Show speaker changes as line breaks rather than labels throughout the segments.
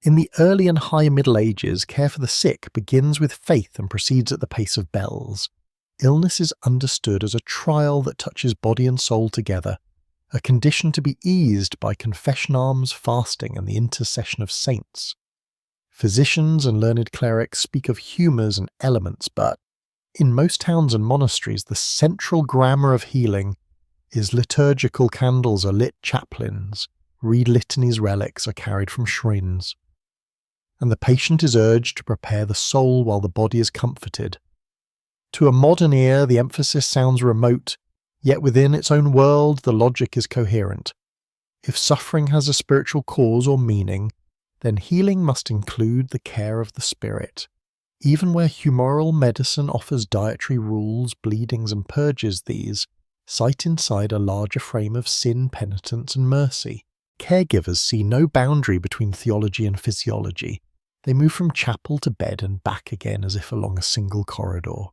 In the early and high Middle Ages, care for the sick begins with faith and proceeds at the pace of bells. Illness is understood as a trial that touches body and soul together, a condition to be eased by confession alms, fasting, and the intercession of saints. Physicians and learned clerics speak of humours and elements, but in most towns and monasteries, the central grammar of healing is liturgical candles are lit chaplains, read litanies relics are carried from shrines, and the patient is urged to prepare the soul while the body is comforted. To a modern ear, the emphasis sounds remote, yet within its own world the logic is coherent. If suffering has a spiritual cause or meaning, then healing must include the care of the spirit. Even where humoral medicine offers dietary rules, bleedings, and purges these, sight inside a larger frame of sin, penitence, and mercy. Caregivers see no boundary between theology and physiology. They move from chapel to bed and back again as if along a single corridor.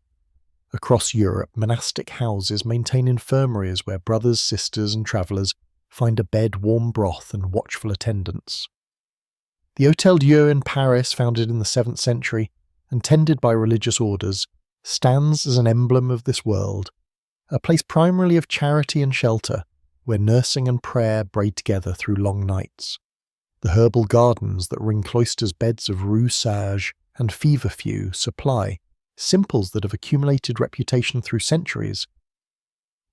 Across Europe, monastic houses maintain infirmaries where brothers, sisters, and travellers find a bed, warm broth, and watchful attendance. The Hôtel Dieu in Paris, founded in the 7th century and tended by religious orders, stands as an emblem of this world, a place primarily of charity and shelter, where nursing and prayer braid together through long nights. The herbal gardens that ring cloisters' beds of rue sage and feverfew supply simples that have accumulated reputation through centuries,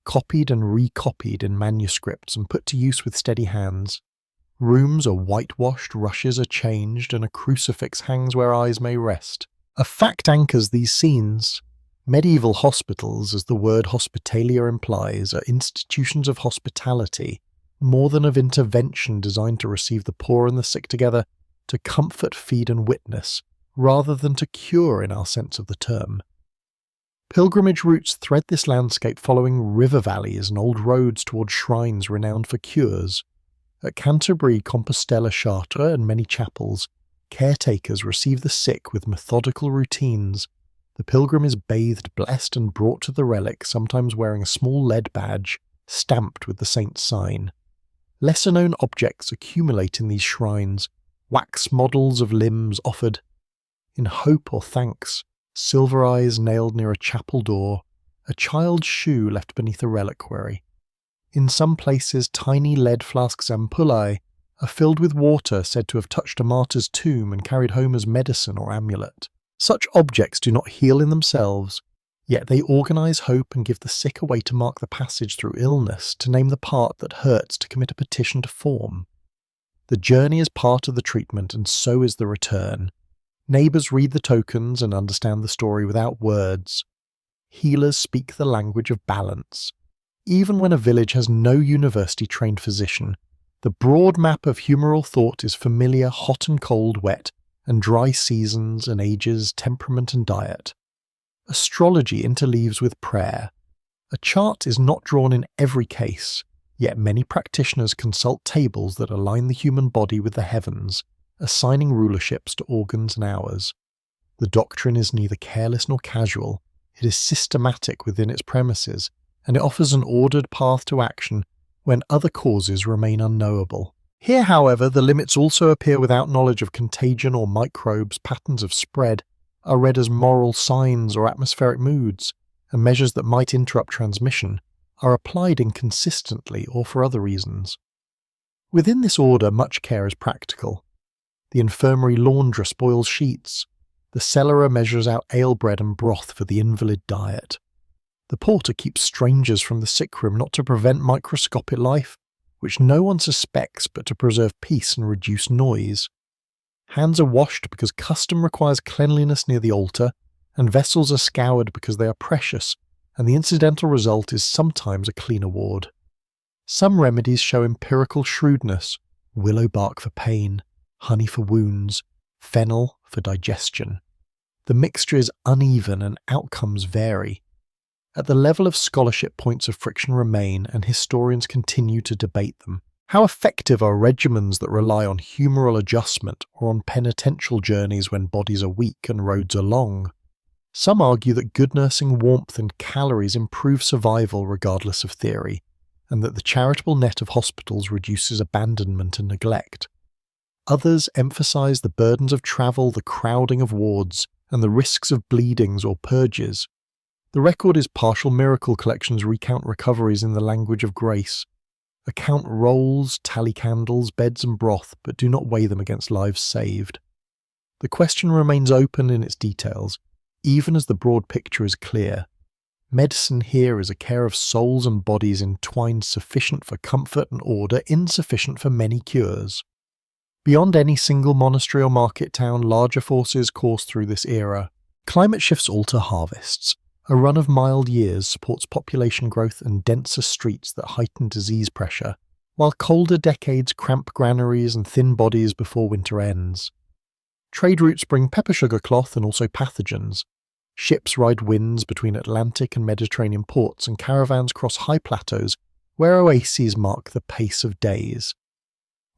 copied and recopied in manuscripts and put to use with steady hands. Rooms are whitewashed, rushes are changed, and a crucifix hangs where eyes may rest. A fact anchors these scenes. Medieval hospitals, as the word hospitalia implies, are institutions of hospitality, more than of intervention designed to receive the poor and the sick together, to comfort, feed, and witness, rather than to cure in our sense of the term. Pilgrimage routes thread this landscape following river valleys and old roads towards shrines renowned for cures. At Canterbury, Compostela, Chartres, and many chapels, caretakers receive the sick with methodical routines. The pilgrim is bathed, blessed, and brought to the relic, sometimes wearing a small lead badge stamped with the saint's sign. Lesser-known objects accumulate in these shrines, wax models of limbs offered in hope or thanks, silver eyes nailed near a chapel door, a child's shoe left beneath a reliquary. In some places, tiny lead flasks ampullae are filled with water said to have touched a martyr's tomb and carried home as medicine or amulet. Such objects do not heal in themselves, yet they organise hope and give the sick a way to mark the passage through illness, to name the part that hurts, to commit a petition to form. The journey is part of the treatment, and so is the return. Neighbours read the tokens and understand the story without words. Healers speak the language of balance. Even when a village has no university-trained physician, the broad map of humoral thought is familiar, hot and cold, wet, and dry seasons and ages, temperament and diet. Astrology interleaves with prayer. A chart is not drawn in every case, yet many practitioners consult tables that align the human body with the heavens, assigning rulerships to organs and hours. The doctrine is neither careless nor casual. It is systematic within its premises, and it offers an ordered path to action when other causes remain unknowable. Here, however, the limits also appear without knowledge of contagion or microbes. Patterns of spread are read as moral signs or atmospheric moods, and measures that might interrupt transmission are applied inconsistently or for other reasons. Within this order, much care is practical. The infirmary laundress boils sheets. The cellarer measures out ale bread and broth for the invalid diet. The porter keeps strangers from the sick room, not to prevent microscopic life, which no one suspects, but to preserve peace and reduce noise. Hands are washed because custom requires cleanliness near the altar, and vessels are scoured because they are precious, and the incidental result is sometimes a cleaner ward. Some remedies show empirical shrewdness: willow bark for pain, honey for wounds, fennel for digestion. The mixture is uneven and outcomes vary. At the level of scholarship, points of friction remain, and historians continue to debate them. How effective are regimens that rely on humoral adjustment or on penitential journeys when bodies are weak and roads are long? Some argue that good nursing warmth and calories improve survival regardless of theory, and that the charitable net of hospitals reduces abandonment and neglect. Others emphasize the burdens of travel, the crowding of wards, and the risks of bleedings or purges. The record is partial miracle collections recount recoveries in the language of grace. Account rolls, tally candles, beds and broth, but do not weigh them against lives saved. The question remains open in its details, even as the broad picture is clear. Medicine here is a care of souls and bodies entwined, sufficient for comfort and order, insufficient for many cures. Beyond any single monastery or market town, larger forces course through this era. Climate shifts alter harvests. A run of mild years supports population growth and denser streets that heighten disease pressure, while colder decades cramp granaries and thin bodies before winter ends. Trade routes bring pepper sugar cloth and also pathogens. Ships ride winds between Atlantic and Mediterranean ports, and caravans cross high plateaus where oases mark the pace of days.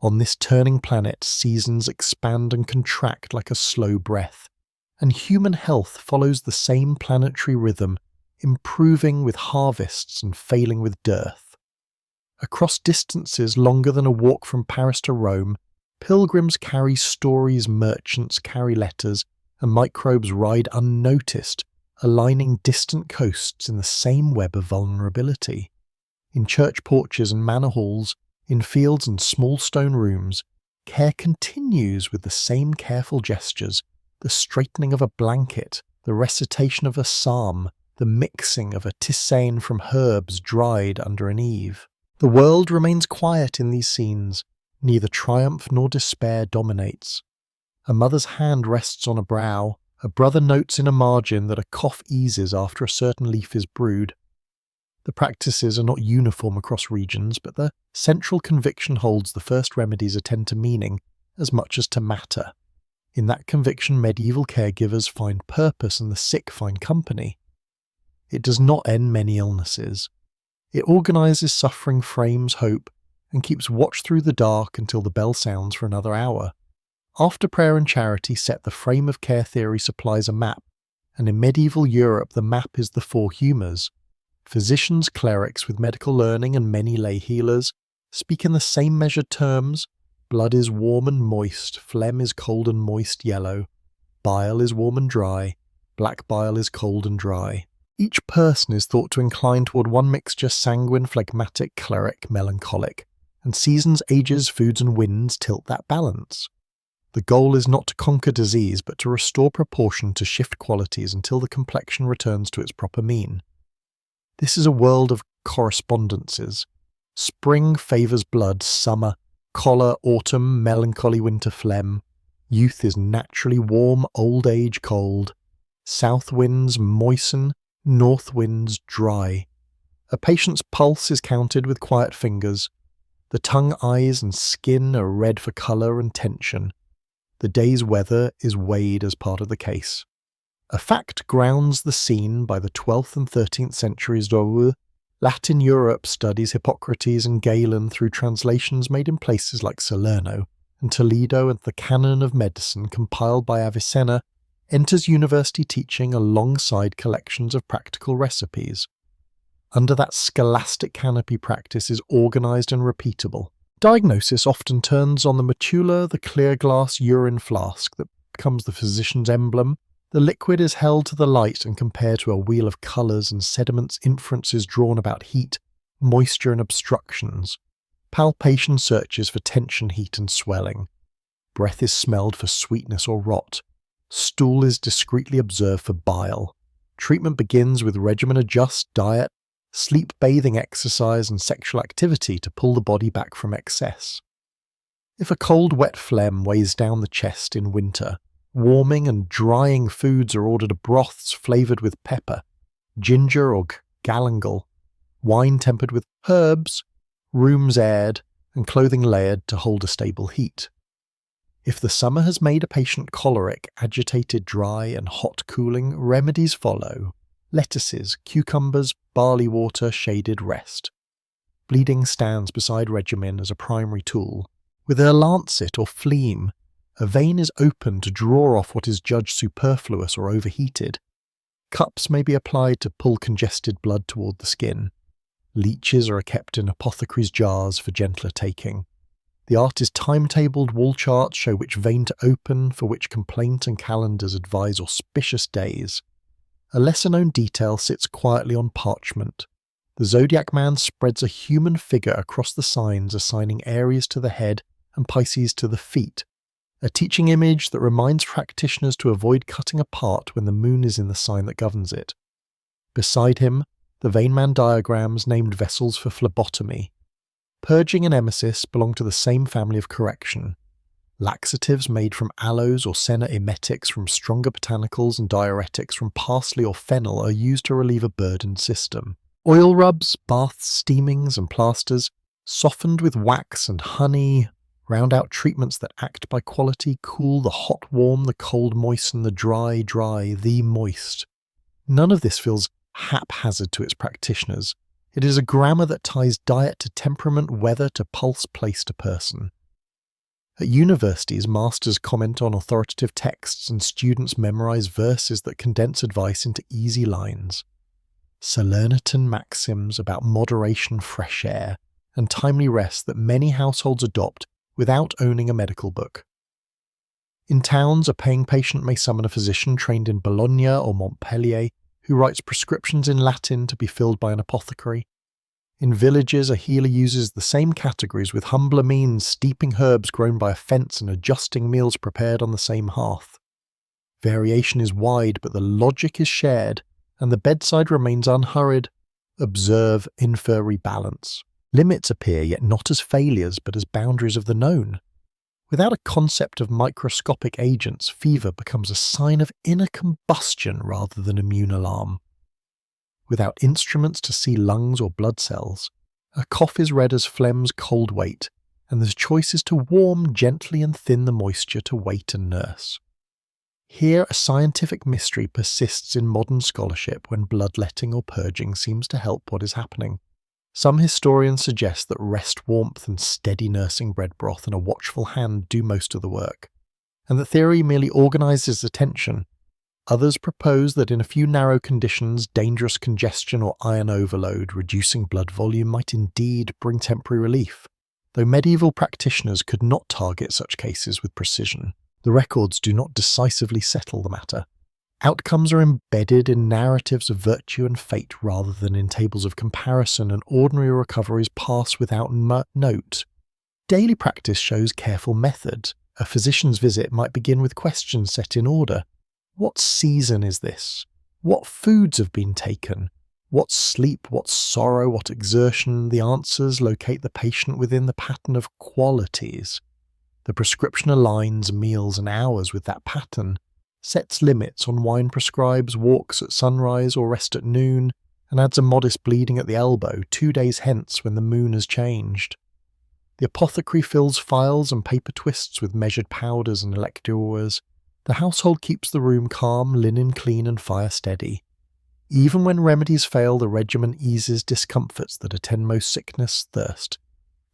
On this turning planet, seasons expand and contract like a slow breath, and human health follows the same planetary rhythm, improving with harvests and failing with dearth. Across distances longer than a walk from Paris to Rome, pilgrims carry stories, merchants carry letters, and microbes ride unnoticed, aligning distant coasts in the same web of vulnerability. In church porches and manor halls, in fields and small stone rooms, care continues with the same careful gestures, the straightening of a blanket, the recitation of a psalm, the mixing of a tisane from herbs dried under an eave. The world remains quiet in these scenes. Neither triumph nor despair dominates. A mother's hand rests on a brow. A brother notes in a margin that a cough eases after a certain leaf is brewed. The practices are not uniform across regions, but the central conviction holds the first remedies attend to meaning as much as to matter. In that conviction, medieval caregivers find purpose and the sick find company. It does not end many illnesses. It organises suffering, frames hope, and keeps watch through the dark until the bell sounds for another hour. After prayer and charity set the frame of care theory supplies a map, and in medieval Europe the map is the four humours. Physicians, clerics with medical learning and many lay healers speak in the same measured terms. Blood is warm and moist, phlegm is cold and moist yellow, bile is warm and dry, black bile is cold and dry. Each person is thought to incline toward one mixture: sanguine, phlegmatic, cleric, melancholic, and seasons, ages, foods and winds tilt that balance. The goal is not to conquer disease, but to restore proportion, to shift qualities until the complexion returns to its proper mean. This is a world of correspondences. Spring favours blood, summer, choler, autumn, melancholy, winter, phlegm. Youth is naturally warm, old age cold. South winds moisten, north winds dry. A patient's pulse is counted with quiet fingers. The tongue, eyes and skin are read for colour and tension. The day's weather is weighed as part of the case. A fact grounds the scene by the 12th and 13th centuries. Latin Europe studies Hippocrates and Galen through translations made in places like Salerno, and Toledo, and the canon of medicine compiled by Avicenna enters university teaching alongside collections of practical recipes. Under that scholastic canopy, practice is organised and repeatable. Diagnosis often turns on the matula, the clear glass urine flask that becomes the physician's emblem. The liquid is held to the light and compared to a wheel of colours and sediments, inferences drawn about heat, moisture and obstructions. Palpation searches for tension, heat and swelling. Breath is smelled for sweetness or rot. Stool is discreetly observed for bile. Treatment begins with regimen adjust, diet, sleep, bathing, exercise and sexual activity to pull the body back from excess. If a cold, wet phlegm weighs down the chest in winter, warming and drying foods are ordered: broths flavoured with pepper, ginger or galangal, wine tempered with herbs, rooms aired, and clothing layered to hold a stable heat. If the summer has made a patient choleric, agitated, dry, and hot cooling, remedies follow: lettuces, cucumbers, barley water, shaded rest. Bleeding stands beside regimen as a primary tool. With a lancet or phlegm, a vein is opened to draw off what is judged superfluous or overheated. Cups may be applied to pull congested blood toward the skin. Leeches are kept in apothecaries' jars for gentler taking. The artist's timetabled wall charts show which vein to open, for which complaint, and calendars advise auspicious days. A lesser-known detail sits quietly on parchment. The Zodiac Man spreads a human figure across the signs, assigning Aries to the head and Pisces to the feet, a teaching image that reminds practitioners to avoid cutting apart when the moon is in the sign that governs it. Beside him, the Vein Man diagrams named vessels for phlebotomy. Purging and emesis belong to the same family of correction. Laxatives made from aloes or senna emetics from stronger botanicals and diuretics from parsley or fennel are used to relieve a burdened system. Oil rubs, baths, steamings and plasters, softened with wax and honey, round out treatments that act by quality, cool the hot warm, the cold moisten, the dry dry, the moist. None of this feels haphazard to its practitioners. It is a grammar that ties diet to temperament, weather to pulse, place to person. At universities, masters comment on authoritative texts and students memorize verses that condense advice into easy lines. Salernitan maxims about moderation, fresh air, and timely rest that many households adopt without owning a medical book. In towns, a paying patient may summon a physician trained in Bologna or Montpellier who writes prescriptions in Latin to be filled by an apothecary. In villages, a healer uses the same categories with humbler means, steeping herbs grown by a fence and adjusting meals prepared on the same hearth. Variation is wide, but the logic is shared, and the bedside remains unhurried. Observe, infer, rebalance. Limits appear, yet not as failures, but as boundaries of the known. Without a concept of microscopic agents, fever becomes a sign of inner combustion rather than immune alarm. Without instruments to see lungs or blood cells, a cough is read as phlegm's cold weight, and the choice is to warm gently and thin the moisture to wait and nurse. Here a scientific mystery persists in modern scholarship when bloodletting or purging seems to help what is happening. Some historians suggest that rest warmth and steady nursing bread broth and a watchful hand do most of the work, and that theory merely organises attention. Others propose that in a few narrow conditions, dangerous congestion or iron overload, reducing blood volume might indeed bring temporary relief. Though medieval practitioners could not target such cases with precision, the records do not decisively settle the matter. Outcomes are embedded in narratives of virtue and fate rather than in tables of comparison, and ordinary recoveries pass without note. Daily practice shows careful method. A physician's visit might begin with questions set in order. What season is this? What foods have been taken? What sleep, what sorrow, what exertion? The answers locate the patient within the pattern of qualities. The prescription aligns meals and hours with that pattern, sets limits on wine, prescribes walks at sunrise or rest at noon, and adds a modest bleeding at the elbow 2 days hence when the moon has changed. The apothecary fills phials and paper twists with measured powders and elixrs. The household keeps the room calm, linen clean and fire steady. Even when remedies fail, the regimen eases discomforts that attend most sickness, thirst,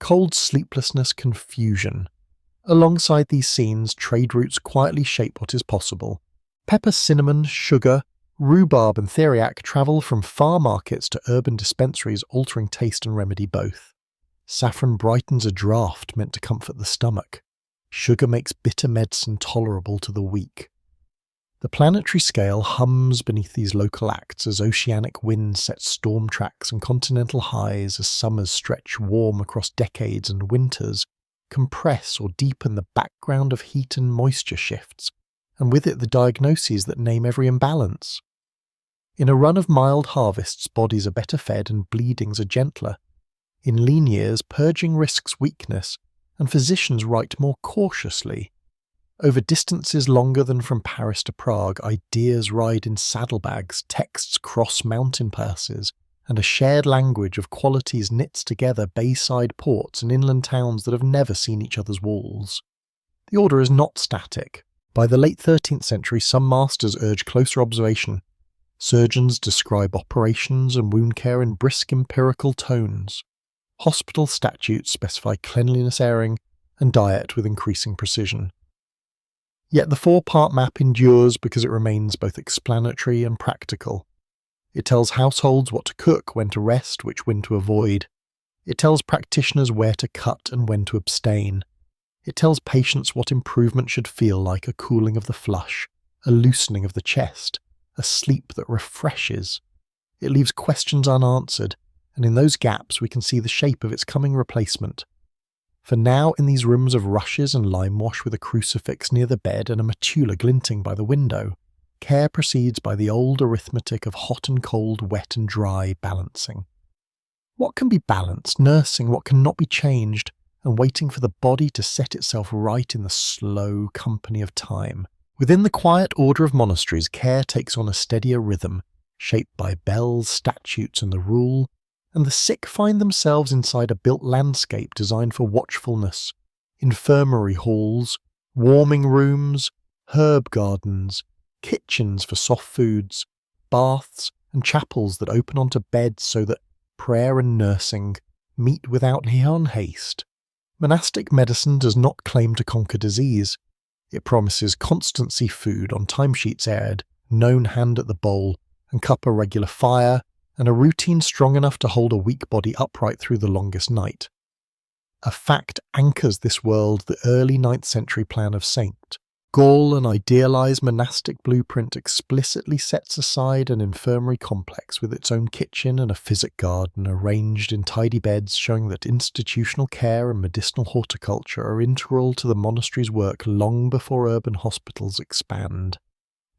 cold, sleeplessness, confusion. Alongside these scenes, trade routes quietly shape what is possible. Pepper, cinnamon, sugar, rhubarb and theriac travel from far markets to urban dispensaries, altering taste and remedy both. Saffron brightens a draught meant to comfort the stomach. Sugar makes bitter medicine tolerable to the weak. The planetary scale hums beneath these local acts as oceanic winds set storm tracks and continental highs, as summers stretch warm across decades and winters compress or deepen the background of heat and moisture shifts, and with it the diagnoses that name every imbalance. In a run of mild harvests, bodies are better fed and bleedings are gentler. In lean years, purging risks weakness, and physicians write more cautiously. Over distances longer than from Paris to Prague, ideas ride in saddlebags, texts cross mountain passes, and a shared language of qualities knits together bayside ports and inland towns that have never seen each other's walls. The order is not static. By the late 13th century, some masters urge closer observation. Surgeons describe operations and wound care in brisk empirical tones. Hospital statutes specify cleanliness, airing, and diet with increasing precision. Yet the 4-part map endures because it remains both explanatory and practical. It tells households what to cook, when to rest, which wind to avoid. It tells practitioners where to cut and when to abstain. It tells patients what improvement should feel like: a cooling of the flush, a loosening of the chest, a sleep that refreshes. It leaves questions unanswered, and in those gaps we can see the shape of its coming replacement. For now, in these rooms of rushes and lime wash with a crucifix near the bed and a matula glinting by the window, care proceeds by the old arithmetic of hot and cold, wet and dry balancing. What can be balanced, nursing what cannot be changed, and waiting for the body to set itself right in the slow company of time. Within the quiet order of monasteries, care takes on a steadier rhythm, shaped by bells, statutes and the rule, and the sick find themselves inside a built landscape designed for watchfulness: infirmary halls, warming rooms, herb gardens, kitchens for soft foods, baths and chapels that open onto beds so that prayer and nursing meet without haste. Monastic medicine does not claim to conquer disease. It promises constant seafood on timesheets aired, known hand at the bowl, and cup a regular fire, and a routine strong enough to hold a weak body upright through the longest night. A fact anchors this world the early 9th century plan of Saint. Gaul, an idealized monastic blueprint, explicitly sets aside an infirmary complex with its own kitchen and a physic garden arranged in tidy beds, showing that institutional care and medicinal horticulture are integral to the monastery's work long before urban hospitals expand.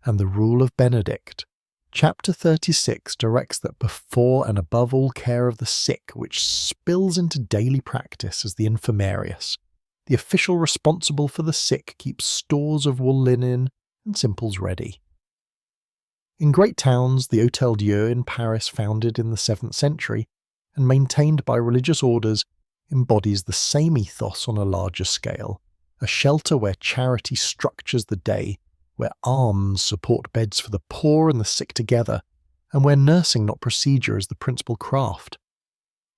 And the rule of Benedict, Chapter 36, directs that before and above all care of the sick, which spills into daily practice as the infirmarius, the official responsible for the sick keeps stores of wool linen and simples ready. In great towns, the Hôtel Dieu in Paris, founded in the 7th century and maintained by religious orders, embodies the same ethos on a larger scale: a shelter where charity structures the day, where alms support beds for the poor and the sick together, and where nursing, not procedure, is the principal craft.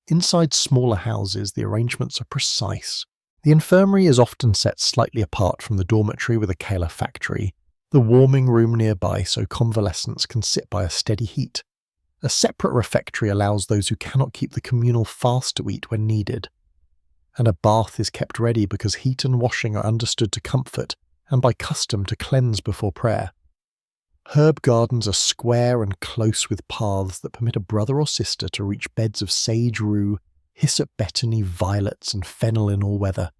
Inside smaller houses, the arrangements are precise. The infirmary is often set slightly apart from the dormitory with a calefactory, the warming room nearby so convalescents can sit by a steady heat. A separate refectory allows those who cannot keep the communal fast to eat when needed. And a bath is kept ready because heat and washing are understood to comfort, and by custom to cleanse before prayer. Herb gardens are square and close with paths that permit a brother or sister to reach beds of sage rue, hyssop betony, violets and fennel in all weather.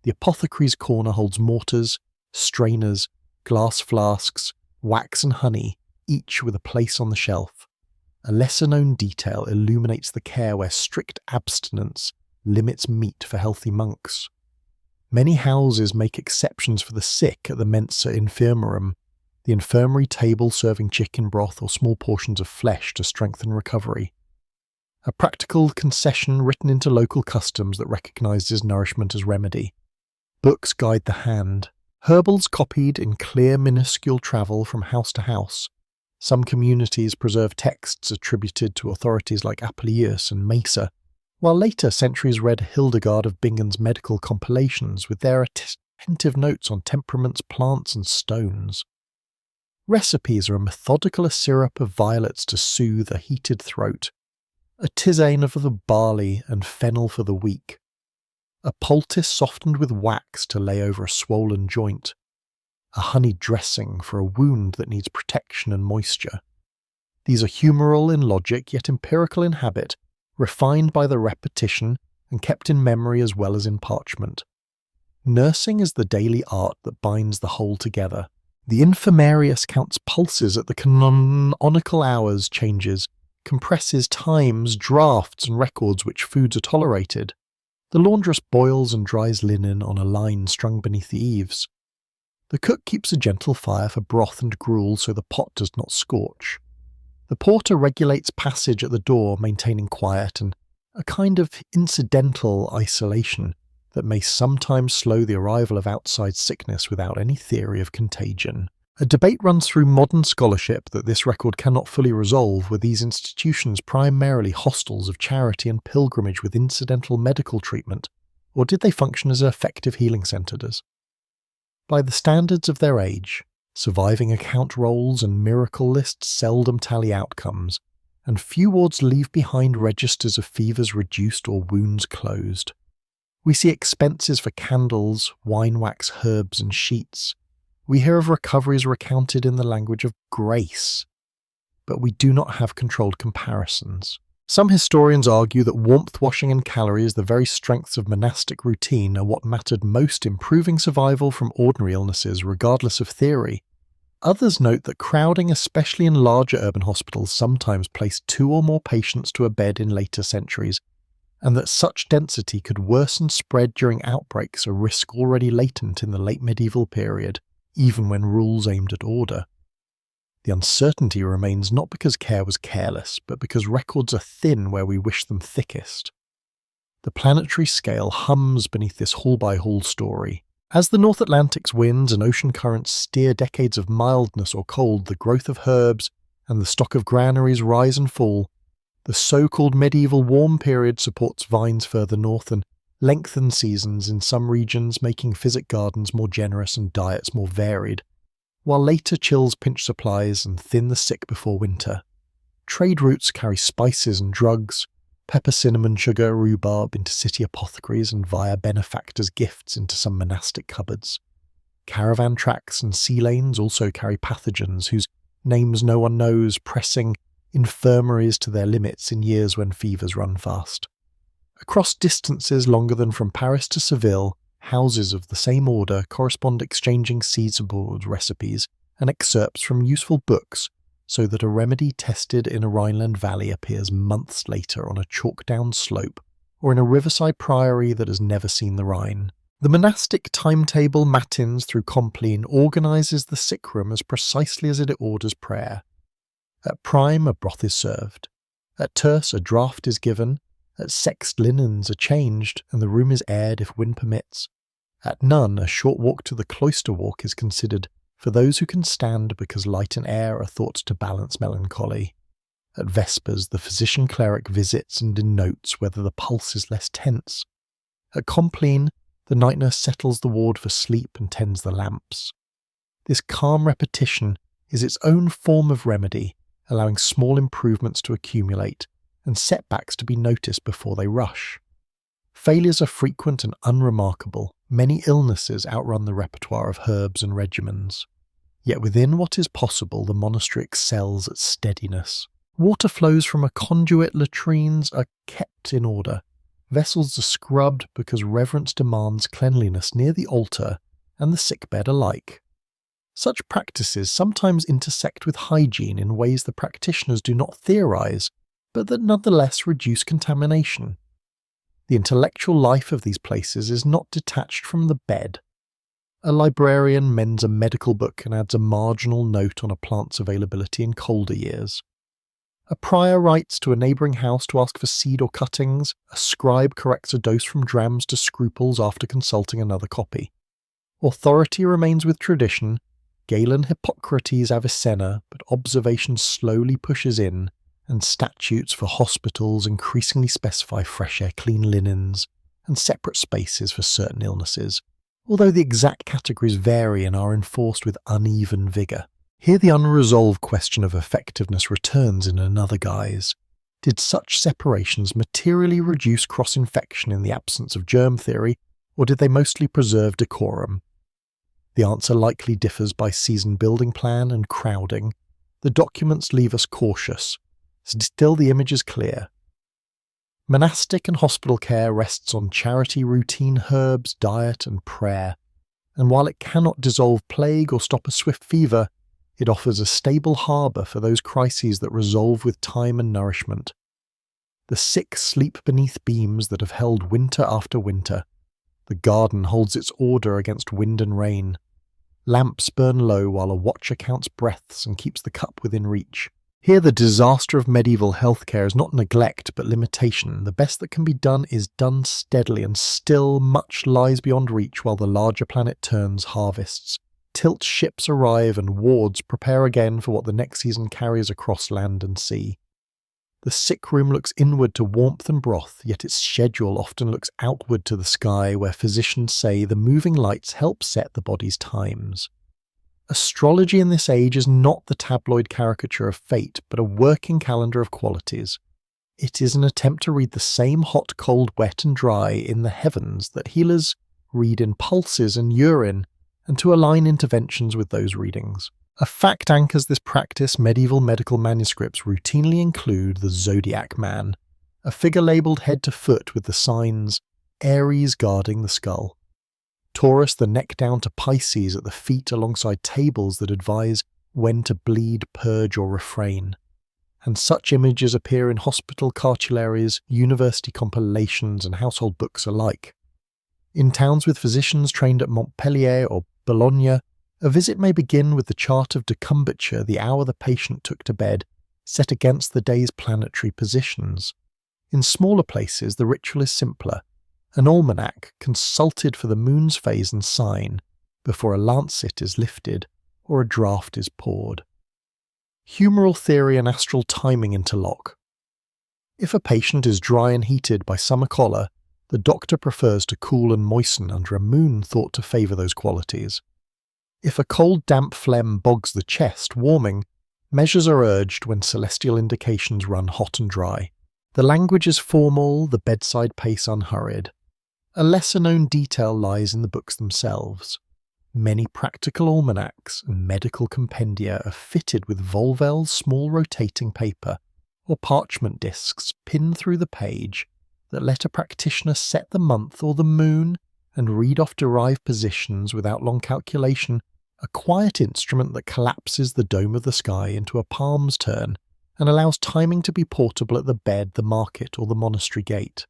The apothecary's corner holds mortars, strainers, glass flasks, wax and honey, each with a place on the shelf. A lesser-known detail illuminates the care where strict abstinence limits meat for healthy monks. Many houses make exceptions for the sick at the mensa infirmarum, the infirmary table serving chicken broth or small portions of flesh to strengthen recovery. A practical concession written into local customs that recognises nourishment as remedy. Books guide the hand. Herbals copied in clear minuscule travel from house to house. Some communities preserve texts attributed to authorities like Apuleius and Mesa, while later centuries read Hildegard of Bingen's medical compilations with their attentive notes on temperaments, plants and stones. Recipes are a methodical syrup of violets to soothe a heated throat, a tisane of the barley and fennel for the weak, a poultice softened with wax to lay over a swollen joint, a honey dressing for a wound that needs protection and moisture. These are humoral in logic, yet empirical in habit, refined by the repetition and kept in memory as well as in parchment. Nursing is the daily art that binds the whole together. The infirmarius counts pulses at the canonical hours changes, compresses times, drafts and records which foods are tolerated. The laundress boils and dries linen on a line strung beneath the eaves. The cook keeps a gentle fire for broth and gruel so the pot does not scorch. The porter regulates passage at the door, maintaining quiet and a kind of incidental isolation that may sometimes slow the arrival of outside sickness without any theory of contagion. A debate runs through modern scholarship that this record cannot fully resolve. Were these institutions primarily hostels of charity and pilgrimage with incidental medical treatment, or did they function as effective healing centres? By the standards of their age, surviving account rolls and miracle lists seldom tally outcomes, and few wards leave behind registers of fevers reduced or wounds closed. We see expenses for candles, wine wax, herbs, and sheets. We hear of recoveries recounted in the language of grace, but we do not have controlled comparisons. Some historians argue that warmth, washing, and calories, the very strengths of monastic routine, are what mattered most improving survival from ordinary illnesses, regardless of theory. Others note that crowding, especially in larger urban hospitals, sometimes placed 2 or more patients to a bed in later centuries, and that such density could worsen spread during outbreaks, a risk already latent in the late medieval period, even when rules aimed at order. The uncertainty remains not because care was careless, but because records are thin where we wish them thickest. The planetary scale hums beneath this hall-by-hall story. As the North Atlantic's winds and ocean currents steer decades of mildness or cold, the growth of herbs and the stock of granaries rise and fall, the so-called medieval warm period supports vines further north and lengthens seasons in some regions, making physic gardens more generous and diets more varied, while later chills pinch supplies and thin the sick before winter. Trade routes carry spices and drugs, pepper, cinnamon, sugar, rhubarb into city apothecaries and via benefactors' gifts into some monastic cupboards. Caravan tracks and sea lanes also carry pathogens whose names no one knows, pressing infirmaries to their limits in years when fevers run fast. Across distances longer than from Paris to Seville, houses of the same order correspond exchanging seasonable recipes and excerpts from useful books, so that a remedy tested in a Rhineland valley appears months later on a chalk-down slope or in a riverside priory that has never seen the Rhine. The monastic timetable matins through Compline organises the sick room as precisely as it orders prayer. At prime, a broth is served. At terce, a draught is given. At sext, linens are changed, and the room is aired if wind permits. At none, a short walk to the cloister walk is considered, for those who can stand, because light and air are thought to balance melancholy. At vespers, the physician-cleric visits and denotes whether the pulse is less tense. At Compline, the night nurse settles the ward for sleep and tends the lamps. This calm repetition is its own form of remedy, allowing small improvements to accumulate and setbacks to be noticed before they rush. Failures are frequent and unremarkable. Many illnesses outrun the repertoire of herbs and regimens. Yet within what is possible, the monastery excels at steadiness. Water flows from a conduit, latrines are kept in order. Vessels are scrubbed because reverence demands cleanliness near the altar and the sickbed alike. Such practices sometimes intersect with hygiene in ways the practitioners do not theorize, but that nonetheless reduce contamination. The intellectual life of these places is not detached from the bed. A librarian mends a medical book and adds a marginal note on a plant's availability in colder years. A prior writes to a neighbouring house to ask for seed or cuttings. A scribe corrects a dose from drams to scruples after consulting another copy. Authority remains with tradition. Galen Hippocrates Avicenna, but observation slowly pushes in, and statutes for hospitals increasingly specify fresh air, clean linens, and separate spaces for certain illnesses, although the exact categories vary and are enforced with uneven vigour. Here the unresolved question of effectiveness returns in another guise. Did such separations materially reduce cross-infection in the absence of germ theory, or did they mostly preserve decorum? The answer likely differs by season building plan and crowding. The documents leave us cautious. Still, the image is clear. Monastic and hospital care rests on charity, routine, herbs, diet, and prayer, and while it cannot dissolve plague or stop a swift fever, it offers a stable harbour for those crises that resolve with time and nourishment. The sick sleep beneath beams that have held winter after winter. The garden holds its order against wind and rain. Lamps burn low while a watcher counts breaths and keeps the cup within reach. Here the disaster of medieval healthcare is not neglect but limitation. The best that can be done is done steadily, and still much lies beyond reach while the larger planet turns, harvests. Tilt ships arrive and wards prepare again for what the next season carries across land and sea. The sick room looks inward to warmth and broth, yet its schedule often looks outward to the sky, where physicians say the moving lights help set the body's times. Astrology in this age is not the tabloid caricature of fate, but a working calendar of qualities. It is an attempt to read the same hot, cold, wet and dry in the heavens that healers read in pulses and urine, and to align interventions with those readings. A fact anchors this practice. Medieval medical manuscripts routinely include the zodiac man, a figure labelled head to foot with the signs Aries guarding the skull, Taurus the neck down to Pisces at the feet alongside tables that advise when to bleed, purge or refrain. And such images appear in hospital cartularies, university compilations and household books alike. In towns with physicians trained at Montpellier or Bologna, a visit may begin with the chart of decumbiture, the hour the patient took to bed, set against the day's planetary positions. In smaller places, the ritual is simpler. An almanac consulted for the moon's phase and sign before a lancet is lifted or a draught is poured. Humoral theory and astral timing interlock. If a patient is dry and heated by summer choler, the doctor prefers to cool and moisten under a moon thought to favour those qualities. If a cold, damp phlegm bogs the chest, warming, measures are urged when celestial indications run hot and dry. The language is formal, the bedside pace unhurried. A lesser-known detail lies in the books themselves. Many practical almanacs and medical compendia are fitted with Volvel's small rotating paper or parchment discs pinned through the page that let a practitioner set the month or the moon and read off derived positions without long calculation, a quiet instrument that collapses the dome of the sky into a palm's turn and allows timing to be portable at the bed, the market or the monastery gate.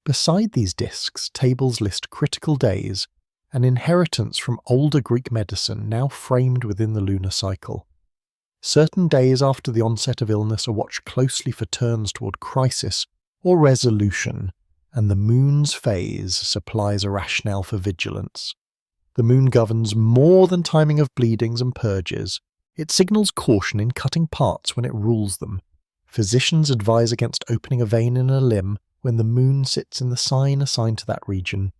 Beside these discs, tables list critical days, an inheritance from older Greek medicine now framed within the lunar cycle. Certain days after the onset of illness are watched closely for turns toward crisis or resolution, and the moon's phase supplies a rationale for vigilance. The moon governs more than timing of bleedings and purges. It signals caution in cutting parts when it rules them. Physicians advise against opening a vein in a limb when the moon sits in the sign assigned to that region,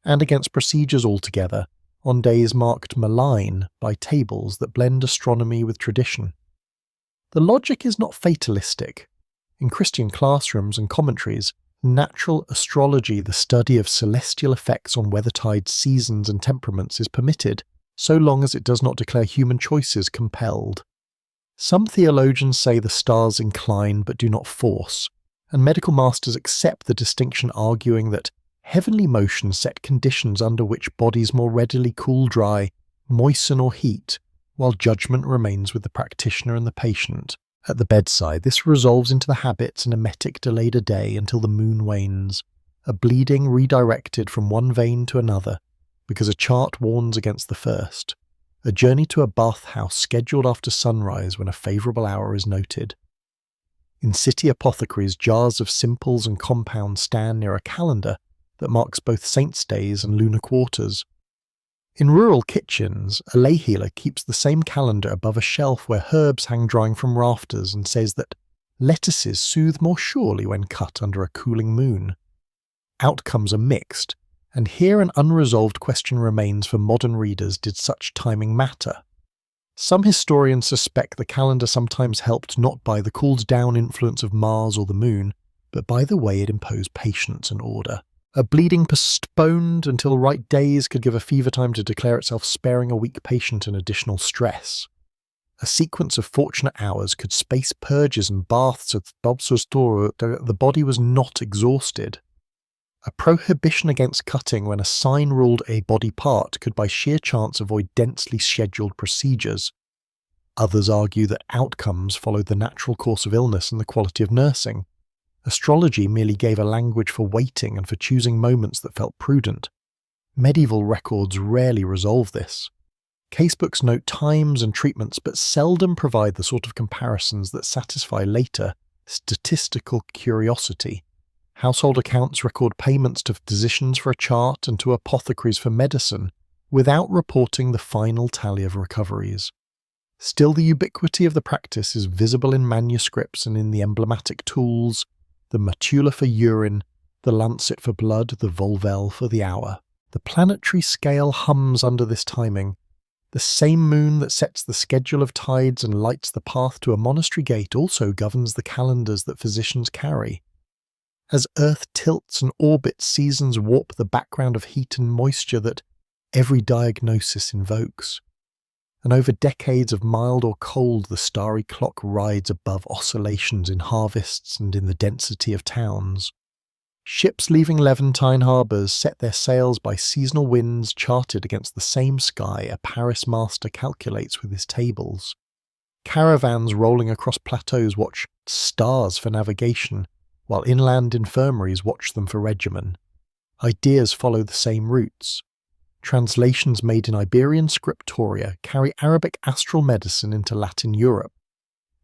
and against procedures altogether on days marked malign by tables that blend astronomy with tradition. The logic is not fatalistic. In Christian classrooms and commentaries, natural astrology, the study of celestial effects on weather tides, seasons and temperaments, is permitted, so long as it does not declare human choices compelled. Some theologians say the stars incline but do not force, and medical masters accept the distinction, arguing that heavenly motion set conditions under which bodies more readily cool, dry, moisten or heat, while judgment remains with the practitioner and the patient. At the bedside, this resolves into the habits and emetic delayed a day until the moon wanes, a bleeding redirected from one vein to another, because a chart warns against the first, a journey to a bathhouse scheduled after sunrise when a favourable hour is noted. In city apothecaries, jars of simples and compounds stand near a calendar that marks both saints' days and lunar quarters. In rural kitchens, a lay healer keeps the same calendar above a shelf where herbs hang drying from rafters and says that lettuces soothe more surely when cut under a cooling moon. Outcomes are mixed, and here an unresolved question remains for modern readers: did such timing matter? Some historians suspect the calendar sometimes helped not by the cooled-down influence of Mars or the moon, but by the way it imposed patience and order. A bleeding postponed until right days could give a fever time to declare itself, sparing a weak patient an additional stress. A sequence of fortunate hours could space purges and baths at the body was not exhausted. A prohibition against cutting when a sign ruled a body part could by sheer chance avoid densely scheduled procedures. Others argue that outcomes followed the natural course of illness and the quality of nursing. Astrology merely gave a language for waiting and for choosing moments that felt prudent. Medieval records rarely resolve this. Casebooks note times and treatments but seldom provide the sort of comparisons that satisfy later statistical curiosity. Household accounts record payments to physicians for a chart and to apothecaries for medicine, without reporting the final tally of recoveries. Still, the ubiquity of the practice is visible in manuscripts and in the emblematic tools: the matula for urine, the lancet for blood, the volvel for the hour. The planetary scale hums under this timing. The same moon that sets the schedule of tides and lights the path to a monastery gate also governs the calendars that physicians carry. As Earth tilts and orbits, seasons warp the background of heat and moisture that every diagnosis invokes. And over decades of mild or cold, the starry clock rides above oscillations in harvests and in the density of towns. Ships leaving Levantine harbours set their sails by seasonal winds charted against the same sky a Paris master calculates with his tables. Caravans rolling across plateaus watch stars for navigation, while inland infirmaries watch them for regimen. Ideas follow the same routes. Translations made in Iberian scriptoria carry Arabic astral medicine into Latin Europe.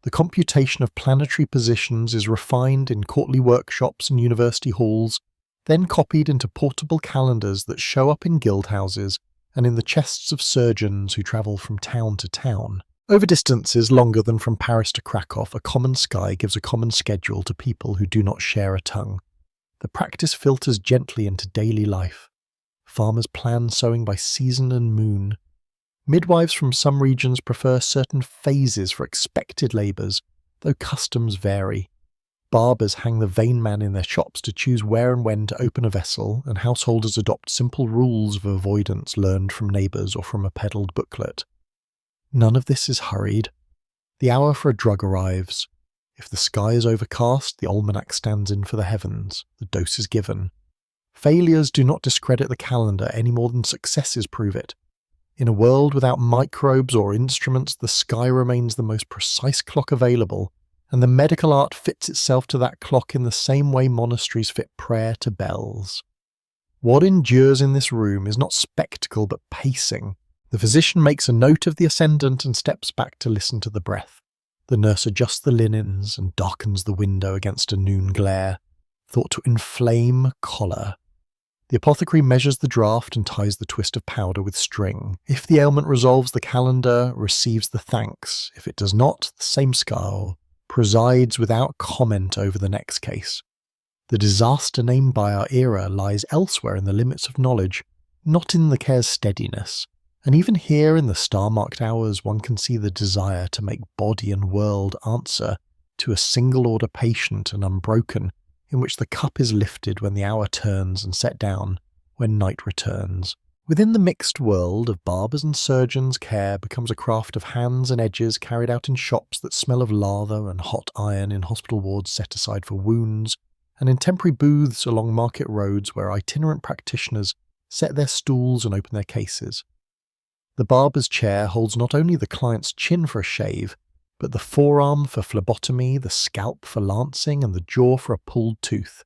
The computation of planetary positions is refined in courtly workshops and university halls, then copied into portable calendars that show up in guildhouses and in the chests of surgeons who travel from town to town. Over distances longer than from Paris to Krakow, a common sky gives a common schedule to people who do not share a tongue. The practice filters gently into daily life. Farmers plan sowing by season and moon. Midwives from some regions prefer certain phases for expected labours, though customs vary. Barbers hang the vain man in their shops to choose where and when to open a vessel, and householders adopt simple rules of avoidance learned from neighbours or from a peddled booklet. None of this is hurried. The hour for a drug arrives. If the sky is overcast, the almanac stands in for the heavens. The dose is given. Failures do not discredit the calendar any more than successes prove it. In a world without microbes or instruments, the sky remains the most precise clock available, and the medical art fits itself to that clock in the same way monasteries fit prayer to bells. What endures in this room is not spectacle but pacing. The physician makes a note of the ascendant and steps back to listen to the breath. The nurse adjusts the linens and darkens the window against a noon glare, thought to inflame choler. The apothecary measures the draught and ties the twist of powder with string. If the ailment resolves, the calendar receives the thanks. If it does not, the same skull presides without comment over the next case. The disaster named by our era lies elsewhere in the limits of knowledge, not in the care's steadiness. And even here in the star-marked hours, one can see the desire to make body and world answer to a single-order patient and unbroken, in which the cup is lifted when the hour turns and set down when night returns. Within the mixed world of barbers and surgeons, care becomes a craft of hands and edges carried out in shops that smell of lather and hot iron, in hospital wards set aside for wounds, and in temporary booths along market roads where itinerant practitioners set their stools and open their cases. The barber's chair holds not only the client's chin for a shave, but the forearm for phlebotomy, the scalp for lancing, and the jaw for a pulled tooth.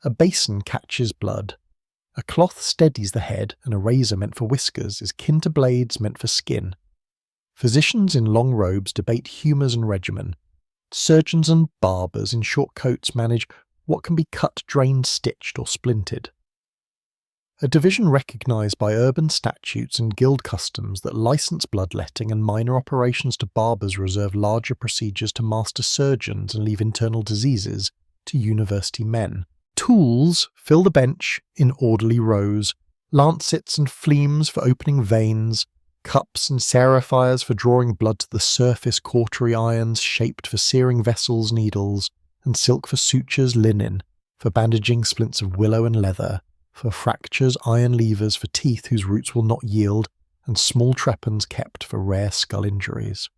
A basin catches blood. A cloth steadies the head, and a razor meant for whiskers is kin to blades meant for skin. Physicians in long robes debate humours and regimen. Surgeons and barbers in short coats manage what can be cut, drained, stitched, or splinted. A division recognised by urban statutes and guild customs that license bloodletting and minor operations to barbers reserve larger procedures to master surgeons and leave internal diseases to university men. Tools fill the bench in orderly rows, lancets and fleams for opening veins, cups and seraphiers for drawing blood to the surface, cautery irons shaped for searing vessels, needles, and silk for sutures, linen, for bandaging splints of willow and leather, for fractures, iron levers for teeth whose roots will not yield, and small trepans kept for rare skull injuries.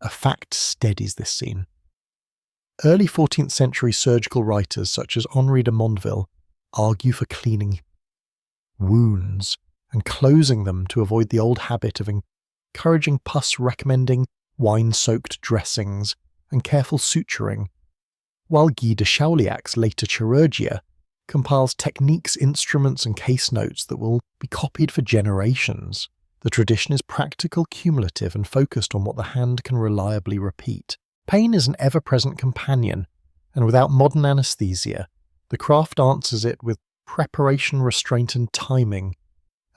A fact steadies this scene. Early 14th century surgical writers such as Henri de Mondeville argue for cleaning wounds and closing them to avoid the old habit of encouraging pus, recommending wine-soaked dressings and careful suturing, while Guy de Chauliac's later chirurgia compiles techniques, instruments and case notes that will be copied for generations. The tradition is practical, cumulative, and focused on what the hand can reliably repeat. Pain is an ever-present companion, and without modern anaesthesia, the craft answers it with preparation, restraint and timing.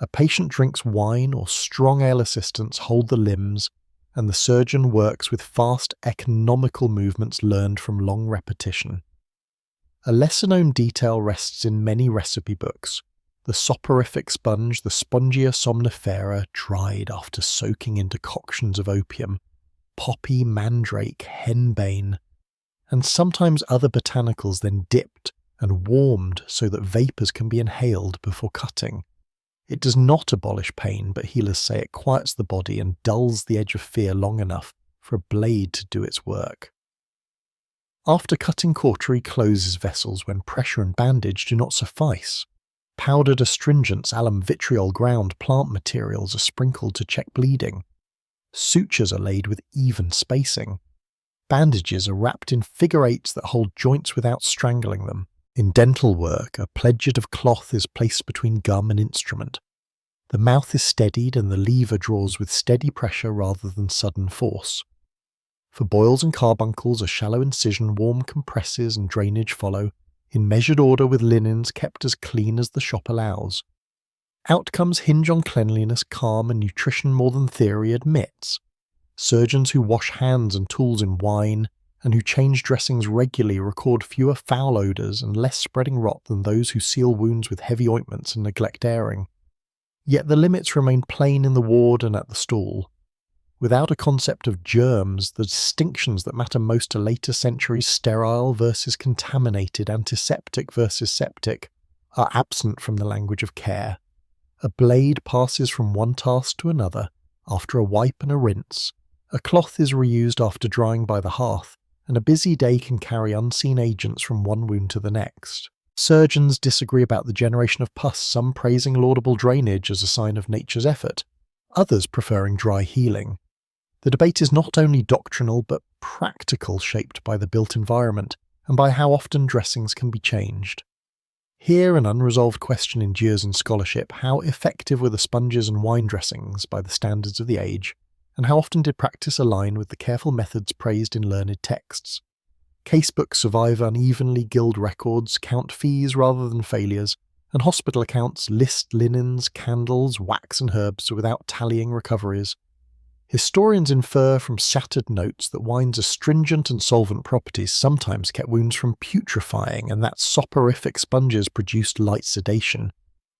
A patient drinks wine or strong ale assistants hold the limbs, and the surgeon works with fast, economical movements learned from long repetition. A lesser-known detail rests in many recipe books. The soporific sponge, the Spongia somnifera, dried after soaking in decoctions of opium, poppy, mandrake, henbane, and sometimes other botanicals then dipped and warmed so that vapours can be inhaled before cutting. It does not abolish pain, but healers say it quiets the body and dulls the edge of fear long enough for a blade to do its work. After cutting, cautery closes vessels when pressure and bandage do not suffice. Powdered astringents, alum vitriol, ground plant materials are sprinkled to check bleeding. Sutures are laid with even spacing. Bandages are wrapped in figure eights that hold joints without strangling them. In dental work, a pledget of cloth is placed between gum and instrument. The mouth is steadied and the lever draws with steady pressure rather than sudden force. For boils and carbuncles, a shallow incision, warm compresses and drainage follow, in measured order with linens kept as clean as the shop allows. Outcomes hinge on cleanliness, calm, and nutrition more than theory admits. Surgeons who wash hands and tools in wine, and who change dressings regularly record fewer foul odours and less spreading rot than those who seal wounds with heavy ointments and neglect airing. Yet the limits remain plain in the ward and at the stall. Without a concept of germs, the distinctions that matter most to later centuries, sterile versus contaminated, antiseptic versus septic, are absent from the language of care. A blade passes from one task to another after a wipe and a rinse. A cloth is reused after drying by the hearth, and a busy day can carry unseen agents from one wound to the next. Surgeons disagree about the generation of pus, some praising laudable drainage as a sign of nature's effort, others preferring dry healing. The debate is not only doctrinal but practical, shaped by the built environment and by how often dressings can be changed. Here an unresolved question endures in scholarship: how effective were the sponges and wine dressings by the standards of the age, and how often did practice align with the careful methods praised in learned texts? Casebooks survive unevenly, guild records count fees rather than failures, and hospital accounts list linens, candles, wax and herbs without tallying recoveries. Historians infer from shattered notes that wine's astringent and solvent properties sometimes kept wounds from putrefying and that soporific sponges produced light sedation.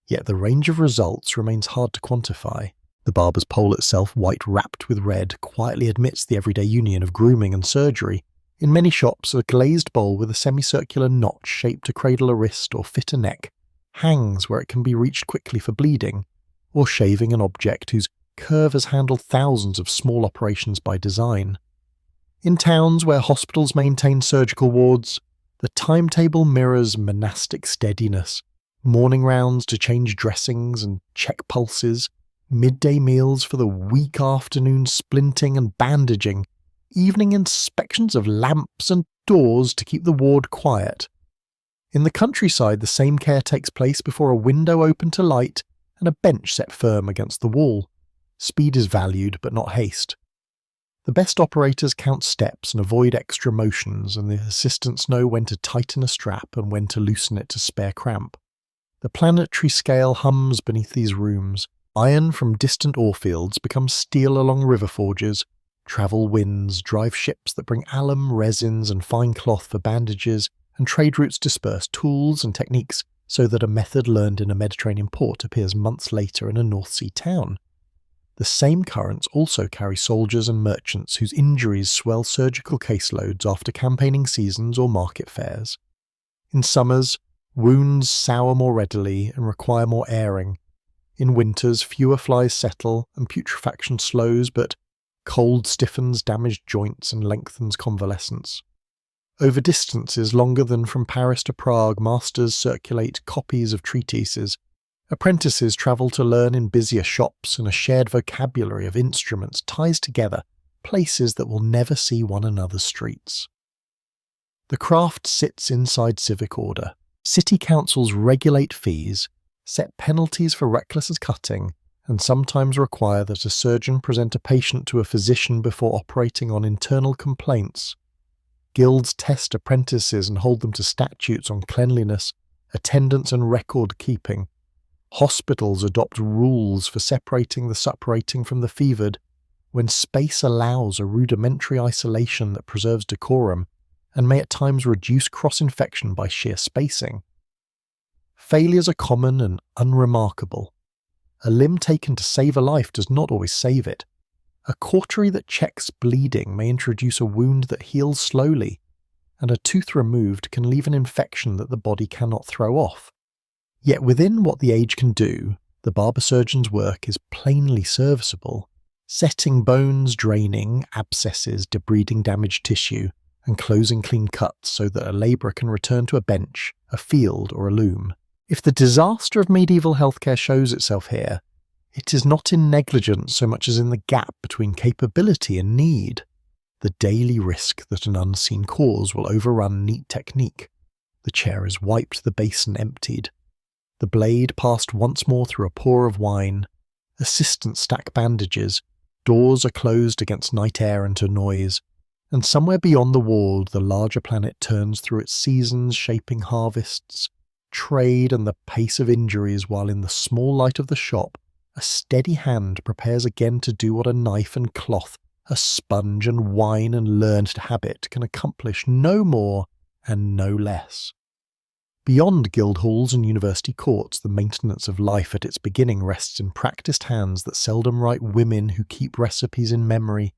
Yet the range of results remains hard to quantify. The barber's pole itself, white wrapped with red, quietly admits the everyday union of grooming and surgery. In many shops, a glazed bowl with a semicircular notch shaped to cradle a wrist or fit a neck hangs where it can be reached quickly for bleeding, or shaving an object whose curve has handled thousands of small operations by design. In towns where hospitals maintain surgical wards, the timetable mirrors monastic steadiness, morning rounds to change dressings and check pulses, midday meals for the weak afternoon splinting and bandaging, evening inspections of lamps and doors to keep the ward quiet. In the countryside, the same care takes place before a window open to light and a bench set firm against the wall. Speed is valued, but not haste. The best operators count steps and avoid extra motions, and the assistants know when to tighten a strap and when to loosen it to spare cramp. The planetary scale hums beneath these rooms. Iron from distant ore fields becomes steel along river forges. Travel winds drive ships that bring alum, resins, and fine cloth for bandages, and trade routes disperse tools and techniques so that a method learned in a Mediterranean port appears months later in a North Sea town. The same currents also carry soldiers and merchants whose injuries swell surgical caseloads after campaigning seasons or market fairs. In summers, wounds sour more readily and require more airing. In winters, fewer flies settle and putrefaction slows, but cold stiffens damaged joints and lengthens convalescence. Over distances longer than from Paris to Prague, masters circulate copies of treatises. Apprentices travel to learn in busier shops, and a shared vocabulary of instruments ties together places that will never see one another's streets. The craft sits inside civic order. City councils regulate fees, set penalties for reckless cutting, and sometimes require that a surgeon present a patient to a physician before operating on internal complaints. Guilds test apprentices and hold them to statutes on cleanliness, attendance and record keeping. Hospitals adopt rules for separating the suppurating from the fevered, when space allows a rudimentary isolation that preserves decorum, and may at times reduce cross-infection by sheer spacing. Failures are common and unremarkable. A limb taken to save a life does not always save it. A cautery that checks bleeding may introduce a wound that heals slowly, and a tooth removed can leave an infection that the body cannot throw off. Yet within what the age can do, the barber surgeon's work is plainly serviceable, setting bones, draining abscesses, debriding damaged tissue, and closing clean cuts so that a labourer can return to a bench, a field, or a loom. If the disaster of medieval healthcare shows itself here, it is not in negligence so much as in the gap between capability and need. The daily risk that an unseen cause will overrun neat technique. The chair is wiped, the basin emptied. The blade passed once more through a pour of wine. Assistants stack bandages. Doors are closed against night air and to noise. And somewhere beyond the wall, the larger planet turns through its seasons, shaping harvests, trade and the pace of injuries, while in the small light of the shop, a steady hand prepares again to do what a knife and cloth, a sponge and wine and learned habit can accomplish, no more and no less. Beyond guild halls and university courts, the maintenance of life at its beginning rests in practised hands that seldom write, women who keep recipes in memory,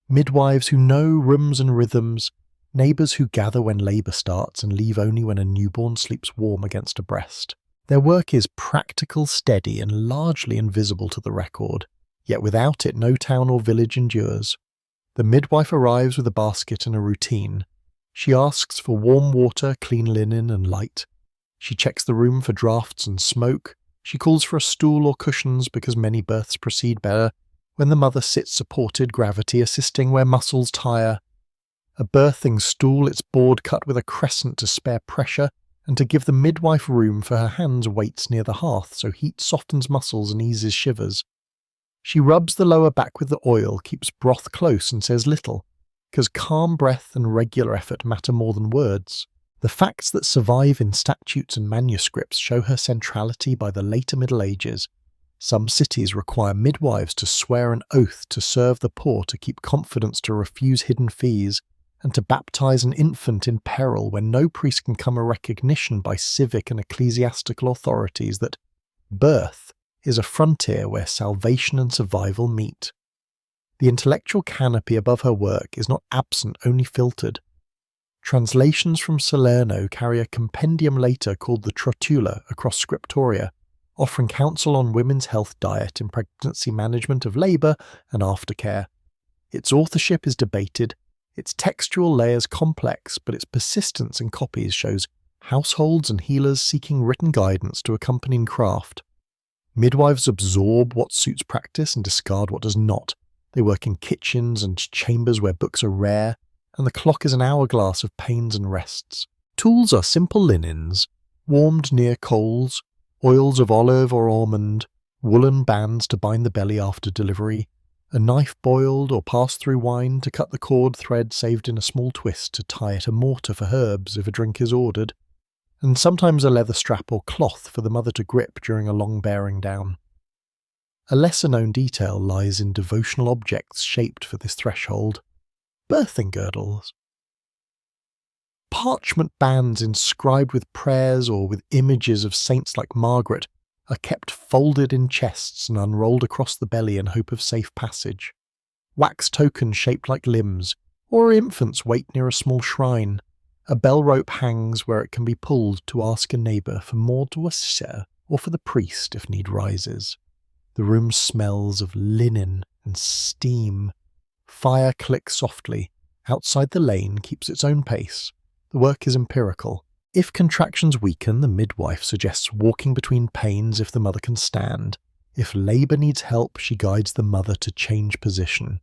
midwives who know rhymes and rhythms, neighbours who gather when labour starts and leave only when a newborn sleeps warm against a breast. Their work is practical, steady, and largely invisible to the record, yet without it no town or village endures. The midwife arrives with a basket and a routine. She asks for warm water, clean linen, and light. She checks the room for draughts and smoke. She calls for a stool or cushions because many births proceed better when the mother sits supported, gravity assisting where muscles tire. A birthing stool, its board cut with a crescent to spare pressure and to give the midwife room for her hands waits near the hearth so heat softens muscles and eases shivers. She rubs the lower back with the oil, keeps broth close and says little, because calm breath and regular effort matter more than words. The facts that survive in statutes and manuscripts show her centrality by the later Middle Ages. Some cities require midwives to swear an oath to serve the poor, to keep confidence, to refuse hidden fees, and to baptize an infant in peril when no priest can come a recognition by civic and ecclesiastical authorities that birth is a frontier where salvation and survival meet. The intellectual canopy above her work is not absent, only filtered. Translations from Salerno carry a compendium later called the Trotula across scriptoria, offering counsel on women's health, diet, and pregnancy management of labour and aftercare. Its authorship is debated, its textual layers complex, but its persistence in copies shows households and healers seeking written guidance to accompanying craft. Midwives absorb what suits practice and discard what does not. They work in kitchens and chambers where books are rare, and the clock is an hourglass of pains and rests. Tools are simple linens, warmed near coals, oils of olive or almond, woolen bands to bind the belly after delivery, a knife boiled or passed through wine to cut the cord thread saved in a small twist to tie it, a mortar for herbs if a drink is ordered, and sometimes a leather strap or cloth for the mother to grip during a long bearing down. A lesser-known detail lies in devotional objects shaped for this threshold. Birthing girdles. Parchment bands inscribed with prayers or with images of saints like Margaret are kept folded in chests and unrolled across the belly in hope of safe passage. Wax tokens shaped like limbs, or infants wait near a small shrine. A bell rope hangs where it can be pulled to ask a neighbour for more douceur or for the priest if need rises. The room smells of linen and steam. Fire clicks softly. Outside the lane keeps its own pace. The work is empirical. If contractions weaken, the midwife suggests walking between pains if the mother can stand. If labour needs help, she guides the mother to change position.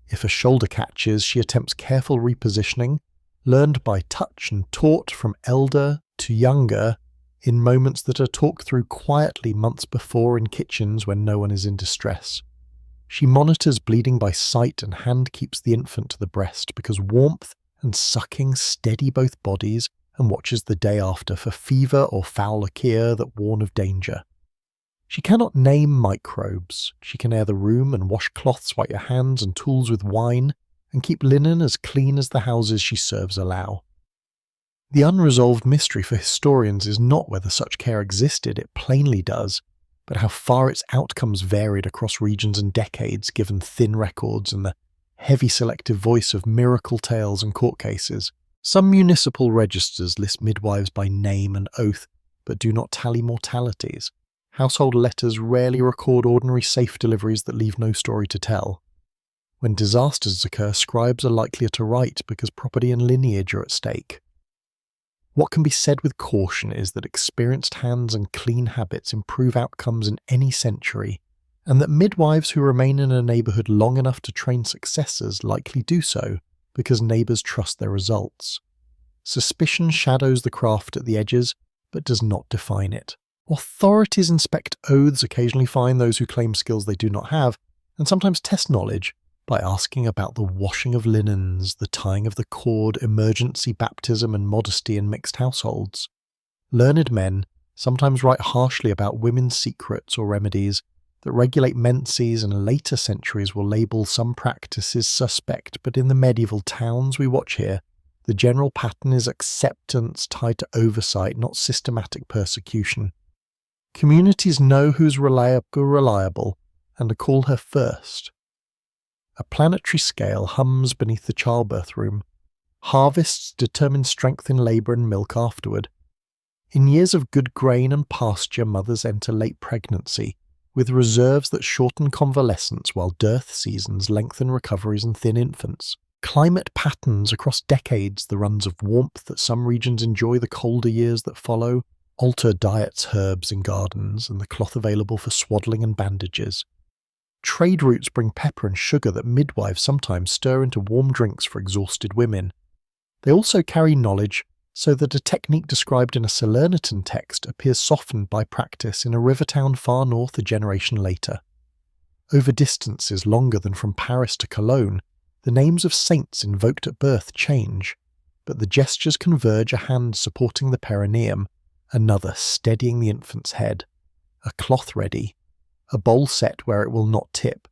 If a shoulder catches, she attempts careful repositioning, learned by touch and taught from elder to younger in moments that are talked through quietly months before in kitchens when no one is in distress. She monitors bleeding by sight and hand keeps the infant to the breast because warmth and sucking steady both bodies, and watches the day after for fever or foul occur that warn of danger. She cannot name microbes. She can air the room and wash cloths, wipe your hands and tools with wine, and keep linen as clean as the houses she serves allow. The unresolved mystery for historians is not whether such care existed, it plainly does, but how far its outcomes varied across regions and decades given thin records and the heavy selective voice of miracle tales and court cases. Some municipal registers list midwives by name and oath, but do not tally mortalities. Household letters rarely record ordinary safe deliveries that leave no story to tell. When disasters occur, scribes are likelier to write because property and lineage are at stake. What can be said with caution is that experienced hands and clean habits improve outcomes in any century, and that midwives who remain in a neighbourhood long enough to train successors likely do so because neighbours trust their results. Suspicion shadows the craft at the edges, but does not define it. Authorities inspect oaths, occasionally find those who claim skills they do not have, and sometimes test knowledge by asking about the washing of linens, the tying of the cord, emergency baptism and modesty in mixed households. Learned men sometimes write harshly about women's secrets or remedies that regulate menses, and later centuries will label some practices suspect, but in the medieval towns we watch here, the general pattern is acceptance tied to oversight, not systematic persecution. Communities know who's reliable and call her first. A planetary scale hums beneath the childbirth room. Harvests determine strength in labour and milk afterward. In years of good grain and pasture, mothers enter late pregnancy, with reserves that shorten convalescence while dearth seasons lengthen recoveries and thin infants. Climate patterns across decades, the runs of warmth that some regions enjoy the colder years that follow, alter diets, herbs in gardens, and the cloth available for swaddling and bandages. Trade routes bring pepper and sugar that midwives sometimes stir into warm drinks for exhausted women. They also carry knowledge so that a technique described in a Salernitan text appears softened by practice in a river town far north a generation later. Over distances longer than from Paris to Cologne, the names of saints invoked at birth change, but the gestures converge: a hand supporting the perineum, another steadying the infant's head, a cloth ready, a bowl set where it will not tip,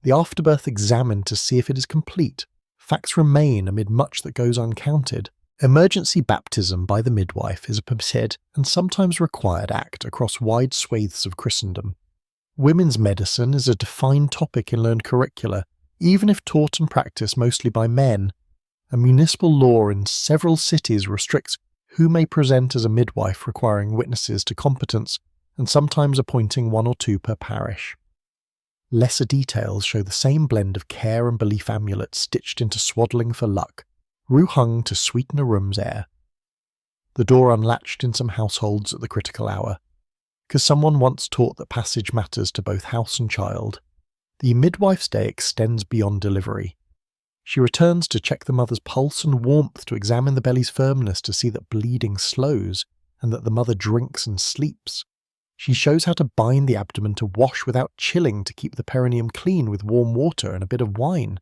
the afterbirth examined to see if it is complete. Facts remain amid much that goes uncounted. Emergency baptism by the midwife is a permitted and sometimes required act across wide swathes of Christendom. Women's medicine is a defined topic in learned curricula, even if taught and practiced mostly by men. A municipal law in several cities restricts who may present as a midwife, requiring witnesses to competence and sometimes appointing 1 or 2 per parish. Lesser details show the same blend of care and belief amulets stitched into swaddling for luck, rue hung to sweeten a room's air. The door unlatched in some households at the critical hour, because someone once taught that passage matters to both house and child. The midwife's day extends beyond delivery. She returns to check the mother's pulse and warmth, to examine the belly's firmness to see that bleeding slows and that the mother drinks and sleeps. She shows how to bind the abdomen to wash without chilling, to keep the perineum clean with warm water and a bit of wine.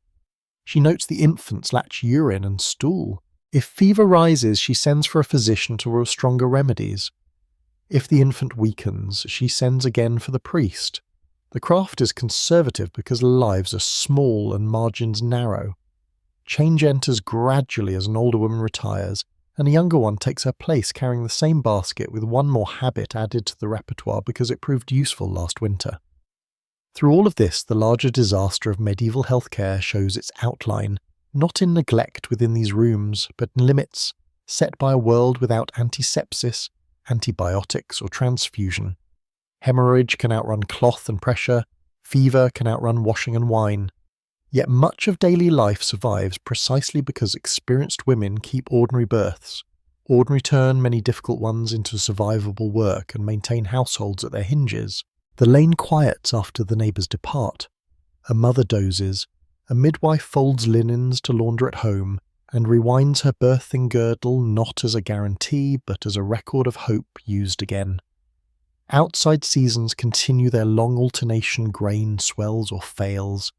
She notes the infant's latch urine and stool. If fever rises, she sends for a physician to rule stronger remedies. If the infant weakens, she sends again for the priest. The craft is conservative because lives are small and margins narrow. Change enters gradually as an older woman retires, and a younger one takes her place carrying the same basket with one more habit added to the repertoire because it proved useful last winter. Through all of this, the larger disaster of medieval healthcare shows its outline, not in neglect within these rooms, but in limits set by a world without antisepsis, antibiotics, or transfusion. Hemorrhage can outrun cloth and pressure, fever can outrun washing and wine. Yet much of daily life survives precisely because experienced women keep ordinary births, ordinary turn many difficult ones into survivable work, and maintain households at their hinges. The lane quiets after the neighbours depart. A mother dozes, a midwife folds linens to launder at home, and rewinds her birthing girdle not as a guarantee but as a record of hope used again. Outside seasons continue their long alternation: grain swells or fails.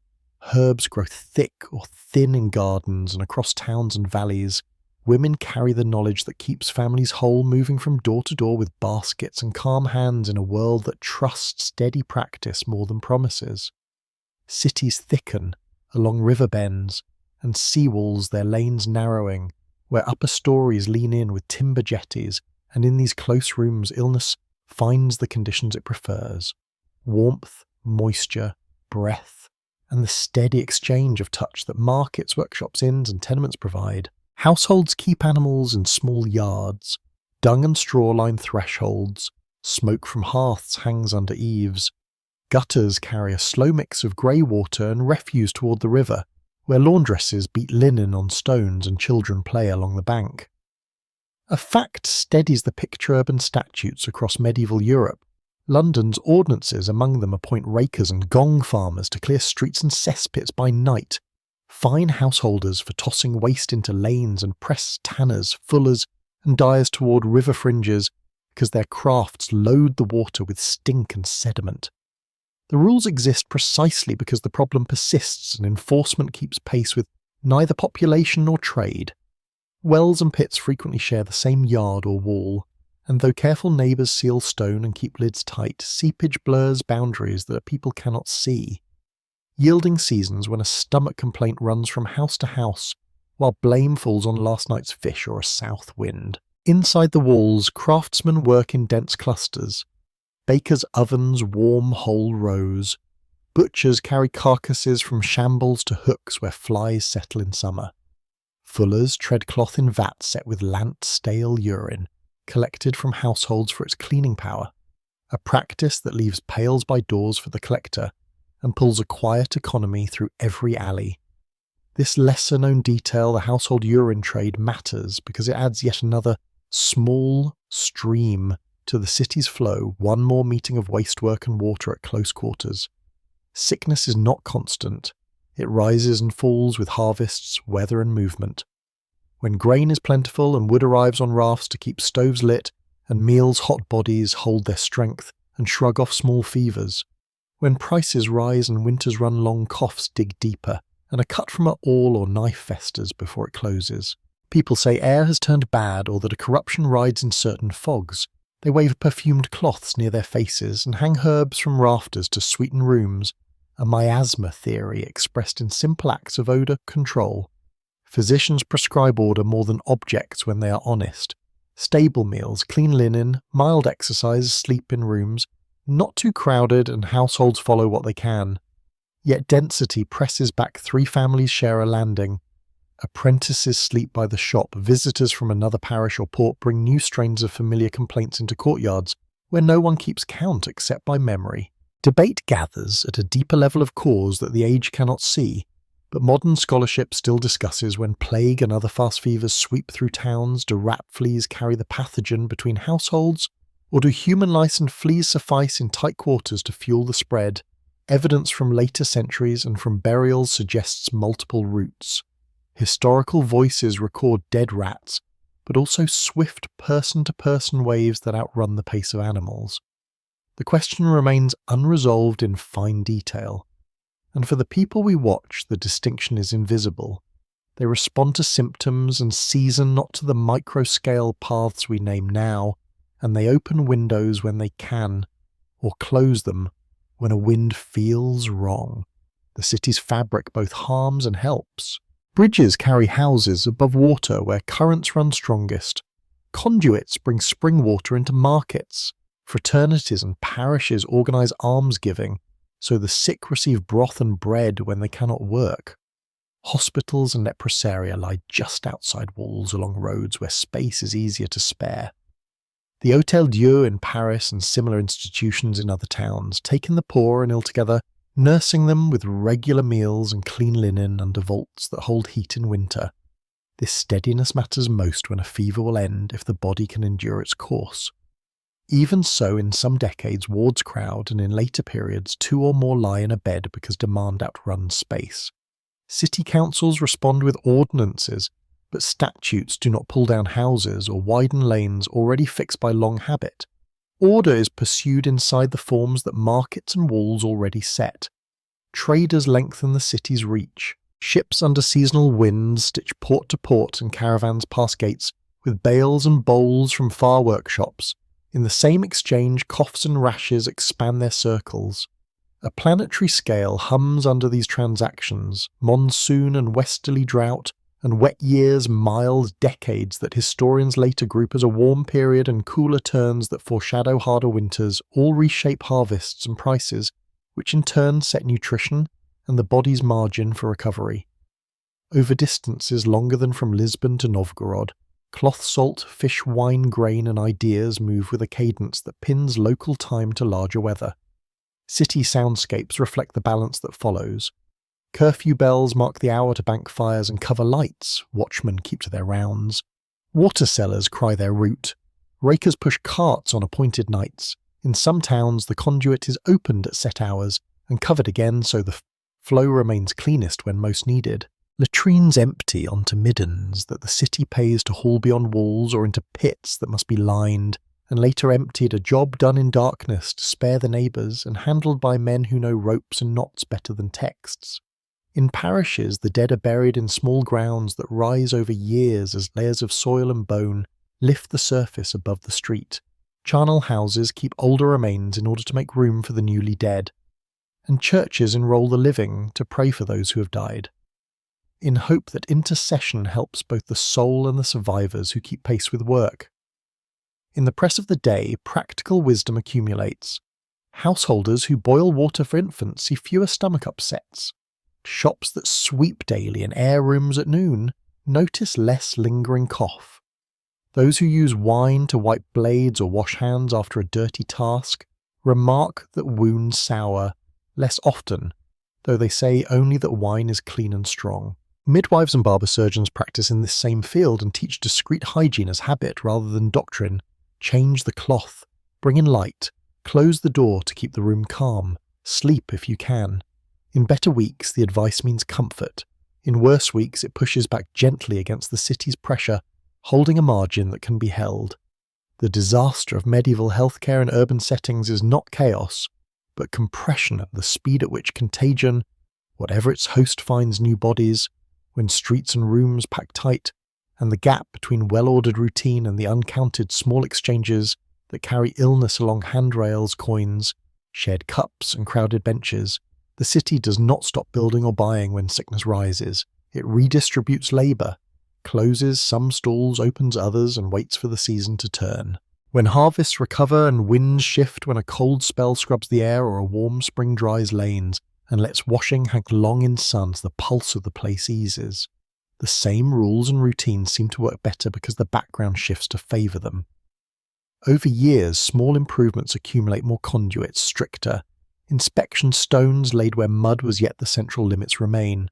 Herbs grow thick or thin in gardens and across towns and valleys. Women carry the knowledge that keeps families whole, moving from door to door with baskets and calm hands in a world that trusts steady practice more than promises. Cities thicken along river bends and sea walls, their lanes narrowing, where upper stories lean in with timber jetties, and in these close rooms illness finds the conditions it prefers: warmth, moisture, breath, and the steady exchange of touch that markets, workshops, inns and tenements provide. Households keep animals in small yards. Dung and straw line thresholds. Smoke from hearths hangs under eaves. Gutters carry a slow mix of grey water and refuse toward the river, where laundresses beat linen on stones and children play along the bank. A fact steadies the picture-urban statutes across medieval Europe. London's ordinances among them appoint rakers and gong farmers to clear streets and cesspits by night, fine householders for tossing waste into lanes, and press tanners, fullers and dyers toward river fringes because their crafts load the water with stink and sediment. The rules exist precisely because the problem persists and enforcement keeps pace with neither population nor trade. Wells and pits frequently share the same yard or wall, and though careful neighbours seal stone and keep lids tight, seepage blurs boundaries that people cannot see, yielding seasons when a stomach complaint runs from house to house, while blame falls on last night's fish or a south wind. Inside the walls, craftsmen work in dense clusters. Bakers' ovens warm whole rows. Butchers carry carcasses from shambles to hooks where flies settle in summer. Fullers tread cloth in vats set with lant stale urine, collected from households for its cleaning power, a practice that leaves pails by doors for the collector and pulls a quiet economy through every alley. This lesser-known detail, the household urine trade, matters because it adds yet another small stream to the city's flow, one more meeting of waste work and water at close quarters. Sickness is not constant. It rises and falls with harvests, weather and movement. When grain is plentiful and wood arrives on rafts to keep stoves lit, and meals' hot bodies hold their strength and shrug off small fevers. When prices rise and winters run long, coughs dig deeper, and a cut from a awl or knife festers before it closes. People say air has turned bad or that a corruption rides in certain fogs. They wave perfumed cloths near their faces and hang herbs from rafters to sweeten rooms, a miasma theory expressed in simple acts of odour control. Physicians prescribe order more than objects when they are honest. Stable meals, clean linen, mild exercise, sleep in rooms, not too crowded, and households follow what they can. Yet density presses back 3 families share a landing. Apprentices sleep by the shop, visitors from another parish or port bring new strains of familiar complaints into courtyards, where no one keeps count except by memory. Debate gathers at a deeper level of cause that the age cannot see, but modern scholarship still discusses when plague and other fast fevers sweep through towns, do rat fleas carry the pathogen between households, or do human lice and fleas suffice in tight quarters to fuel the spread? Evidence from later centuries and from burials suggests multiple routes. Historical voices record dead rats, but also swift person-to-person waves that outrun the pace of animals. The question remains unresolved in fine detail, and for the people we watch, the distinction is invisible. They respond to symptoms and season, not to the micro-scale paths we name now, and they open windows when they can, or close them when a wind feels wrong. The city's fabric both harms and helps. Bridges carry houses above water where currents run strongest. Conduits bring spring water into markets. Fraternities and parishes organise almsgiving, so the sick receive broth and bread when they cannot work. Hospitals and leprosaria lie just outside walls along roads where space is easier to spare. The Hôtel Dieu in Paris and similar institutions in other towns take in the poor and ill together, nursing them with regular meals and clean linen under vaults that hold heat in winter. This steadiness matters most when a fever will end if the body can endure its course. Even so, in some decades wards crowd, and in later periods 2 or more lie in a bed because demand outruns space. City councils respond with ordinances, but statutes do not pull down houses or widen lanes already fixed by long habit. Order is pursued inside the forms that markets and walls already set. Traders lengthen the city's reach. Ships under seasonal winds stitch port to port and caravans pass gates with bales and bowls from far workshops. In the same exchange, coughs and rashes expand their circles. A planetary scale hums under these transactions. Monsoon and westerly drought, and wet years, mild decades that historians later group as a warm period and cooler turns that foreshadow harder winters all reshape harvests and prices, which in turn set nutrition and the body's margin for recovery. Over distances longer than from Lisbon to Novgorod, cloth salt, fish, wine, grain and ideas move with a cadence that pins local time to larger weather. City soundscapes reflect the balance that follows. Curfew bells mark the hour to bank fires and cover lights, watchmen keep to their rounds. Water sellers cry their route. Rakers push carts on appointed nights. In some towns, the conduit is opened at set hours and covered again so the flow remains cleanest when most needed. Latrines empty onto middens that the city pays to haul beyond walls or into pits that must be lined, and later emptied, a job done in darkness to spare the neighbours and handled by men who know ropes and knots better than texts. In parishes, the dead are buried in small grounds that rise over years as layers of soil and bone lift the surface above the street. Charnel houses keep older remains in order to make room for the newly dead, and churches enroll the living to pray for those who have died, in hope that intercession helps both the soul and the survivors who keep pace with work. In the press of the day, practical wisdom accumulates. Householders who boil water for infants see fewer stomach upsets. Shops that sweep daily and air rooms at noon notice less lingering cough. Those who use wine to wipe blades or wash hands after a dirty task remark that wounds sour less often, though they say only that wine is clean and strong. Midwives and barber surgeons practice in this same field and teach discreet hygiene as habit rather than doctrine. Change the cloth, bring in light, close the door to keep the room calm, sleep if you can. In better weeks, the advice means comfort. In worse weeks, it pushes back gently against the city's pressure, holding a margin that can be held. The disaster of medieval healthcare in urban settings is not chaos, but compression at the speed at which contagion, whatever its host, finds new bodies, when streets and rooms pack tight, and the gap between well-ordered routine and the uncounted small exchanges that carry illness along handrails, coins, shared cups and crowded benches. The city does not stop building or buying when sickness rises. It redistributes labour, closes some stalls, opens others, and waits for the season to turn. When harvests recover and winds shift, when a cold spell scrubs the air or a warm spring dries lanes and lets washing hang long in sun so the pulse of the place eases, the same rules and routines seem to work better because the background shifts to favour them. Over years, small improvements accumulate more conduits, stricter. Inspection stones laid where mud was yet the central limits remain.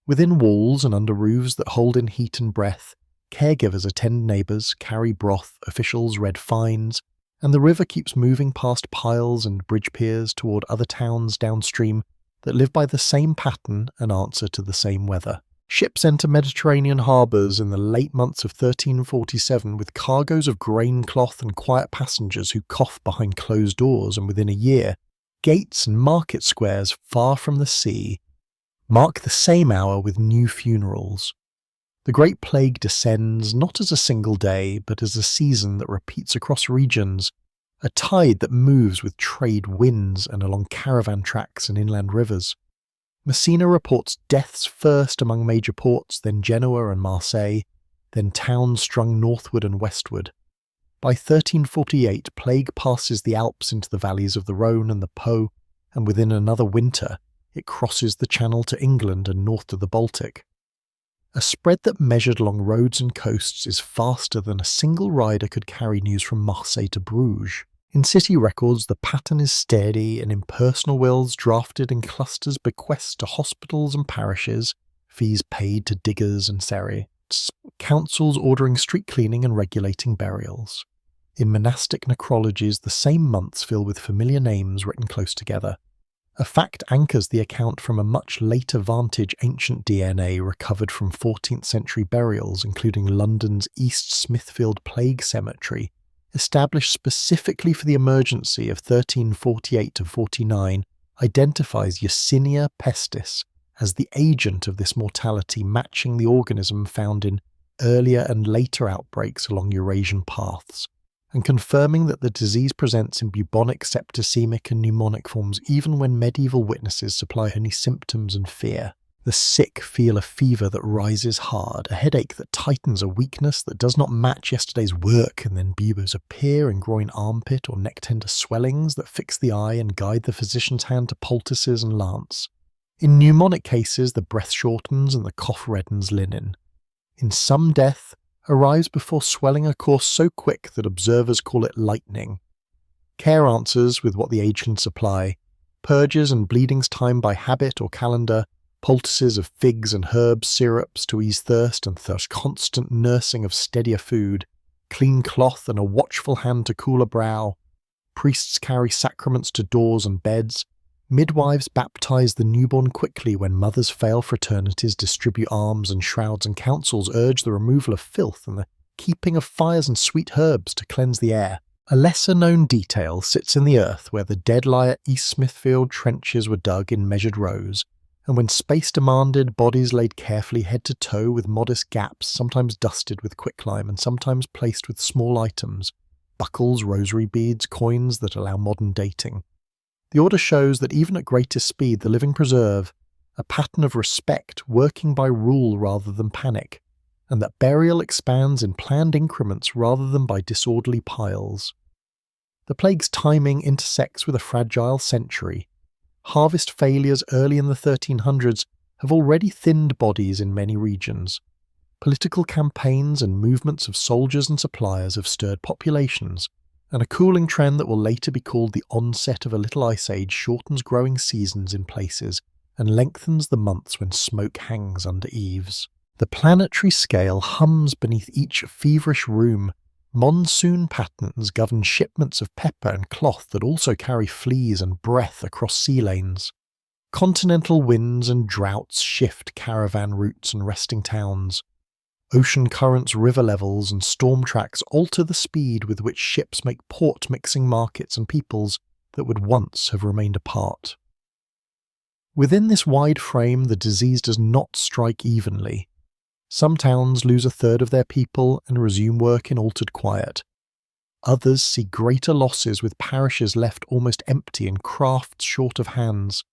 Within walls and under roofs that hold in heat and breath, caregivers attend neighbours, carry broth, officials read fines, and the river keeps moving past piles and bridge piers toward other towns downstream that live by the same pattern and answer to the same weather. Ships enter Mediterranean harbours in the late months of 1347 with cargoes of grain cloth and quiet passengers who cough behind closed doors, and within a year, gates and market squares far from the sea mark the same hour with new funerals. The Great Plague descends not as a single day, but as a season that repeats across regions, a tide that moves with trade winds and along caravan tracks and inland rivers. Messina reports deaths first among major ports, then Genoa and Marseille, then towns strung northward and westward. By 1348, plague passes the Alps into the valleys of the Rhône and the Po, and within another winter, it crosses the Channel to England and north to the Baltic. A spread that measured along roads and coasts is faster than a single rider could carry news from Marseille to Bruges. In city records, the pattern is steady, and impersonal wills drafted in clusters bequest to hospitals and parishes, fees paid to diggers and serrates, councils ordering street cleaning and regulating burials. In monastic necrologies, the same months fill with familiar names written close together. A fact anchors the account from a much later vantage ancient DNA recovered from 14th century burials, including London's East Smithfield Plague Cemetery, established specifically for the emergency of 1348-49, identifies Yersinia pestis as the agent of this mortality, matching the organism found in earlier and later outbreaks along Eurasian paths, and confirming that the disease presents in bubonic, septicemic and pneumonic forms even when medieval witnesses supply only symptoms and fear. The sick feel a fever that rises hard, a headache that tightens, a weakness that does not match yesterday's work, and then buboes appear in groin armpit or neck tender swellings that fix the eye and guide the physician's hand to poultices and lance. In pneumonic cases, the breath shortens and the cough reddens linen. In some, death arrives before swelling a course so quick that observers call it lightning. Care answers with what the age can supply, purges and bleedings timed by habit or calendar, poultices of figs and herb syrups to ease thirst and constant nursing of steadier food, clean cloth and a watchful hand to cool a brow. Priests carry sacraments to doors and beds. Midwives baptize the newborn quickly when mothers fail. Fraternities distribute alms and shrouds, and councils urge the removal of filth and the keeping of fires and sweet herbs to cleanse the air. A lesser-known detail sits in the earth where the dead lie at East Smithfield. Trenches were dug in measured rows, and when space demanded, bodies laid carefully head to toe with modest gaps, sometimes dusted with quicklime and sometimes placed with small items, buckles, rosary beads, coins that allow modern dating. The order shows that even at greatest speed, the living preserve a pattern of respect, working by rule rather than panic, and that burial expands in planned increments rather than by disorderly piles. The plague's timing intersects with a fragile century. Harvest failures early in the 1300s have already thinned bodies in many regions. Political campaigns and movements of soldiers and suppliers have stirred populations, and a cooling trend that will later be called the onset of a little ice age shortens growing seasons in places and lengthens the months when smoke hangs under eaves. The planetary scale hums beneath each feverish room. Monsoon patterns govern shipments of pepper and cloth that also carry fleas and breath across sea lanes. Continental winds and droughts shift caravan routes and resting towns. Ocean currents, river levels, and storm tracks alter the speed with which ships make port, mixing markets and peoples that would once have remained apart. Within this wide frame, the disease does not strike evenly. Some towns lose a third of their people and resume work in altered quiet. Others see greater losses, with parishes left almost empty and crafts short of hands.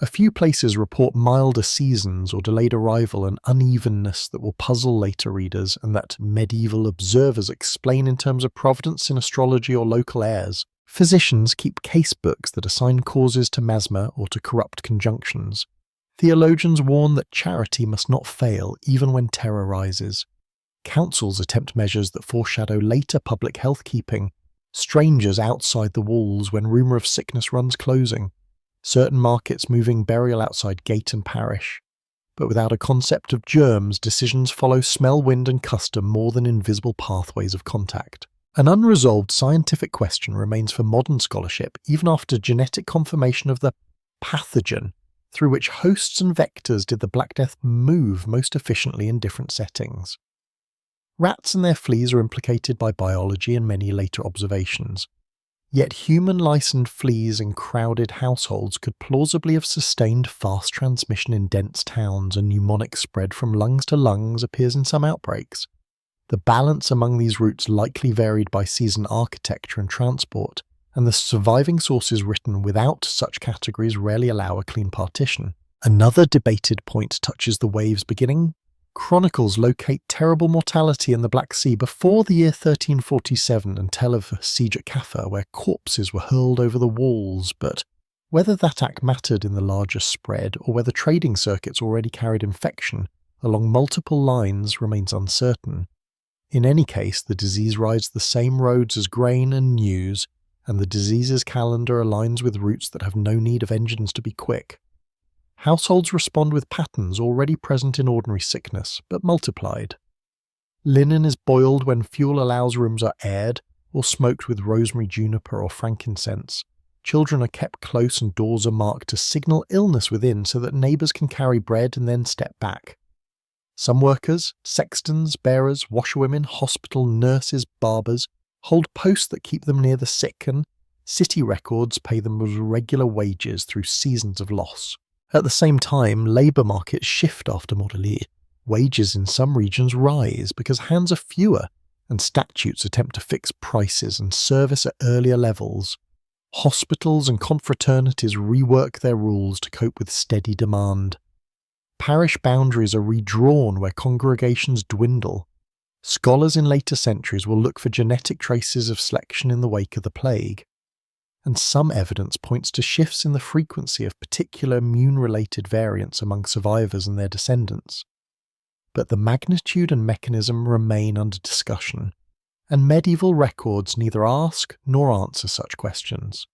A few places report milder seasons or delayed arrival, an unevenness that will puzzle later readers and that medieval observers explain in terms of providence in astrology or local airs. Physicians keep case books that assign causes to miasma or to corrupt conjunctions. Theologians warn that charity must not fail even when terror rises. Councils attempt measures that foreshadow later public health keeping. Strangers outside the walls when rumour of sickness runs closing. Certain markets moving burial outside gate and parish. But without a concept of germs, decisions follow smell, wind and custom more than invisible pathways of contact. An unresolved scientific question remains for modern scholarship even after genetic confirmation of the pathogen through which hosts and vectors did the Black Death move most efficiently in different settings. Rats and their fleas are implicated by biology and many later observations. Yet human lice and fleas in crowded households could plausibly have sustained fast transmission in dense towns, and pneumonic spread from lungs to lungs appears in some outbreaks. The balance among these routes likely varied by season, architecture and transport, and the surviving sources written without such categories rarely allow a clean partition. Another debated point touches the waves beginning. Chronicles locate terrible mortality in the Black Sea before the year 1347 and tell of a siege at Kaffa where corpses were hurled over the walls, but whether that act mattered in the larger spread or whether trading circuits already carried infection along multiple lines remains uncertain. In any case, the disease rides the same roads as grain and news, and the disease's calendar aligns with routes that have no need of engines to be quick. Households respond with patterns already present in ordinary sickness, but multiplied. Linen is boiled when fuel allows rooms are aired, or smoked with rosemary, juniper, or frankincense. Children are kept close and doors are marked to signal illness within so that neighbours can carry bread and then step back. Some workers, sextons, bearers, washerwomen, hospital nurses, barbers, hold posts that keep them near the sick, and city records pay them regular wages through seasons of loss. At the same time, labour markets shift after Maudelir. Wages in some regions rise because hands are fewer, and statutes attempt to fix prices and service at earlier levels. Hospitals and confraternities rework their rules to cope with steady demand. Parish boundaries are redrawn where congregations dwindle. Scholars in later centuries will look for genetic traces of selection in the wake of the plague. And some evidence points to shifts in the frequency of particular immune-related variants among survivors and their descendants. But the magnitude and mechanism remain under discussion, and medieval records neither ask nor answer such questions.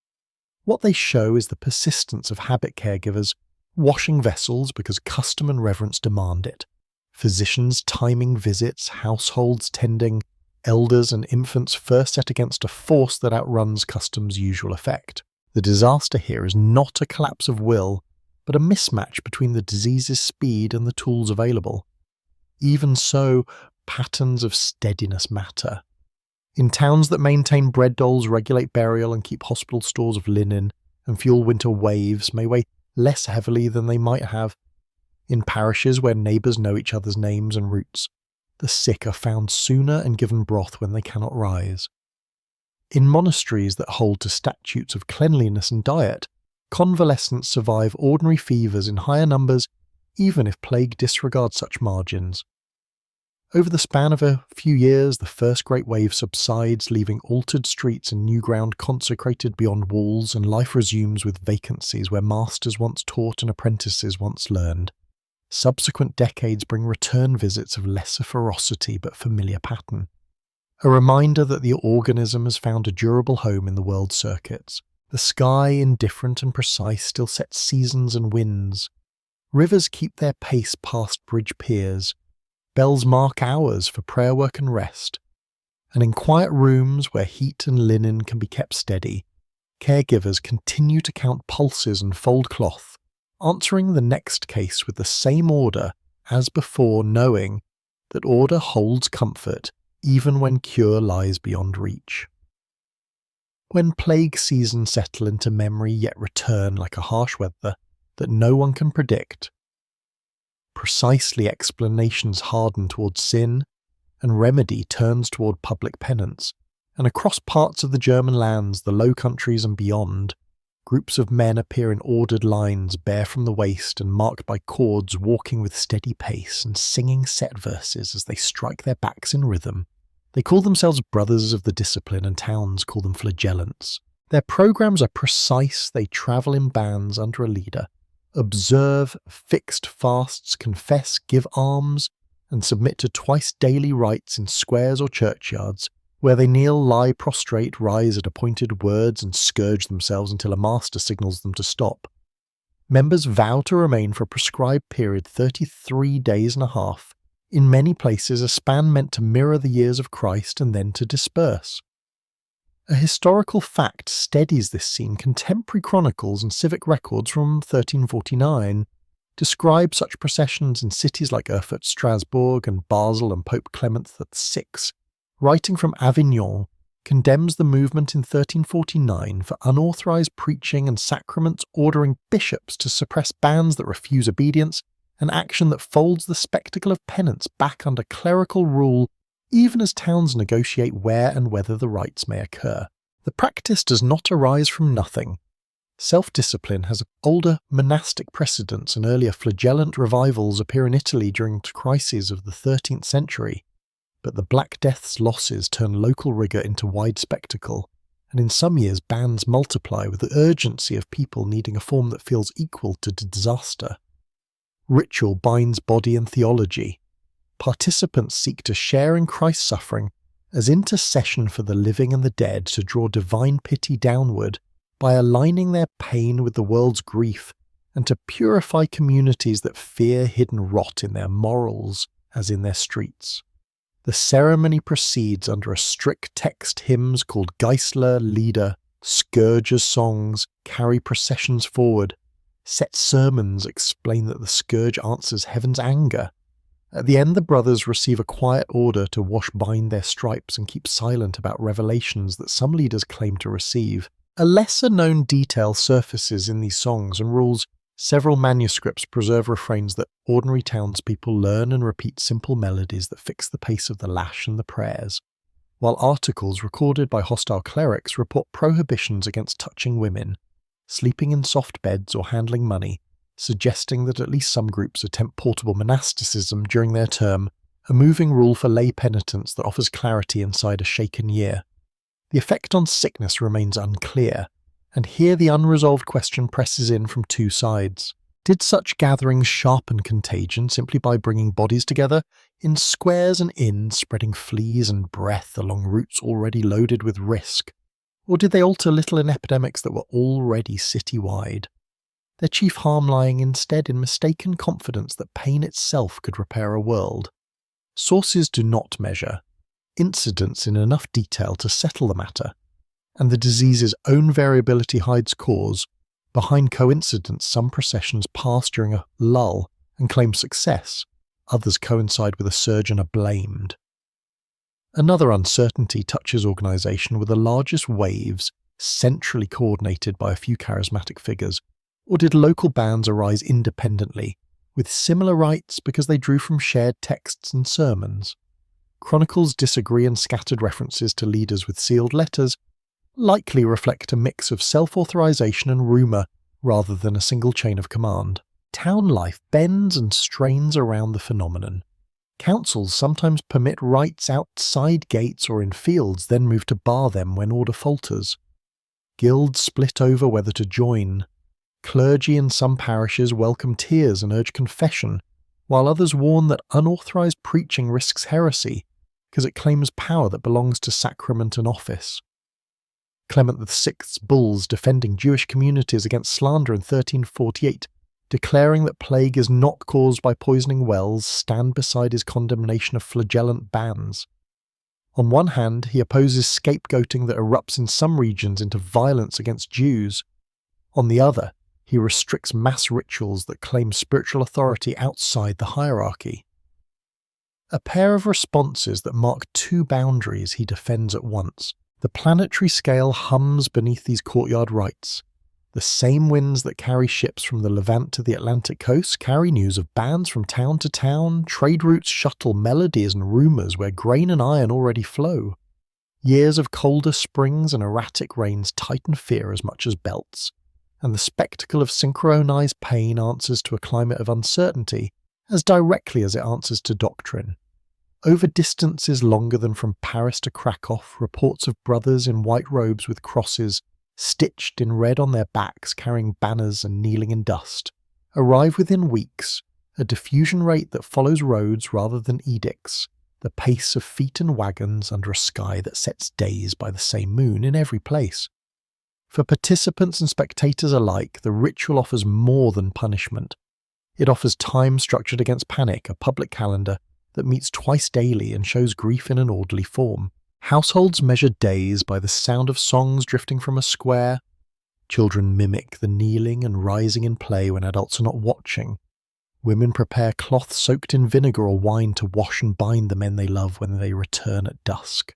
What they show is the persistence of habit caregivers washing vessels because custom and reverence demand it, physicians timing visits, households tending, elders and infants first set against a force that outruns custom's usual effect. The disaster here is not a collapse of will, but a mismatch between the disease's speed and the tools available. Even so, patterns of steadiness matter. In towns that maintain bread doles, regulate burial, and keep hospital stores of linen, and fuel winter waves may weigh less heavily than they might have. In parishes where neighbours know each other's names and routes, the sick are found sooner and given broth when they cannot rise. In monasteries that hold to statutes of cleanliness and diet, convalescents survive ordinary fevers in higher numbers, even if plague disregards such margins. Over the span of a few years, the first great wave subsides, leaving altered streets and new ground consecrated beyond walls, and life resumes with vacancies where masters once taught and apprentices once learned. Subsequent decades bring return visits of lesser ferocity but familiar pattern. A reminder that the organism has found a durable home in the world's circuits. The sky, indifferent and precise, still sets seasons and winds. Rivers keep their pace past bridge piers. Bells mark hours for prayer work and rest. And in quiet rooms where heat and linen can be kept steady, caregivers continue to count pulses and fold cloth, answering the next case with the same order as before, knowing that order holds comfort even when cure lies beyond reach. When plague seasons settle into memory yet return like a harsh weather that no one can predict, precisely explanations harden toward sin, and remedy turns toward public penance, and across parts of the German lands, the Low Countries and beyond, groups of men appear in ordered lines, bare from the waist and marked by cords, walking with steady pace and singing set verses as they strike their backs in rhythm. They call themselves Brothers of the Discipline, and towns call them Flagellants. Their programs are precise, they travel in bands under a leader, observe fixed fasts, confess, give alms, and submit to twice daily rites in squares or churchyards, where they kneel, lie prostrate, rise at appointed words, and scourge themselves until a master signals them to stop. Members vow to remain for a prescribed period 33 days and a half, in many places a span meant to mirror the years of Christ and then to disperse. A historical fact steadies this scene. Contemporary chronicles and civic records from 1349 describe such processions in cities like Erfurt, Strasbourg, and Basel, and Pope Clement VI, writing from Avignon, condemns the movement in 1349 for unauthorized preaching and sacraments, ordering bishops to suppress bands that refuse obedience, an action that folds the spectacle of penance back under clerical rule even as towns negotiate where and whether the rites may occur. The practice does not arise from nothing. Self-discipline has older monastic precedents, and earlier flagellant revivals appear in Italy during crises of the 13th century. But the Black Death's losses turn local rigour into wide spectacle, and in some years bands multiply with the urgency of people needing a form that feels equal to disaster. Ritual binds body and theology. Participants seek to share in Christ's suffering as intercession for the living and the dead, to draw divine pity downward by aligning their pain with the world's grief, and to purify communities that fear hidden rot in their morals as in their streets. The ceremony proceeds under a strict text. Hymns called Geistler Lieder, scourges songs, carry processions forward. Set sermons explain that the scourge answers heaven's anger. At the end, the brothers receive a quiet order to wash bind their stripes and keep silent about revelations that some leaders claim to receive. A lesser-known detail surfaces in these songs and rules. Several manuscripts preserve refrains that ordinary townspeople learn and repeat simple melodies that fix the pace of the lash and the prayers, while articles recorded by hostile clerics report prohibitions against touching women, sleeping in soft beds or handling money, suggesting that at least some groups attempt portable monasticism during their term, a moving rule for lay penitence that offers clarity inside a shaken year. The effect on sickness remains unclear, and here the unresolved question presses in from two sides. Did such gatherings sharpen contagion simply by bringing bodies together in squares and inns, spreading fleas and breath along routes already loaded with risk? Or did they alter little in epidemics that were already city-wide? Their chief harm lying instead in mistaken confidence that pain itself could repair a world. Sources do not measure incidents in enough detail to settle the matter, and the disease's own variability hides cause. Behind coincidence, some processions pass during a lull and claim success, others coincide with a surge and are blamed. Another uncertainty touches organisation, with the largest waves centrally coordinated by a few charismatic figures, or did local bands arise independently, with similar rites because they drew from shared texts and sermons? Chronicles disagree, and scattered references to leaders with sealed letters likely reflect a mix of self-authorization and rumour rather than a single chain of command. Town life bends and strains around the phenomenon. Councils sometimes permit rites outside gates or in fields, then move to bar them when order falters. Guilds split over whether to join. Clergy in some parishes welcome tears and urge confession, while others warn that unauthorized preaching risks heresy because it claims power that belongs to sacrament and office. Clement VI's bulls defending Jewish communities against slander in 1348, declaring that plague is not caused by poisoning wells, stand beside his condemnation of flagellant bans. On one hand, he opposes scapegoating that erupts in some regions into violence against Jews. On the other, he restricts mass rituals that claim spiritual authority outside the hierarchy. A pair of responses that mark two boundaries he defends at once. The planetary scale hums beneath these courtyard rites. The same winds that carry ships from the Levant to the Atlantic coast carry news of bands from town to town, trade routes shuttle melodies and rumours where grain and iron already flow. Years of colder springs and erratic rains tighten fear as much as belts, and the spectacle of synchronized pain answers to a climate of uncertainty as directly as it answers to doctrine. Over distances longer than from Paris to Krakow, reports of brothers in white robes with crosses, stitched in red on their backs, carrying banners and kneeling in dust, arrive within weeks, a diffusion rate that follows roads rather than edicts, the pace of feet and wagons under a sky that sets days by the same moon in every place. For participants and spectators alike, the ritual offers more than punishment. It offers time structured against panic, a public calendar that meets twice daily and shows grief in an orderly form. Households measure days by the sound of songs drifting from a square. Children mimic the kneeling and rising in play when adults are not watching. Women prepare cloth soaked in vinegar or wine to wash and bind the men they love when they return at dusk.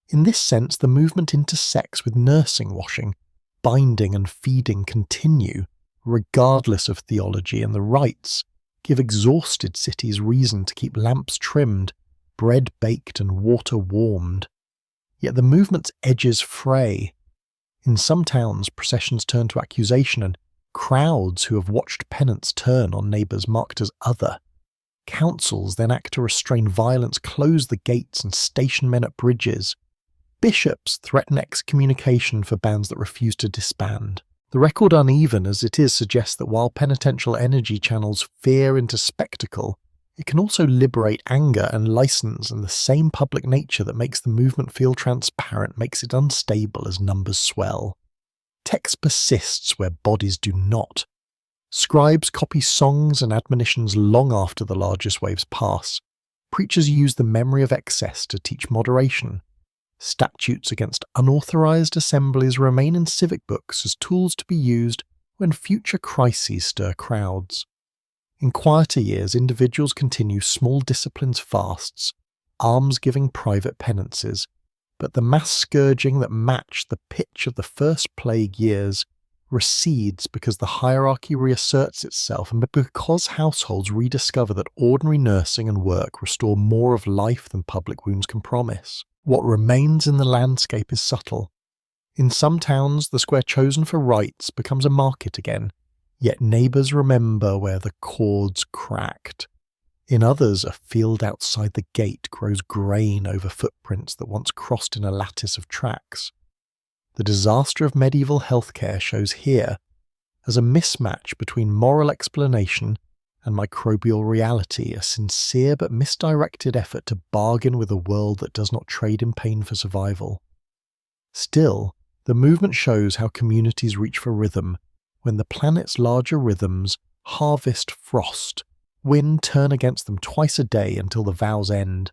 In this sense, the movement intersects with nursing washing. Binding and feeding continue, regardless of theology, and the rites give exhausted cities reason to keep lamps trimmed, bread baked and water warmed. Yet the movement's edges fray. In some towns, processions turn to accusation, and crowds who have watched penance turn on neighbours marked as other. Councils then act to restrain violence, close the gates and station men at bridges. Bishops threaten excommunication for bands that refuse to disband. The record, uneven as it is, suggests that while penitential energy channels fear into spectacle, it can also liberate anger and license, and the same public nature that makes the movement feel transparent makes it unstable as numbers swell. Text persists where bodies do not. Scribes copy songs and admonitions long after the largest waves pass. Preachers use the memory of excess to teach moderation. Statutes against unauthorized assemblies remain in civic books as tools to be used when future crises stir crowds. In quieter years, individuals continue small disciplines fasts, alms-giving private penances, but the mass scourging that matched the pitch of the first plague years recedes because the hierarchy reasserts itself and because households rediscover that ordinary nursing and work restore more of life than public wounds can promise. What remains in the landscape is subtle. In some towns, the square chosen for rites becomes a market again, Yet neighbours remember where the cords cracked. In others, a field outside the gate grows grain over footprints that once crossed in a lattice of tracks. The disaster of medieval healthcare shows here as a mismatch between moral explanation and microbial reality, a sincere but misdirected effort to bargain with a world that does not trade in pain for survival. Still, the movement shows how communities reach for rhythm when the planet's larger rhythms, harvest, frost, wind, turn against them twice a day until the vows end.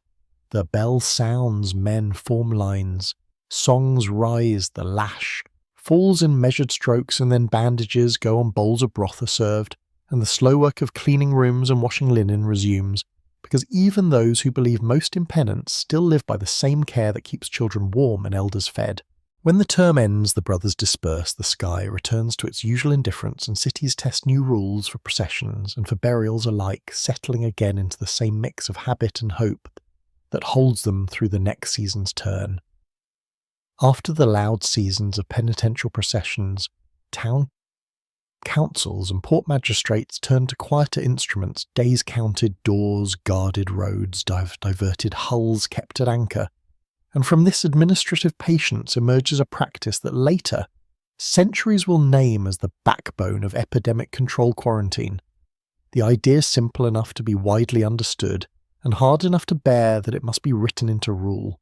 The bell sounds, men form lines, songs rise, the lash falls in measured strokes, and then bandages go on bowls of broth are served, and the slow work of cleaning rooms and washing linen resumes, because even those who believe most in penance still live by the same care that keeps children warm and elders fed. When the term ends, the brothers disperse, the sky returns to its usual indifference, and cities test new rules for processions and for burials alike, settling again into the same mix of habit and hope that holds them through the next season's turn. After the loud seasons of penitential processions, town councils and port magistrates turn to quieter instruments, days counted, doors guarded, roads diverted, hulls kept at anchor. And from this administrative patience emerges a practice that later, centuries will name as the backbone of epidemic control quarantine. The idea is simple enough to be widely understood, and hard enough to bear that it must be written into rule.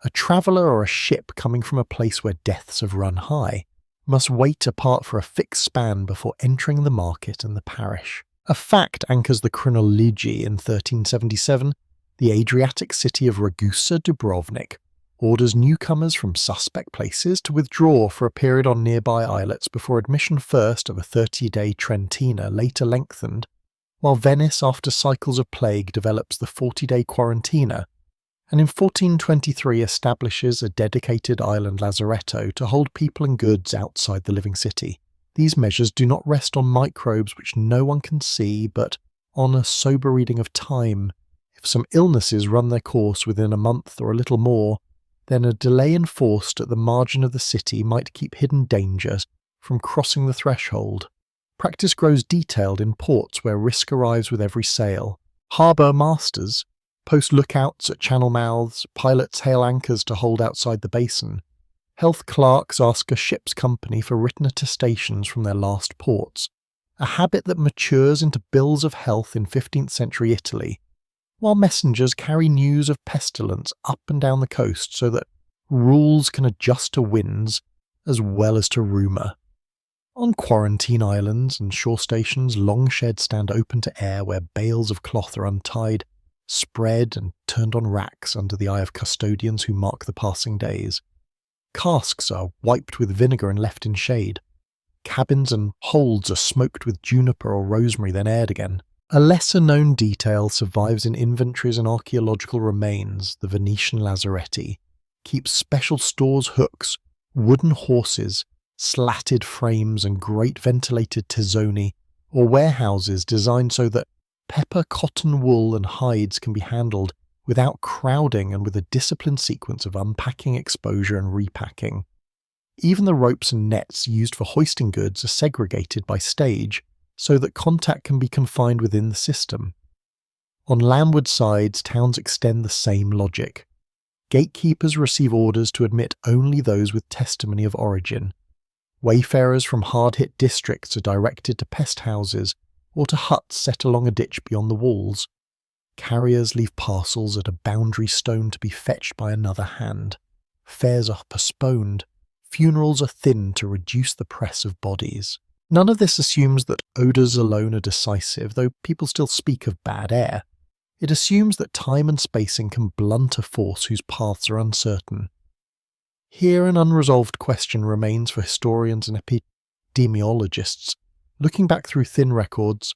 A traveller or a ship coming from a place where deaths have run high must wait apart for a fixed span before entering the market and the parish. A fact anchors the chronology in 1377. The Adriatic city of Ragusa Dubrovnik orders newcomers from suspect places to withdraw for a period on nearby islets before admission first of a 30-day Trentina, later lengthened, while Venice, after cycles of plague, develops the 40-day Quarantina, and in 1423 establishes a dedicated island lazaretto to hold people and goods outside the living city. These measures do not rest on microbes which no one can see, but on a sober reading of time. If some illnesses run their course within a month or a little more, then a delay enforced at the margin of the city might keep hidden dangers from crossing the threshold. Practice grows detailed in ports where risk arrives with every sail. Harbour masters post lookouts at channel mouths, pilots hail anchors to hold outside the basin. Health clerks ask a ship's company for written attestations from their last ports, a habit that matures into bills of health in 15th century Italy, while messengers carry news of pestilence up and down the coast so that rules can adjust to winds as well as to rumour. On quarantine islands and shore stations, long sheds stand open to air where bales of cloth are untied, spread and turned on racks under the eye of custodians who mark the passing days. Casks are wiped with vinegar and left in shade. Cabins and holds are smoked with juniper or rosemary, then aired again. A lesser-known detail survives in inventories and archaeological remains. The Venetian lazaretti keeps special stores, hooks, wooden horses, slatted frames and great ventilated tesoni, or warehouses designed so that pepper, cotton, wool and hides can be handled without crowding and with a disciplined sequence of unpacking, exposure and repacking. Even the ropes and nets used for hoisting goods are segregated by stage so that contact can be confined within the system. On landward sides, towns extend the same logic. Gatekeepers receive orders to admit only those with testimony of origin. Wayfarers from hard-hit districts are directed to pest houses or to huts set along a ditch beyond the walls. Carriers leave parcels at a boundary stone to be fetched by another hand. Fairs are postponed. Funerals are thinned to reduce the press of bodies. None of this assumes that odours alone are decisive, though people still speak of bad air. It assumes that time and spacing can blunt a force whose paths are uncertain. Here an unresolved question remains for historians and epidemiologists. Looking back through thin records,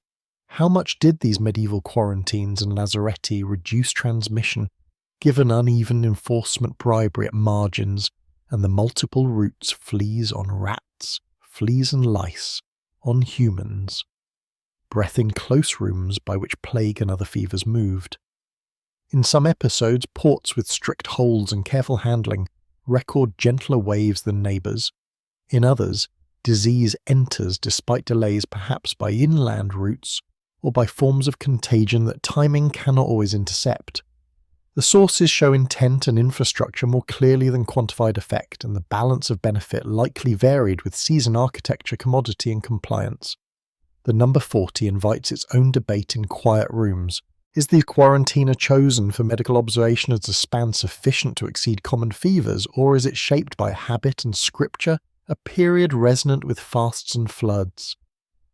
how much did these medieval quarantines and lazaretti reduce transmission, given uneven enforcement bribery at margins, and the multiple routes fleas on rats, fleas and lice on humans, breath in close rooms by which plague and other fevers moved? In some episodes, ports with strict holds and careful handling record gentler waves than neighbours. In others, disease enters despite delays perhaps by inland routes or by forms of contagion that timing cannot always intercept. The sources show intent and infrastructure more clearly than quantified effect, and the balance of benefit likely varied with season architecture, commodity and compliance. The number 40 invites its own debate in quiet rooms. Is the quarantina chosen for medical observation as a span sufficient to exceed common fevers, or is it shaped by habit and scripture, a period resonant with fasts and floods?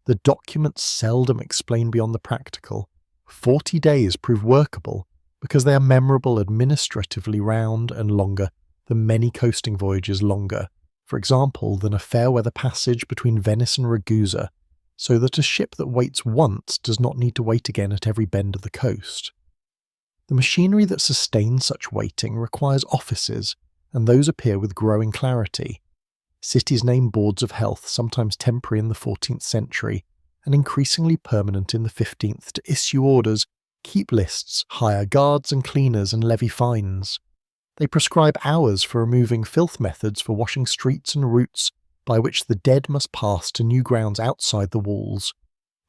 The documents seldom explain beyond the practical. 40 days prove workable because they are memorable, administratively round and longer than many coasting voyages, longer, for example, than a fair weather passage between Venice and Ragusa, so that a ship that waits once does not need to wait again at every bend of the coast. The machinery that sustains such waiting requires offices, and those appear with growing clarity. Cities name boards of health, sometimes temporary in the 14th century, and increasingly permanent in the 15th, to issue orders, keep lists, hire guards and cleaners, and levy fines. They prescribe hours for removing filth, methods for washing streets and routes by which the dead must pass to new grounds outside the walls.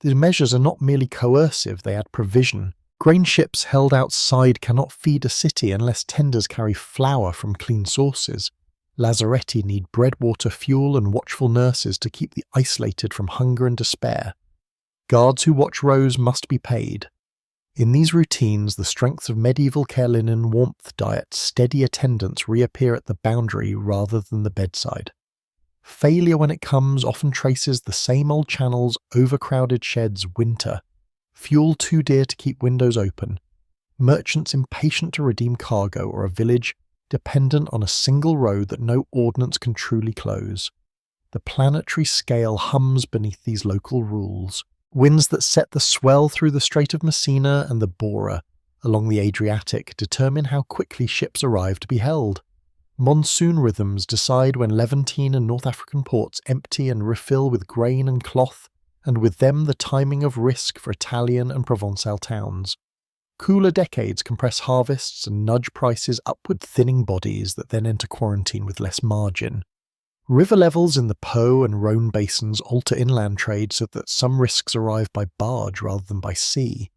These measures are not merely coercive, they add provision. Grain ships held outside cannot feed a city unless tenders carry flour from clean sources. Lazaretti need bread, water, fuel, and watchful nurses to keep the isolated from hunger and despair. Guards who watch rows must be paid. In these routines, the strengths of medieval care linen, warmth, diet, steady attendance reappear at the boundary rather than the bedside. Failure, when it comes, often traces the same old channels, overcrowded sheds, winter. Fuel too dear to keep windows open. Merchants impatient to redeem cargo, or a village dependent on a single road that no ordnance can truly close. The planetary scale hums beneath these local rules. Winds that set the swell through the Strait of Messina and the Bora along the Adriatic determine how quickly ships arrive to be held. Monsoon rhythms decide when Levantine and North African ports empty and refill with grain and cloth, and with them the timing of risk for Italian and Provençal towns. Cooler decades compress harvests and nudge prices upward, thinning bodies that then enter quarantine with less margin. River levels in the Po and Rhone basins alter inland trade so that some risks arrive by barge rather than by sea.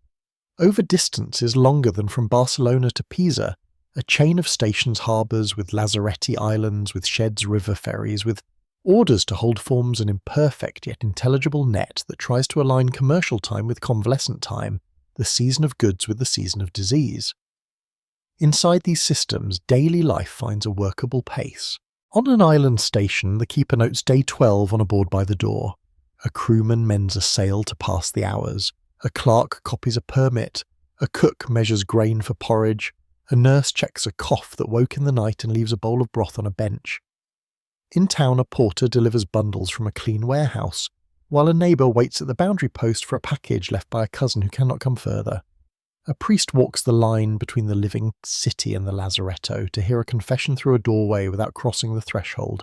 Over distances longer than from Barcelona to Pisa, a chain of stations harbours with Lazaretti islands, with sheds, river ferries, with orders to hold forms an imperfect yet intelligible net that tries to align commercial time with convalescent time, the season of goods with the season of disease. Inside these systems, daily life finds a workable pace. On an island station, the keeper notes day 12 on a board by the door. A crewman mends a sail to pass the hours. A clerk copies a permit. A cook measures grain for porridge. A nurse checks a cough that woke in the night and leaves a bowl of broth on a bench. In town, a porter delivers bundles from a clean warehouse, while a neighbour waits at the boundary post for a package left by a cousin who cannot come further. A priest walks the line between the living city and the lazaretto to hear a confession through a doorway without crossing the threshold.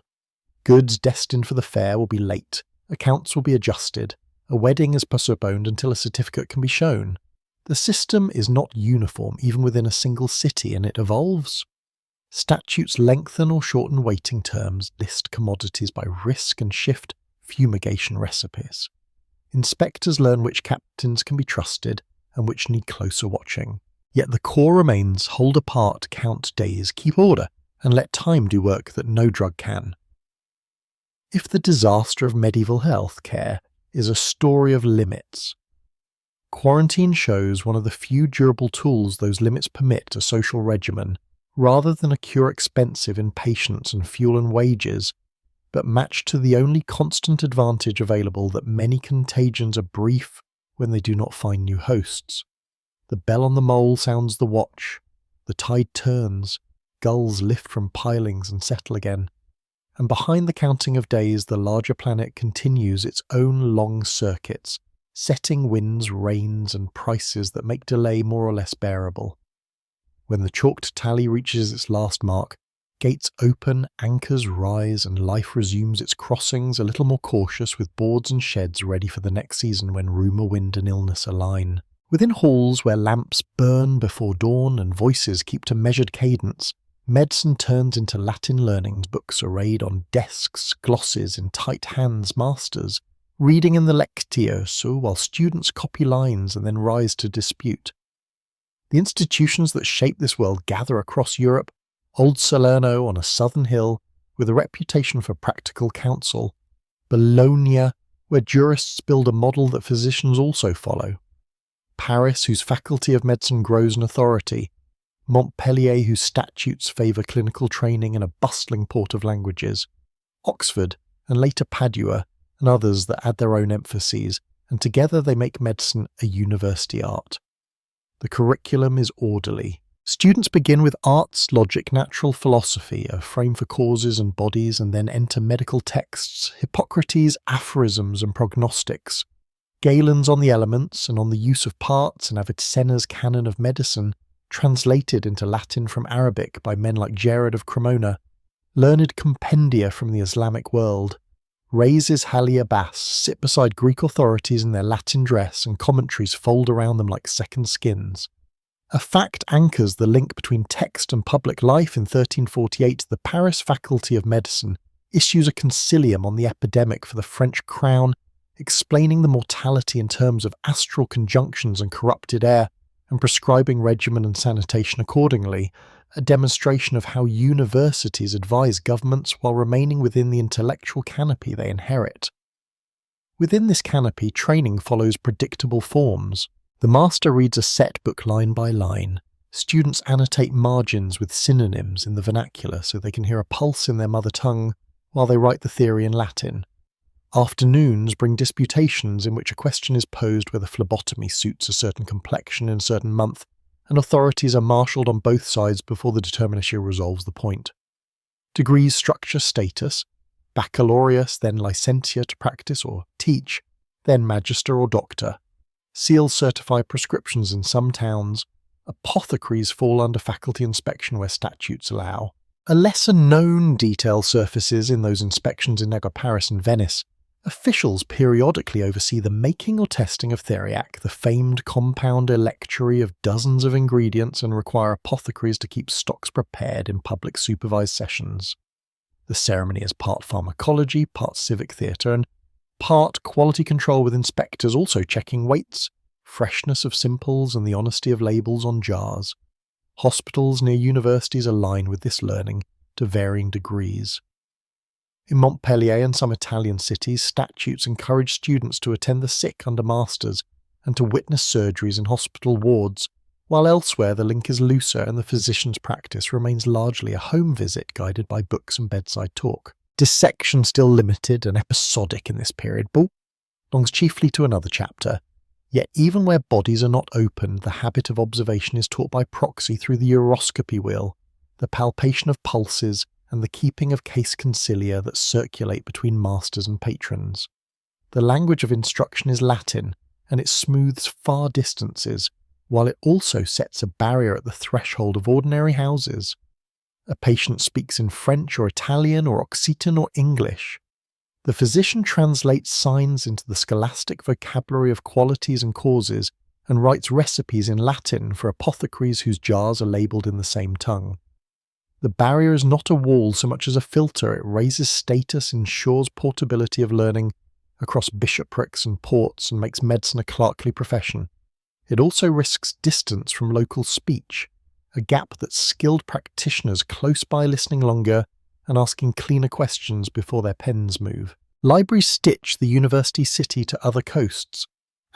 Goods destined for the fair will be late, accounts will be adjusted, a wedding is postponed until a certificate can be shown. The system is not uniform even within a single city, and it evolves. Statutes lengthen or shorten waiting terms, list commodities by risk, and shift fumigation recipes. Inspectors learn which captains can be trusted and which need closer watching. Yet the core remains: hold apart, count days, keep order, and let time do work that no drug can. If the disaster of medieval health care is a story of limits, quarantine shows one of the few durable tools those limits permit a social regimen, rather than a cure expensive in patience and fuel and wages, but matched to the only constant advantage available, that many contagions are brief when they do not find new hosts. The bell on the mole sounds the watch, the tide turns, gulls lift from pilings and settle again, and behind the counting of days the larger planet continues its own long circuits, setting winds, rains, and prices that make delay more or less bearable. When the chalked tally reaches its last mark, gates open, anchors rise, and life resumes its crossings a little more cautious, with boards and sheds ready for the next season when rumour, wind, and illness align. Within halls where lamps burn before dawn and voices keep to measured cadence, medicine turns into Latin learning books arrayed on desks, glosses in tight hands masters, reading in the Lectio while students copy lines and then rise to dispute. The institutions that shape this world gather across Europe, Old Salerno on a southern hill with a reputation for practical counsel, Bologna, where jurists build a model that physicians also follow, Paris, whose faculty of medicine grows in authority, Montpellier, whose statutes favour clinical training in a bustling port of languages, Oxford, and later Padua, and others that add their own emphases, and together they make medicine a university art. The curriculum is orderly. Students begin with arts, logic, natural philosophy, a frame for causes and bodies, and then enter medical texts, Hippocrates, aphorisms and prognostics, Galen's on the elements and on the use of parts, and Avicenna's canon of medicine, translated into Latin from Arabic by men like Gerard of Cremona, learned compendia from the Islamic world. Raises Halia Bass sit beside Greek authorities in their Latin dress, and commentaries fold around them like second skins. A fact anchors the link between text and public life. In 1348, the Paris Faculty of Medicine issues a concilium on the epidemic for the French crown, explaining the mortality in terms of astral conjunctions and corrupted air, and prescribing regimen and sanitation accordingly, a demonstration of how universities advise governments while remaining within the intellectual canopy they inherit. Within this canopy, training follows predictable forms. The master reads a set book line by line. Students annotate margins with synonyms in the vernacular so they can hear a pulse in their mother tongue while they write the theory in Latin. Afternoons bring disputations in which a question is posed whether phlebotomy suits a certain complexion in a certain month, and authorities are marshalled on both sides before the determinatio resolves the point. Degrees structure status: baccalaureus, then licentia to practice or teach, then magister or doctor. Seals certify prescriptions in some towns. Apothecaries fall under faculty inspection where statutes allow. A lesser-known detail surfaces in those inspections in Paris and Venice. Officials periodically oversee the making or testing of theriac, the famed compound electuary of dozens of ingredients, and require apothecaries to keep stocks prepared in public supervised sessions. The ceremony is part pharmacology, part civic theatre, and part quality control, with inspectors also checking weights, freshness of simples, and the honesty of labels on jars. Hospitals near universities align with this learning to varying degrees. In Montpellier and some Italian cities, statutes encourage students to attend the sick under masters and to witness surgeries in hospital wards, while elsewhere the link is looser and the physician's practice remains largely a home visit guided by books and bedside talk. Dissection still limited and episodic in this period, but belongs chiefly to another chapter. Yet even where bodies are not opened, the habit of observation is taught by proxy through the uroscopy wheel, the palpation of pulses, and the keeping of case concilia that circulate between masters and patrons. The language of instruction is Latin, and it smooths far distances, while it also sets a barrier at the threshold of ordinary houses. A patient speaks in French or Italian or Occitan or English. The physician translates signs into the scholastic vocabulary of qualities and causes and writes recipes in Latin for apothecaries whose jars are labelled in the same tongue. The barrier is not a wall so much as a filter. It raises status, ensures portability of learning across bishoprics and ports, and makes medicine a clerkly profession. It also risks distance from local speech, a gap that skilled practitioners close by listening longer and asking cleaner questions before their pens move. Libraries stitch the university city to other coasts.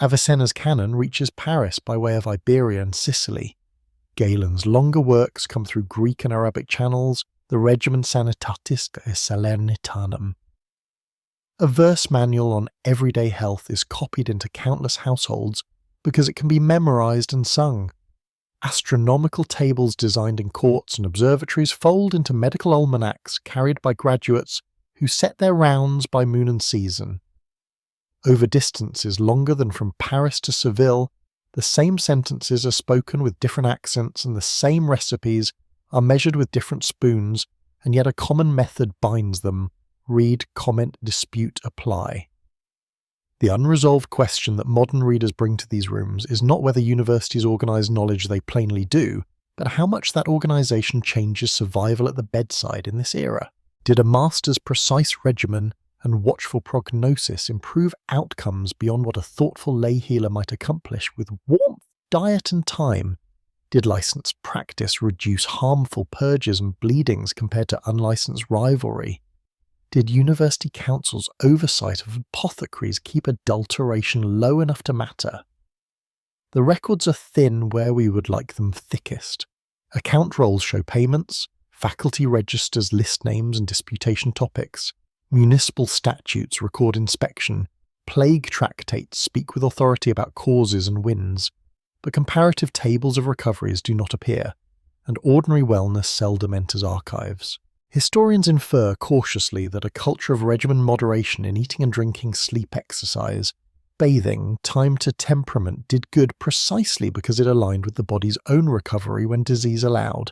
Avicenna's canon reaches Paris by way of Iberia and Sicily. Galen's longer works come through Greek and Arabic channels, the Regimen Sanitatis Salernitanum. A verse manual on everyday health is copied into countless households because it can be memorized and sung. Astronomical tables designed in courts and observatories fold into medical almanacs carried by graduates who set their rounds by moon and season. Over distances longer than from Paris to Seville, the same sentences are spoken with different accents, and the same recipes are measured with different spoons, and yet a common method binds them: read, comment, dispute, apply. The unresolved question that modern readers bring to these rooms is not whether universities organise knowledge. They plainly do, But how much that organisation changes survival at the bedside in this era? Did a master's precise regimen and watchful prognosis improve outcomes beyond what a thoughtful lay healer might accomplish with warmth, diet and time? Did licensed practice reduce harmful purges and bleedings compared to unlicensed rivalry? Did university councils' oversight of apothecaries keep adulteration low enough to matter? The records are thin where we would like them thickest. Account rolls show payments, faculty registers list names and disputation topics, municipal statutes record inspection, plague tractates speak with authority about causes and wins, but comparative tables of recoveries do not appear, and ordinary wellness seldom enters archives. Historians infer cautiously that a culture of regimen moderation in eating and drinking, sleep, exercise, bathing, time to temperament did good precisely because it aligned with the body's own recovery when disease allowed,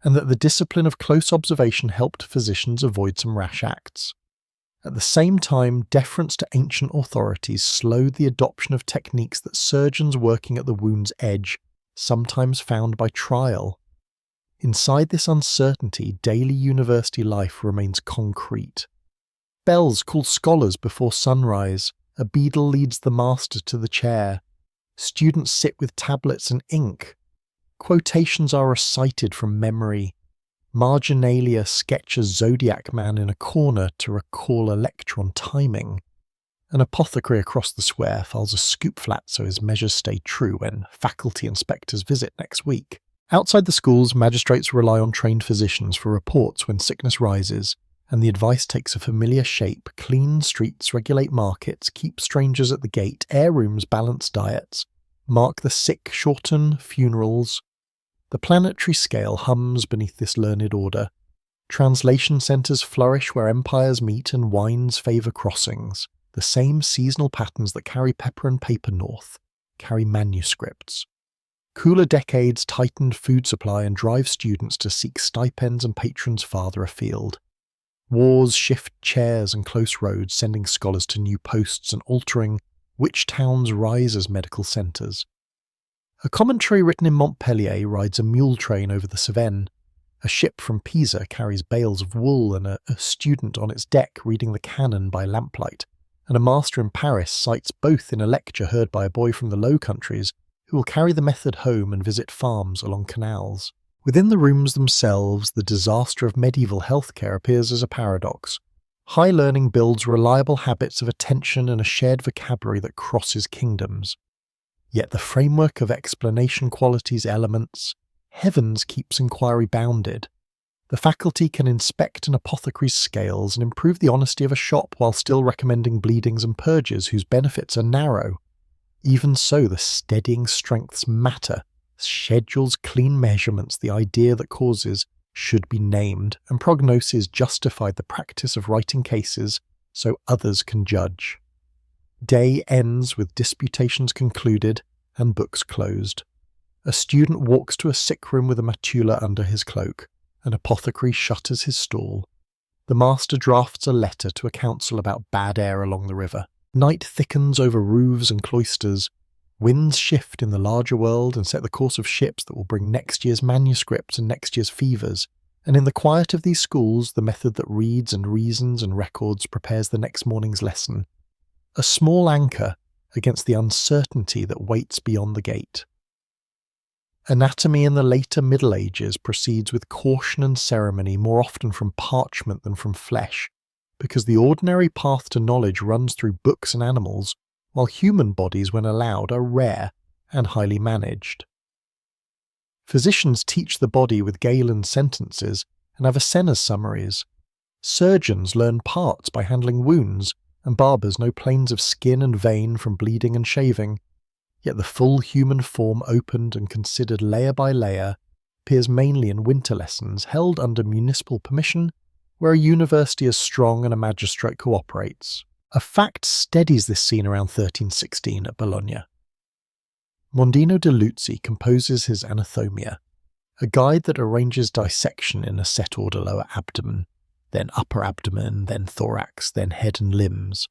and that the discipline of close observation helped physicians avoid some rash acts. At the same time, deference to ancient authorities slowed the adoption of techniques that surgeons working at the wound's edge sometimes found by trial. Inside this uncertainty, daily university life remains concrete. Bells call scholars before sunrise. A beadle leads the master to the chair. Students sit with tablets and ink. Quotations are recited from memory. Marginalia sketch a zodiac man in a corner to recall a lecture on timing. An apothecary across the square files a scoop flat so his measures stay true when faculty inspectors visit next week. Outside the schools, magistrates rely on trained physicians for reports when sickness rises, and the advice takes a familiar shape: clean streets, regulate markets, keep strangers at the gate, air rooms, balance diets, mark the sick, shorten funerals. The planetary scale hums beneath this learned order. Translation centres flourish where empires meet and wines favour crossings. The same seasonal patterns that carry pepper and paper north carry manuscripts. Cooler decades tightened food supply and drive students to seek stipends and patrons farther afield. Wars shift chairs and close roads, sending scholars to new posts and altering which towns rise as medical centres. A commentary written in Montpellier rides a mule train over the Cevennes. A ship from Pisa carries bales of wool and a student on its deck reading the Canon by lamplight, and a master in Paris cites both in a lecture heard by a boy from the Low Countries who will carry the method home and visit farms along canals. Within the rooms themselves, the disaster of medieval healthcare appears as a paradox. High learning builds reliable habits of attention and a shared vocabulary that crosses kingdoms. Yet the framework of explanation qualities elements, heavens keeps inquiry bounded. The faculty can inspect an apothecary's scales and improve the honesty of a shop while still recommending bleedings and purges whose benefits are narrow. Even so, the steadying strengths matter. Schedules, clean measurements, the idea that causes should be named, and prognoses justified the practice of writing cases so others can judge. Day ends with disputations concluded and books closed. A student walks to a sick room with a matula under his cloak. An apothecary shutters his stall. The master drafts a letter to a council about bad air along the river. Night thickens over roofs and cloisters. Winds shift in the larger world and set the course of ships that will bring next year's manuscripts and next year's fevers. And in the quiet of these schools, the method that reads and reasons and records prepares the next morning's lesson. A small anchor against the uncertainty that waits beyond the gate. Anatomy in the later Middle Ages proceeds with caution and ceremony more often from parchment than from flesh, because the ordinary path to knowledge runs through books and animals, while human bodies, when allowed, are rare and highly managed. Physicians teach the body with Galen's sentences and Avicenna's summaries. Surgeons learn parts by handling wounds, and barbers know planes of skin and vein from bleeding and shaving. Yet the full human form, opened and considered layer by layer, appears mainly in winter lessons held under municipal permission, where a university is strong and a magistrate cooperates. A fact steadies this scene around 1316 at Bologna. Mondino de Luzzi composes his Anatomia, a guide that arranges dissection in a set order: lower abdomen, then upper abdomen, then thorax, then head and limbs.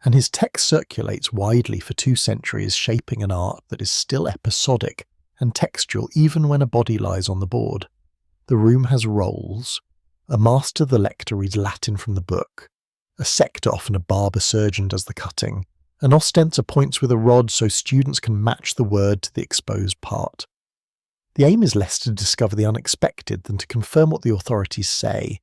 And his text circulates widely for 2 centuries, shaping an art that is still episodic and textual even when a body lies on the board. The room has roles. A master the lector reads Latin from the book. A sector, often a barber surgeon, does the cutting. An ostentor points with a rod so students can match the word to the exposed part. The aim is less to discover the unexpected than to confirm what the authorities say,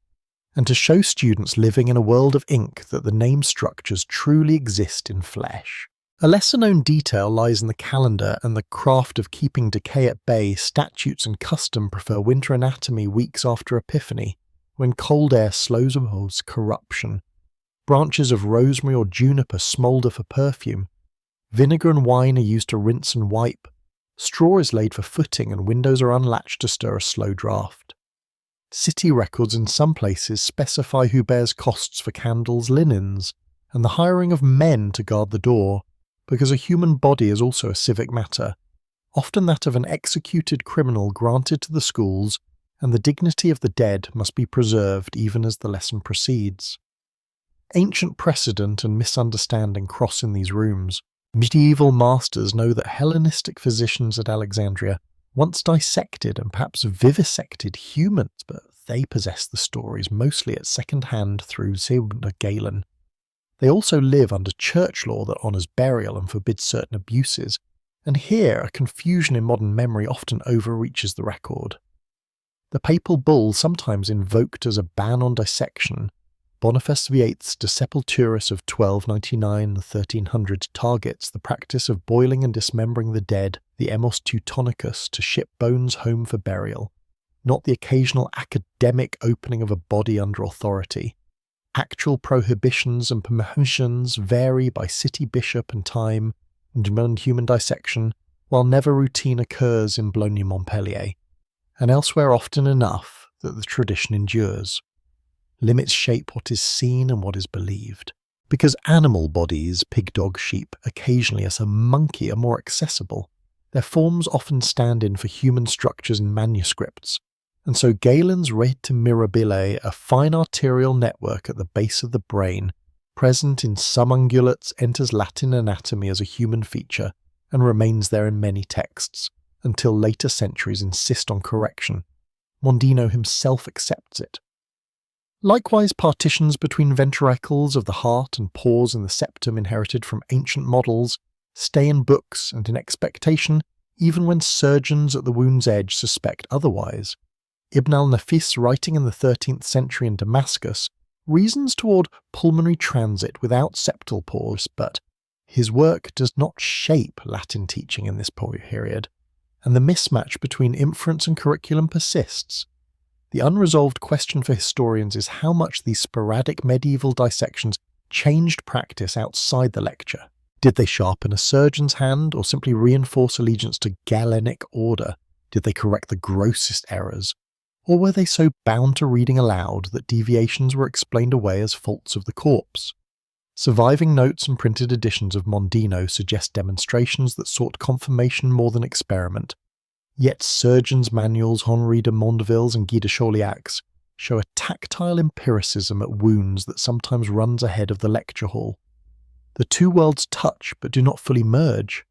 and to show students living in a world of ink that the name structures truly exist in flesh. A lesser-known detail lies in the calendar and the craft of keeping decay at bay. Statutes and custom prefer winter anatomy weeks after Epiphany, when cold air slows above corruption. Branches of rosemary or juniper smoulder for perfume. Vinegar and wine are used to rinse and wipe. Straw is laid for footing and windows are unlatched to stir a slow draught. City records in some places specify who bears costs for candles, linens, and the hiring of men to guard the door, because a human body is also a civic matter, often that of an executed criminal granted to the schools, and the dignity of the dead must be preserved even as the lesson proceeds. Ancient precedent and misunderstanding cross in these rooms. Medieval masters know that Hellenistic physicians at Alexandria once dissected and perhaps vivisected humans, but they possess the stories mostly at second hand through Zebna Galen. They also live under church law that honours burial and forbids certain abuses, and here a confusion in modern memory often overreaches the record. The papal bull sometimes invoked as a ban on dissection, Boniface VIII's De Sepulturis of 1299 and 1300 targets the practice of boiling and dismembering the dead, the Emos Teutonicus, to ship bones home for burial, not the occasional academic opening of a body under authority. Actual prohibitions and permissions vary by city bishop and time and demand human dissection, while never routine occurs in Boulogne-Montpellier, and elsewhere often enough that the tradition endures. Limits shape what is seen and what is believed. Because animal bodies, pig, dog, sheep, occasionally as a monkey, are more accessible, their forms often stand in for human structures in manuscripts, and so Galen's Rete Mirabile, a fine arterial network at the base of the brain, present in some ungulates, enters Latin anatomy as a human feature and remains there in many texts, until later centuries insist on correction. Mondino himself accepts it. Likewise, partitions between ventricles of the heart and pores in the septum inherited from ancient models stay in books and in expectation even when surgeons at the wound's edge suspect otherwise. Ibn al-Nafis, writing in the 13th century in Damascus, reasons toward pulmonary transit without septal pores, but his work does not shape Latin teaching in this period, and the mismatch between inference and curriculum persists. The unresolved question for historians is how much these sporadic medieval dissections changed practice outside the lecture. Did they sharpen a surgeon's hand or simply reinforce allegiance to Galenic order? Did they correct the grossest errors? Or were they so bound to reading aloud that deviations were explained away as faults of the corpse? Surviving notes and printed editions of Mondino suggest demonstrations that sought confirmation more than experiment. Yet surgeons' manuals, Henri de Mondeville's and Guy de Chauliac's, show a tactile empiricism at wounds that sometimes runs ahead of the lecture hall. The two worlds touch but do not fully merge.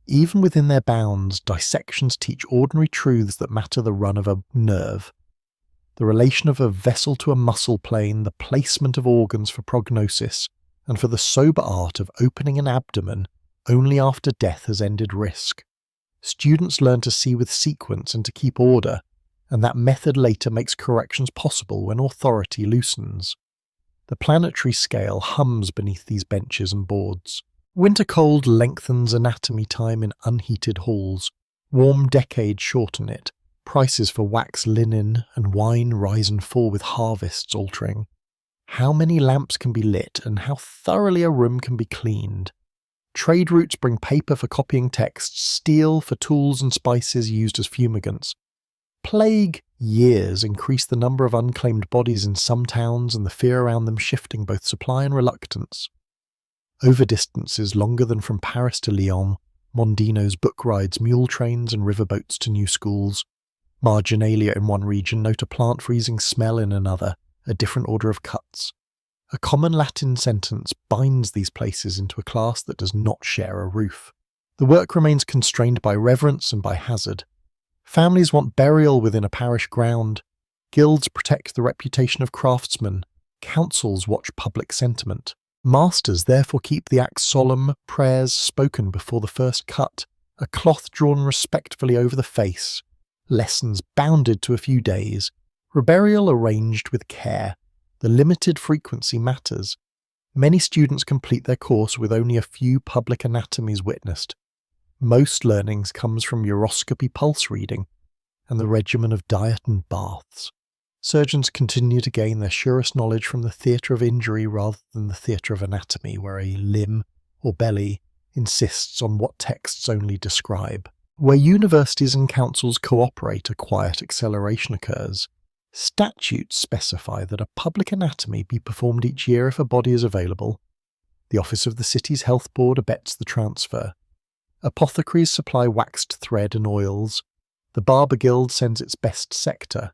Even within their bounds, dissections teach ordinary truths that matter the run of a nerve. The relation of a vessel to a muscle plane, the placement of organs for prognosis, and for the sober art of opening an abdomen only after death has ended risk. Students learn to see with sequence and to keep order, and that method later makes corrections possible when authority loosens. The planetary scale hums beneath these benches and boards. Winter cold lengthens anatomy time in unheated halls. Warm decades shorten it. Prices for wax linen and wine rise and fall with harvests altering. How many lamps can be lit and how thoroughly a room can be cleaned. Trade routes bring paper for copying texts, steel for tools and spices used as fumigants. Plague years increase the number of unclaimed bodies in some towns and the fear around them shifting both supply and reluctance. Over distances longer than from Paris to Lyon, Mondino's book rides mule trains and riverboats to new schools. Marginalia in one region note a plant-freezing smell in another, a different order of cuts. A common Latin sentence binds these places into a class that does not share a roof. The work remains constrained by reverence and by hazard. Families want burial within a parish ground. Guilds protect the reputation of craftsmen. Councils watch public sentiment. Masters therefore keep the axe solemn, prayers spoken before the first cut, a cloth drawn respectfully over the face, lessons bounded to a few days, reburial arranged with care. The limited frequency matters. Many students complete their course with only a few public anatomies witnessed. Most learnings comes from uroscopy pulse reading and the regimen of diet and baths. Surgeons continue to gain their surest knowledge from the theatre of injury rather than the theatre of anatomy, where a limb or belly insists on what texts only describe. Where universities and councils cooperate, a quiet acceleration occurs. Statutes specify that a public anatomy be performed each year if a body is available. The office of the city's health board abets the transfer. Apothecaries supply waxed thread and oils. The Barber Guild sends its best sector.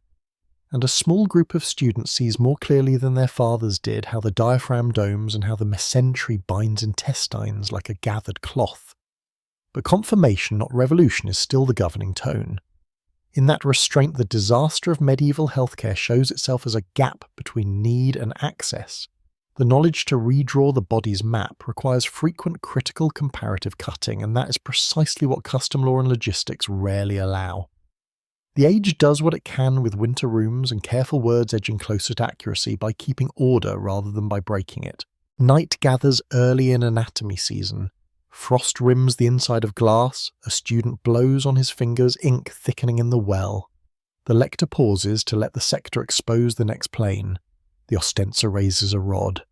And a small group of students sees more clearly than their fathers did how the diaphragm domes and how the mesentery binds intestines like a gathered cloth. But confirmation, not revolution, is still the governing tone. In that restraint, the disaster of medieval healthcare shows itself as a gap between need and access. The knowledge to redraw the body's map requires frequent critical comparative cutting, and that is precisely what custom law and logistics rarely allow. The age does what it can with winter rooms and careful words edging closer to accuracy by keeping order rather than by breaking it. Night gathers early in anatomy season. Frost rims the inside of glass, a student blows on his fingers, ink thickening in the well. The lector pauses to let the sector expose the next plane. The ostenser raises a rod.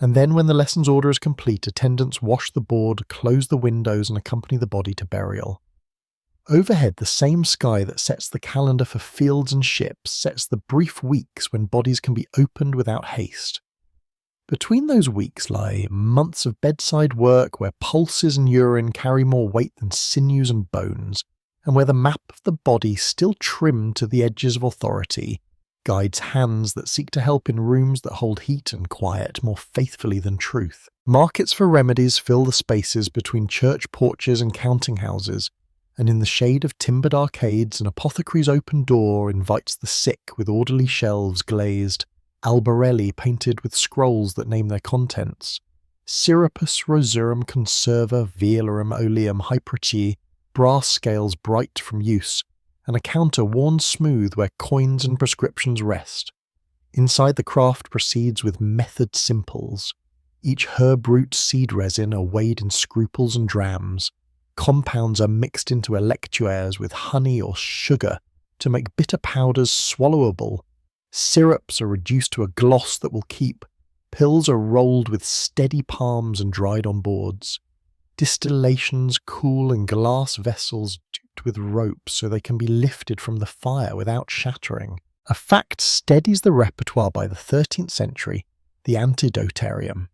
And then when the lesson's order is complete, attendants wash the board, close the windows and accompany the body to burial. Overhead, the same sky that sets the calendar for fields and ships sets the brief weeks when bodies can be opened without haste. Between those weeks lie months of bedside work where pulses and urine carry more weight than sinews and bones, and where the map of the body, still trimmed to the edges of authority, guides hands that seek to help in rooms that hold heat and quiet more faithfully than truth. Markets for remedies fill the spaces between church porches and counting houses, and in the shade of timbered arcades an apothecary's open door invites the sick with orderly shelves glazed, albarelli painted with scrolls that name their contents, Syrupus rosurum conserva veolarum oleum hyperchi, brass scales bright from use, and a counter worn smooth where coins and prescriptions rest. Inside the craft proceeds with method simples. Each herb root seed resin are weighed in scruples and drams. Compounds are mixed into electuaires with honey or sugar to make bitter powders swallowable. Syrups are reduced to a gloss that will keep. Pills are rolled with steady palms and dried on boards. Distillations cool in glass vessels duped with ropes so they can be lifted from the fire without shattering. A fact steadies the repertoire by the 13th century, the Antidotarium.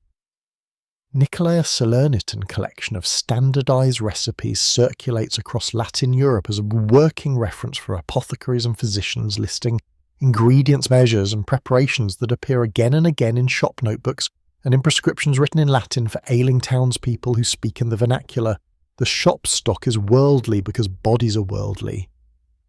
Nicolae Salernitan collection of standardized recipes circulates across Latin Europe as a working reference for apothecaries and physicians, listing ingredients, measures, and preparations that appear again and again in shop notebooks and in prescriptions written in Latin for ailing townspeople who speak in the vernacular. The shop stock is worldly because bodies are worldly.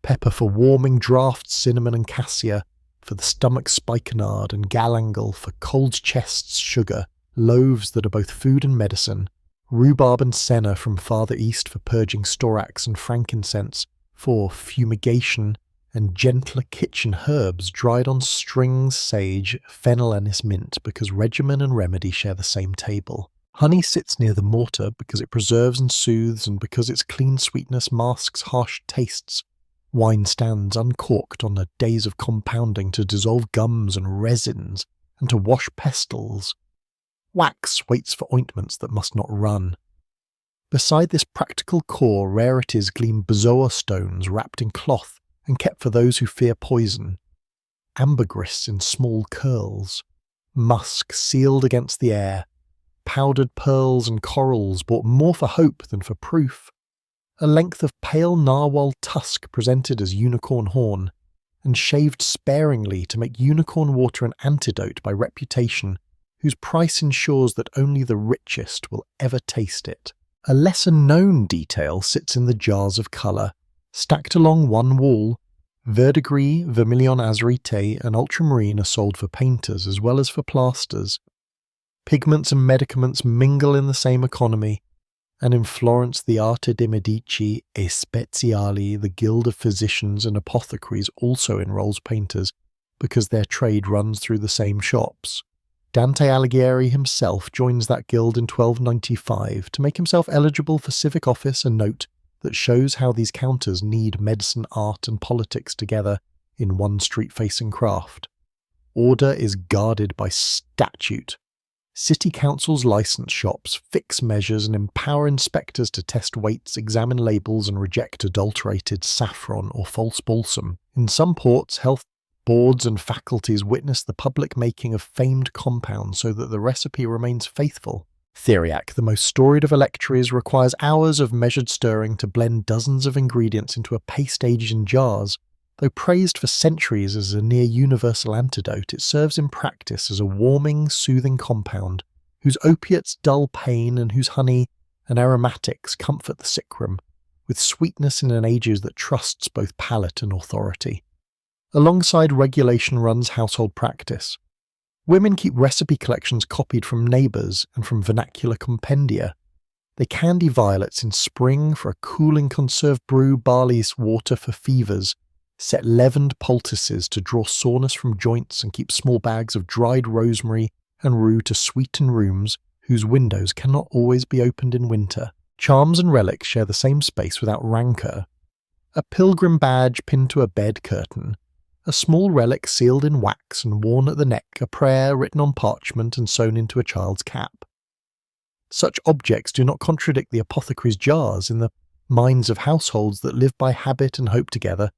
Pepper for warming draughts, cinnamon and cassia, for the stomach spikenard and galangal, for cold chests sugar, loaves that are both food and medicine, rhubarb and senna from farther east for purging storax and frankincense, for fumigation, and gentler kitchen herbs dried on strings, sage, fennel, anise, mint, because regimen and remedy share the same table. Honey sits near the mortar because it preserves and soothes, and because its clean sweetness masks harsh tastes. Wine stands uncorked on the days of compounding to dissolve gums and resins, and to wash pestles. Wax waits for ointments that must not run. Beside this practical core, rarities gleam bezoar stones wrapped in cloth and kept for those who fear poison. Ambergris in small curls. Musk sealed against the air. Powdered pearls and corals bought more for hope than for proof. A length of pale narwhal tusk presented as unicorn horn, and shaved sparingly to make unicorn water an antidote by reputation, whose price ensures that only the richest will ever taste it. A lesser-known detail sits in the jars of colour, Stacked along one wall, verdigris, vermilion azurite, and ultramarine are sold for painters as well as for plasters. Pigments and medicaments mingle in the same economy, and in Florence the Arte dei Medici e Speziali, the Guild of Physicians and Apothecaries, also enrolls painters because their trade runs through the same shops. Dante Alighieri himself joins that guild in 1295 to make himself eligible for civic office, a note that shows how these counters need medicine, art and politics together in one street-facing craft. Order is guarded by statute. City councils license shops, fix measures and empower inspectors to test weights, examine labels and reject adulterated saffron or false balsam. In some ports, health boards and faculties witness the public making of famed compounds so that the recipe remains faithful. Theriac, the most storied of electuaries, requires hours of measured stirring to blend dozens of ingredients into a paste aged in jars. Though praised for centuries as a near-universal antidote, it serves in practice as a warming, soothing compound, whose opiates dull pain and whose honey and aromatics comfort the sick room, with sweetness in an age that trusts both palate and authority. Alongside regulation runs household practice. Women keep recipe collections copied from neighbours and from vernacular compendia. They candy violets in spring for a cooling conserved brew barley water for fevers, set leavened poultices to draw soreness from joints and keep small bags of dried rosemary and rue to sweeten rooms whose windows cannot always be opened in winter. Charms and relics share the same space without rancour. A pilgrim badge pinned to a bed curtain, a small relic sealed in wax and worn at the neck, a prayer written on parchment and sewn into a child's cap. Such objects do not contradict the apothecary's jars in the minds of households that live by habit and hope together,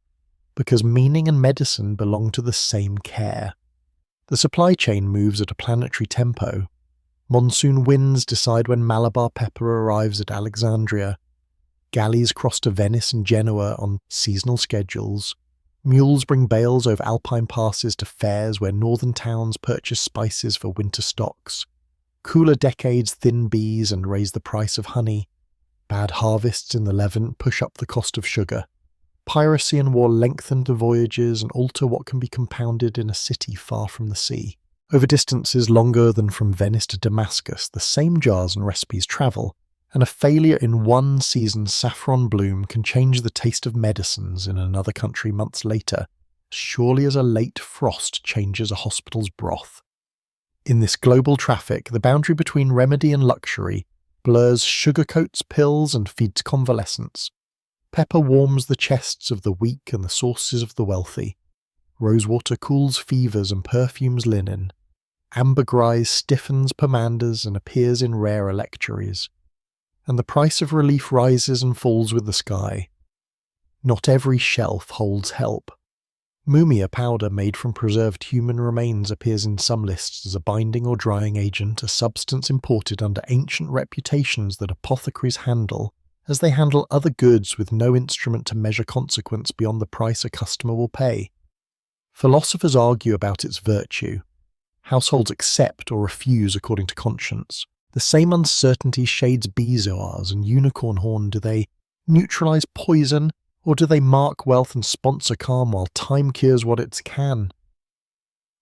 because meaning and medicine belong to the same care. The supply chain moves at a planetary tempo. Monsoon winds decide when Malabar pepper arrives at Alexandria. Galleys cross to Venice and Genoa on seasonal schedules. Mules bring bales over alpine passes to fairs where northern towns purchase spices for winter stocks. Cooler decades thin bees and raise the price of honey. Bad harvests in the Levant push up the cost of sugar. Piracy and war lengthen the voyages and alter what can be compounded in a city far from the sea. Over distances longer than from Venice to Damascus, the same jars and recipes travel, and a failure in one season's saffron bloom can change the taste of medicines in another country months later, as surely as a late frost changes a hospital's broth. In this global traffic, the boundary between remedy and luxury blurs, sugarcoats pills and feeds convalescents. Pepper warms the chests of the weak and the sources of the wealthy. Rosewater cools fevers and perfumes linen. Ambergris stiffens pomanders and appears in rare electuaries. And the price of relief rises and falls with the sky. Not every shelf holds help. Mumia powder made from preserved human remains appears in some lists as a binding or drying agent, a substance imported under ancient reputations that apothecaries handle, as they handle other goods with no instrument to measure consequence beyond the price a customer will pay. Philosophers argue about its virtue. Households accept or refuse according to conscience. The same uncertainty shades bezoars and unicorn horn. Do they neutralize poison, or do they mark wealth and sponsor calm while time cures what it can?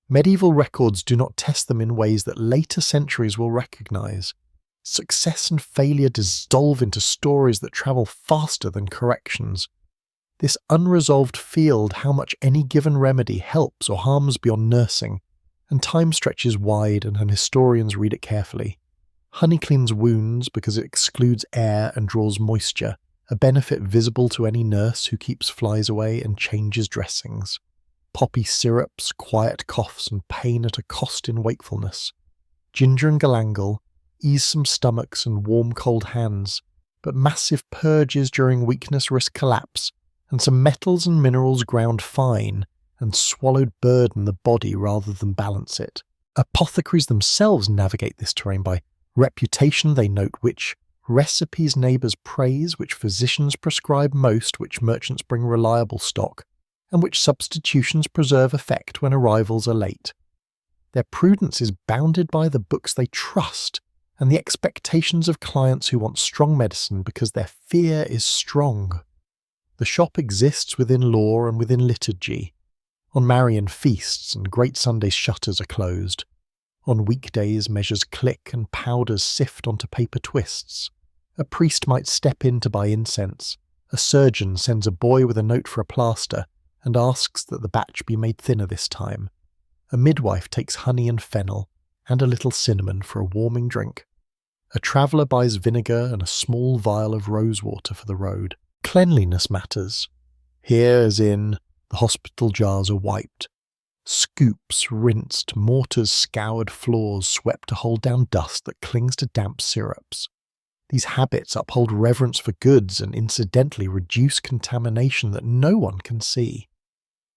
Medieval records do not test them in ways that later centuries will recognize. Success and failure dissolve into stories that travel faster than corrections. This unresolved field, how much any given remedy helps or harms beyond nursing, and time stretches wide and historians read it carefully. Honey cleans wounds because it excludes air and draws moisture, a benefit visible to any nurse who keeps flies away and changes dressings. Poppy syrups, quiet coughs and pain at a cost in wakefulness. Ginger and galangal ease some stomachs and warm cold hands, but massive purges during weakness risk collapse, and some metals and minerals ground fine and swallowed burden the body rather than balance it. Apothecaries themselves navigate this terrain by reputation. They note which recipes neighbours praise, which physicians prescribe most, which merchants bring reliable stock, and which substitutions preserve effect when arrivals are late. Their prudence is bounded by the books they trust and the expectations of clients who want strong medicine because their fear is strong. The shop exists within law and within liturgy. On Marian feasts and great Sundays shutters are closed. On weekdays measures click and powders sift onto paper twists. A priest might step in to buy incense. A surgeon sends a boy with a note for a plaster and asks that the batch be made thinner this time. A midwife takes honey and fennel and a little cinnamon for a warming drink. A traveller buys vinegar and a small vial of rosewater for the road. Cleanliness matters. Here, as in, the hospital jars are wiped. Scoops rinsed, mortars scoured, floors swept to hold down dust that clings to damp syrups. These habits uphold reverence for goods and incidentally reduce contamination that no one can see.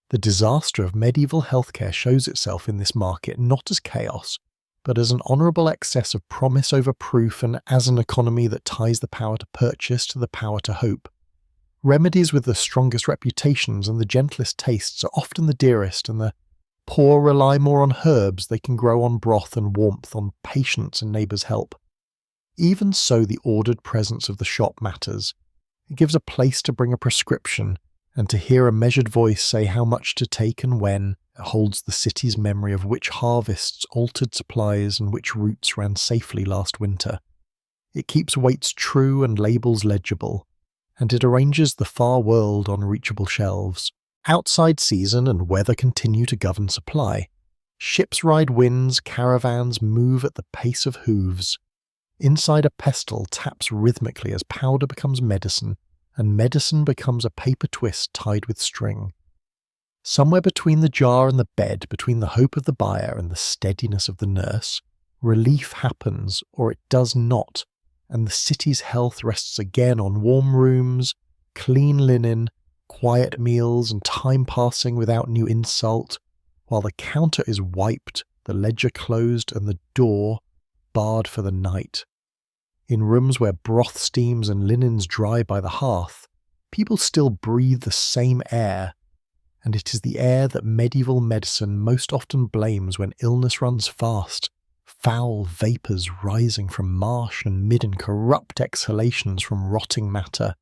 The disaster of medieval healthcare shows itself in this market not as chaos, but as an honourable excess of promise over proof and as an economy that ties the power to purchase to the power to hope. Remedies with the strongest reputations and the gentlest tastes are often the dearest, and the poor rely more on herbs they can grow on broth and warmth, on patience and neighbours' help. Even so, the ordered presence of the shop matters. It gives a place to bring a prescription, and to hear a measured voice say how much to take and when. It holds the city's memory of which harvests altered supplies and which routes ran safely last winter. It keeps weights true and labels legible, and it arranges the far world on reachable shelves. Outside season and weather continue to govern supply. Ships ride winds, caravans move at the pace of hooves. Inside a pestle taps rhythmically as powder becomes medicine, and medicine becomes a paper twist tied with string. Somewhere between the jar and the bed, between the hope of the buyer and the steadiness of the nurse, relief happens, or it does not, and the city's health rests again on warm rooms, clean linen, quiet meals, and time passing without new insult, while the counter is wiped, the ledger closed, and the door barred for the night. In rooms where broth steams and linens dry by the hearth, people still breathe the same air, and it is the air that medieval medicine most often blames when illness runs fast, foul vapours rising from marsh and midden corrupt exhalations from rotting matter,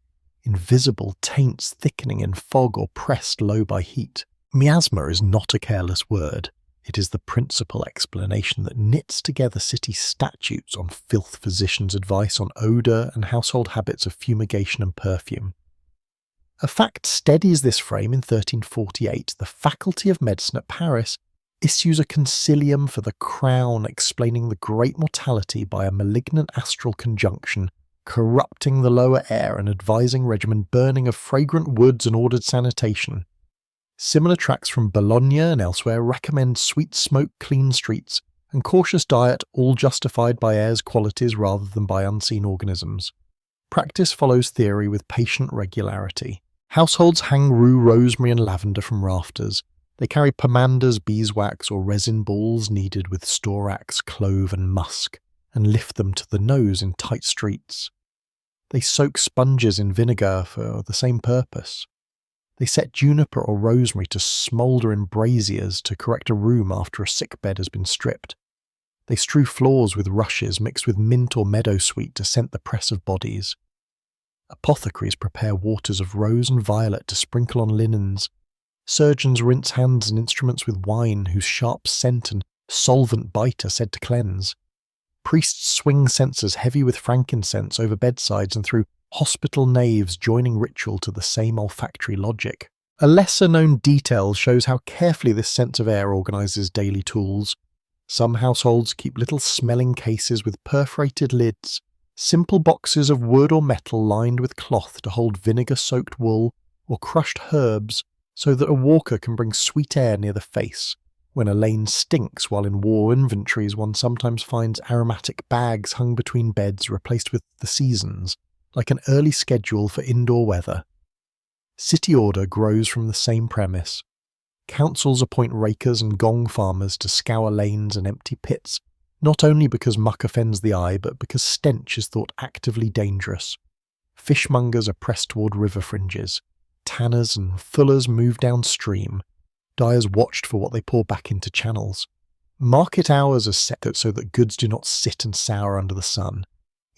invisible taints thickening in fog or pressed low by heat. Miasma is not a careless word. It is the principal explanation that knits together city statutes on filth physicians' advice on odour and household habits of fumigation and perfume. A fact steadies this frame in 1348. The Faculty of Medicine at Paris issues a concilium for the crown explaining the great mortality by a malignant astral conjunction, corrupting the lower air and advising regimen burning of fragrant woods and ordered sanitation. Similar tracts from Bologna and elsewhere recommend sweet smoke, clean streets, and cautious diet, all justified by air's qualities rather than by unseen organisms. Practice follows theory with patient regularity. Households hang rue, rosemary and lavender from rafters. They carry pomanders, beeswax or resin balls kneaded with storax, clove and musk, and lift them to the nose in tight streets. They soak sponges in vinegar for the same purpose. They set juniper or rosemary to smoulder in braziers to correct a room after a sick bed has been stripped. They strew floors with rushes mixed with mint or meadowsweet to scent the press of bodies. Apothecaries prepare waters of rose and violet to sprinkle on linens. Surgeons rinse hands and instruments with wine whose sharp scent and solvent bite are said to cleanse. Priests swing censers heavy with frankincense over bedsides and through hospital naves, joining ritual to the same olfactory logic. A lesser-known detail shows how carefully this sense of air organises daily tools. Some households keep little smelling cases with perforated lids, simple boxes of wood or metal lined with cloth to hold vinegar-soaked wool or crushed herbs so that a walker can bring sweet air near the face. When a lane stinks while in war inventories, one sometimes finds aromatic bags hung between beds replaced with the seasons, like an early schedule for indoor weather. City order grows from the same premise. Councils appoint rakers and gong farmers to scour lanes and empty pits, not only because muck offends the eye, but because stench is thought actively dangerous. Fishmongers are pressed toward river fringes. Tanners and fullers move downstream. Dyers watched for what they pour back into channels. Market hours are set so that goods do not sit and sour under the sun.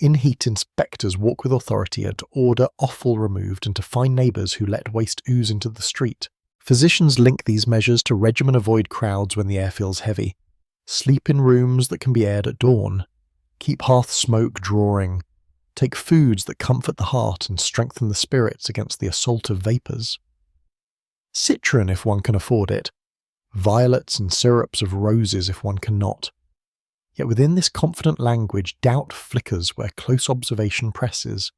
In-heat inspectors walk with authority to order offal removed and to fine neighbours who let waste ooze into the street. Physicians link these measures to regimen avoid crowds when the air feels heavy. Sleep in rooms that can be aired at dawn. Keep hearth smoke drawing. Take foods that comfort the heart and strengthen the spirits against the assault of vapours. Citron if one can afford it. Violets and syrups of roses if one cannot. Yet within this confident language doubt flickers where close observation presses.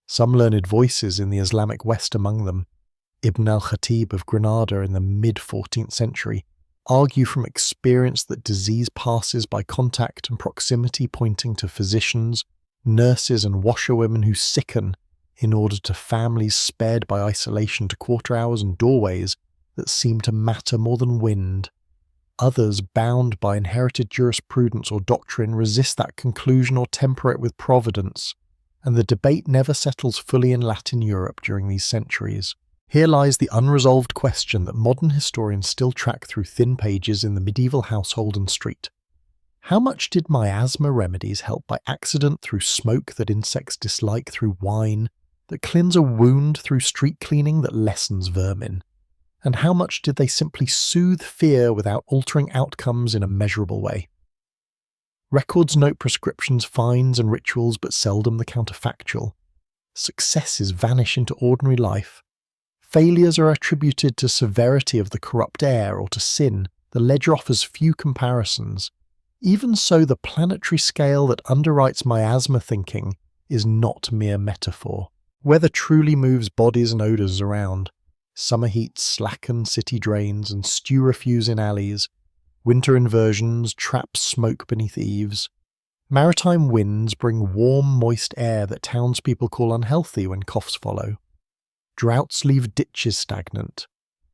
Some learned voices in the Islamic West among them, Ibn al-Khatib of Granada in the mid-14th century, argue from experience that disease passes by contact and proximity, pointing to physicians, nurses and washerwomen who sicken in order to families spared by isolation to quarter hours and doorways that seem to matter more than wind. Others, bound by inherited jurisprudence or doctrine, resist that conclusion or temper it with providence, and the debate never settles fully in Latin Europe during these centuries. Here lies the unresolved question that modern historians still track through thin pages in the medieval household and street. How much did miasma remedies help by accident through smoke that insects dislike, through wine that cleanse a wound, through street cleaning that lessens vermin? And how much did they simply soothe fear without altering outcomes in a measurable way? Records note prescriptions, fines and rituals, but seldom the counterfactual. Successes vanish into ordinary life. Failures are attributed to severity of the corrupt air or to sin. The ledger offers few comparisons. Even so, the planetary scale that underwrites miasma thinking is not mere metaphor. Weather truly moves bodies and odours around. Summer heats slacken city drains and stew refuse in alleys. Winter inversions trap smoke beneath eaves. Maritime winds bring warm, moist air that townspeople call unhealthy when coughs follow. Droughts leave ditches stagnant.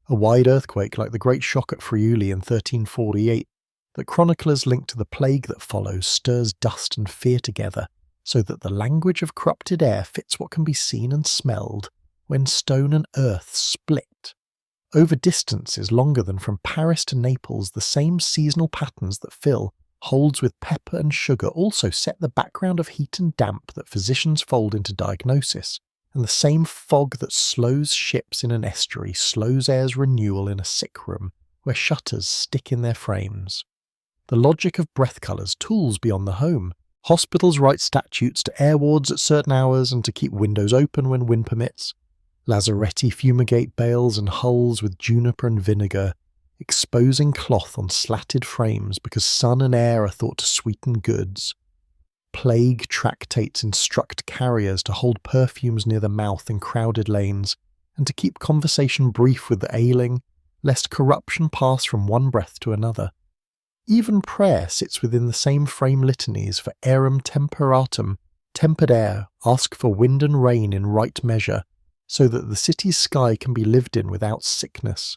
A wide earthquake like the Great Shock at Friuli in 1348 that chroniclers link to the plague that follows stirs dust and fear together, so that the language of corrupted air fits what can be seen and smelled when stone and earth split. Over distances longer than from Paris to Naples, the same seasonal patterns that fill holds with pepper and sugar also set the background of heat and damp that physicians fold into diagnosis, and the same fog that slows ships in an estuary slows air's renewal in a sick room where shutters stick in their frames. The logic of breath colours tools beyond the home. Hospitals write statutes to air wards at certain hours and to keep windows open when wind permits. Lazaretti fumigate bales and hulls with juniper and vinegar, exposing cloth on slatted frames because sun and air are thought to sweeten goods. Plague tractates instruct carriers to hold perfumes near the mouth in crowded lanes and to keep conversation brief with the ailing, lest corruption pass from one breath to another. Even prayer sits within the same frame litanies for aerum temperatum, tempered air, ask for wind and rain in right measure, so that the city's sky can be lived in without sickness.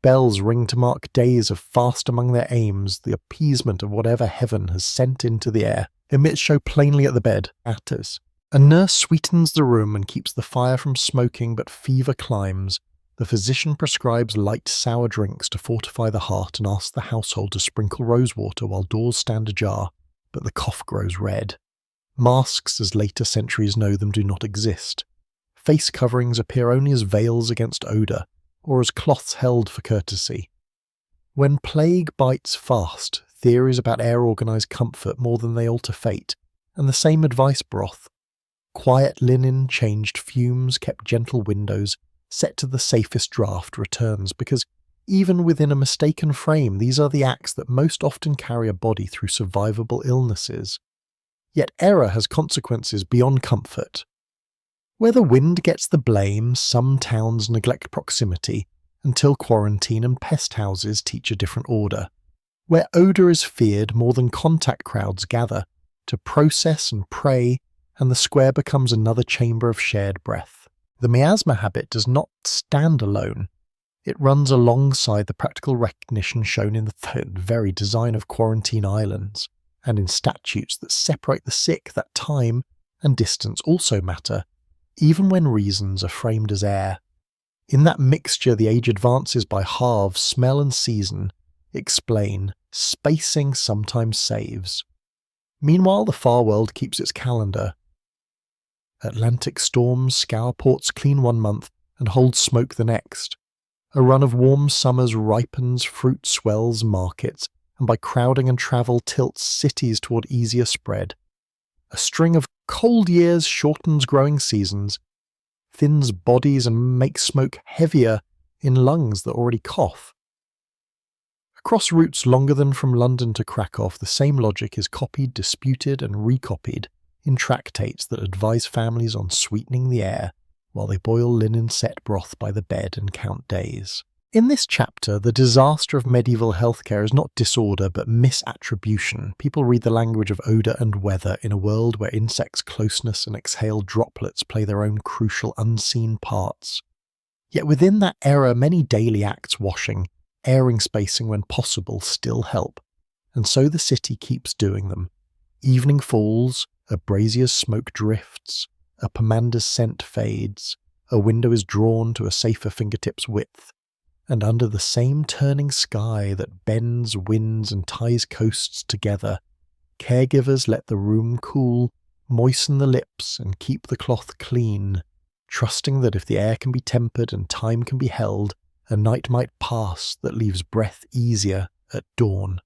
Bells ring to mark days of fast among their aims, the appeasement of whatever heaven has sent into the air. Emits show plainly at the bed, atos. A nurse sweetens the room and keeps the fire from smoking, but fever climbs. The physician prescribes light sour drinks to fortify the heart and asks the household to sprinkle rosewater while doors stand ajar, but the cough grows red. Masks, as later centuries know them, do not exist. Face coverings appear only as veils against odour, or as cloths held for courtesy. When plague bites fast, theories about air organise comfort more than they alter fate, and the same advice broth. Quiet linen, changed fumes, kept gentle windows, set to the safest draught returns, because even within a mistaken frame, these are the acts that most often carry a body through survivable illnesses. Yet error has consequences beyond comfort. Where the wind gets the blame, some towns neglect proximity, until quarantine and pest houses teach a different order. Where odour is feared more than contact crowds gather, to process and pray, and the square becomes another chamber of shared breath. The miasma habit does not stand alone. It runs alongside the practical recognition shown in the very design of quarantine islands, and in statutes that separate the sick that time and distance also matter, even when reasons are framed as air. In that mixture the age advances by halves, smell and season, explain, spacing sometimes saves. Meanwhile, the far world keeps its calendar. Atlantic storms scour ports clean one month and hold smoke the next. A run of warm summers ripens, fruit swells markets, and by crowding and travel tilts cities toward easier spread. A string of cold years shortens growing seasons, thins bodies and makes smoke heavier in lungs that already cough. Across routes longer than from London to Krakow, the same logic is copied, disputed, and recopied in tractates that advise families on sweetening the air while they boil linen-set broth by the bed and count days. In this chapter, the disaster of medieval healthcare is not disorder but misattribution. People read the language of odour and weather in a world where insects' closeness and exhaled droplets play their own crucial unseen parts. Yet within that era, many daily acts, washing, airing, spacing when possible, still help, and so the city keeps doing them. Evening falls, a brazier's smoke drifts, a pomander's scent fades, a window is drawn to a safer fingertip's width, and under the same turning sky that bends, winds, and ties coasts together, caregivers let the room cool, moisten the lips, and keep the cloth clean, trusting that if the air can be tempered and time can be held, a night might pass that leaves breath easier at dawn.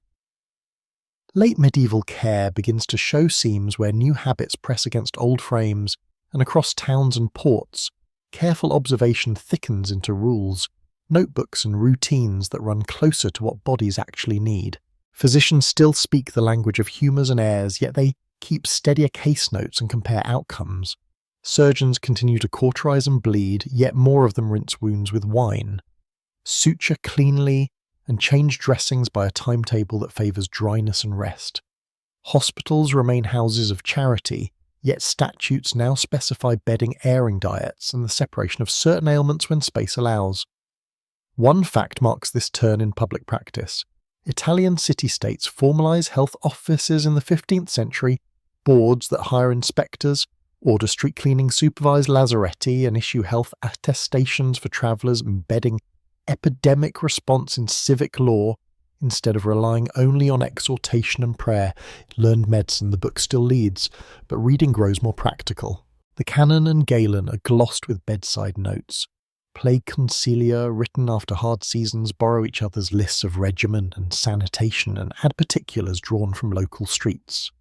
Late medieval care begins to show seams where new habits press against old frames, and across towns and ports, careful observation thickens into rules, notebooks and routines that run closer to what bodies actually need. Physicians still speak the language of humours and airs, yet they keep steadier case notes and compare outcomes. Surgeons continue to cauterize and bleed, yet more of them rinse wounds with wine, suture cleanly, and change dressings by a timetable that favours dryness and rest. Hospitals remain houses of charity, yet statutes now specify bedding airing diets and the separation of certain ailments when space allows. One fact marks this turn in public practice. Italian city-states formalise health offices in the 15th century, boards that hire inspectors, order street cleaning, supervise lazaretti, and issue health attestations for travellers, embedding epidemic response in civic law instead of relying only on exhortation and prayer. Learned medicine, the book still leads, but reading grows more practical. The canon and Galen are glossed with bedside notes. Plague consilia, written after hard seasons, borrow each other's lists of regimen and sanitation and add particulars drawn from local streets.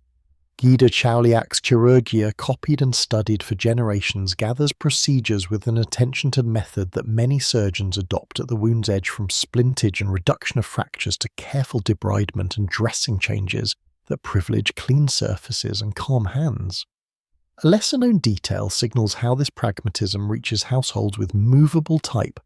Guido Chauliac's Chirurgia, copied and studied for generations, gathers procedures with an attention to method that many surgeons adopt at the wound's edge, from splintage and reduction of fractures to careful debridement and dressing changes that privilege clean surfaces and calm hands. A lesser-known detail signals how this pragmatism reaches households with movable type,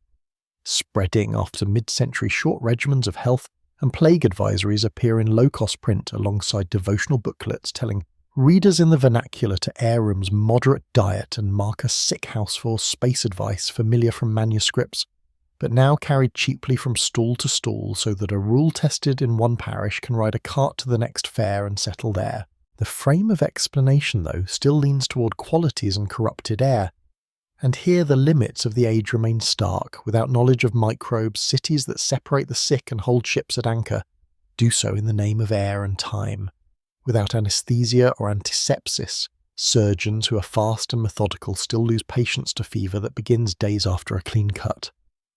spreading after mid-century short regimens of health and plague advisories appear in low-cost print alongside devotional booklets telling readers in the vernacular to air rooms moderate diet and mark a sick house for space advice familiar from manuscripts, but now carried cheaply from stall to stall so that a rule tested in one parish can ride a cart to the next fair and settle there. The frame of explanation, though, still leans toward qualities and corrupted air, and here the limits of the age remain stark. Without knowledge of microbes, cities that separate the sick and hold ships at anchor do so in the name of air and time. Without anesthesia or antisepsis, surgeons who are fast and methodical still lose patients to fever that begins days after a clean cut.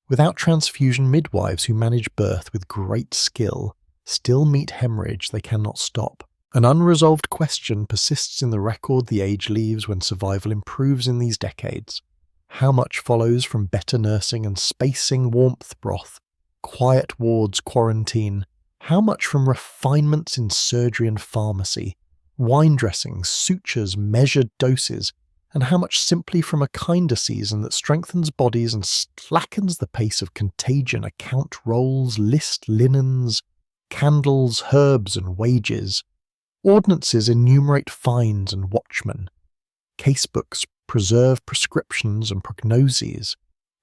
Without transfusion, midwives who manage birth with great skill still meet hemorrhage they cannot stop. An unresolved question persists in the record the age leaves when survival improves in these decades. How much follows from better nursing and spacing warmth broth, quiet wards quarantine? How much from refinements in surgery and pharmacy, wine dressings, sutures, measured doses, and how much simply from a kinder season that strengthens bodies and slackens the pace of contagion? Account rolls, list linens, candles, herbs, and wages. Ordinances enumerate fines and watchmen. Casebooks preserve prescriptions and prognoses.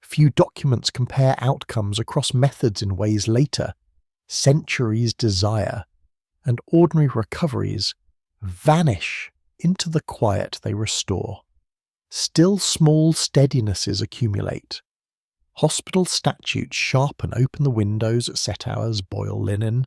Few documents compare outcomes across methods in ways later. Centuries desire, and ordinary recoveries vanish into the quiet they restore. Still small steadinesses accumulate. Hospital statutes sharpen open the windows at set hours, boil linen.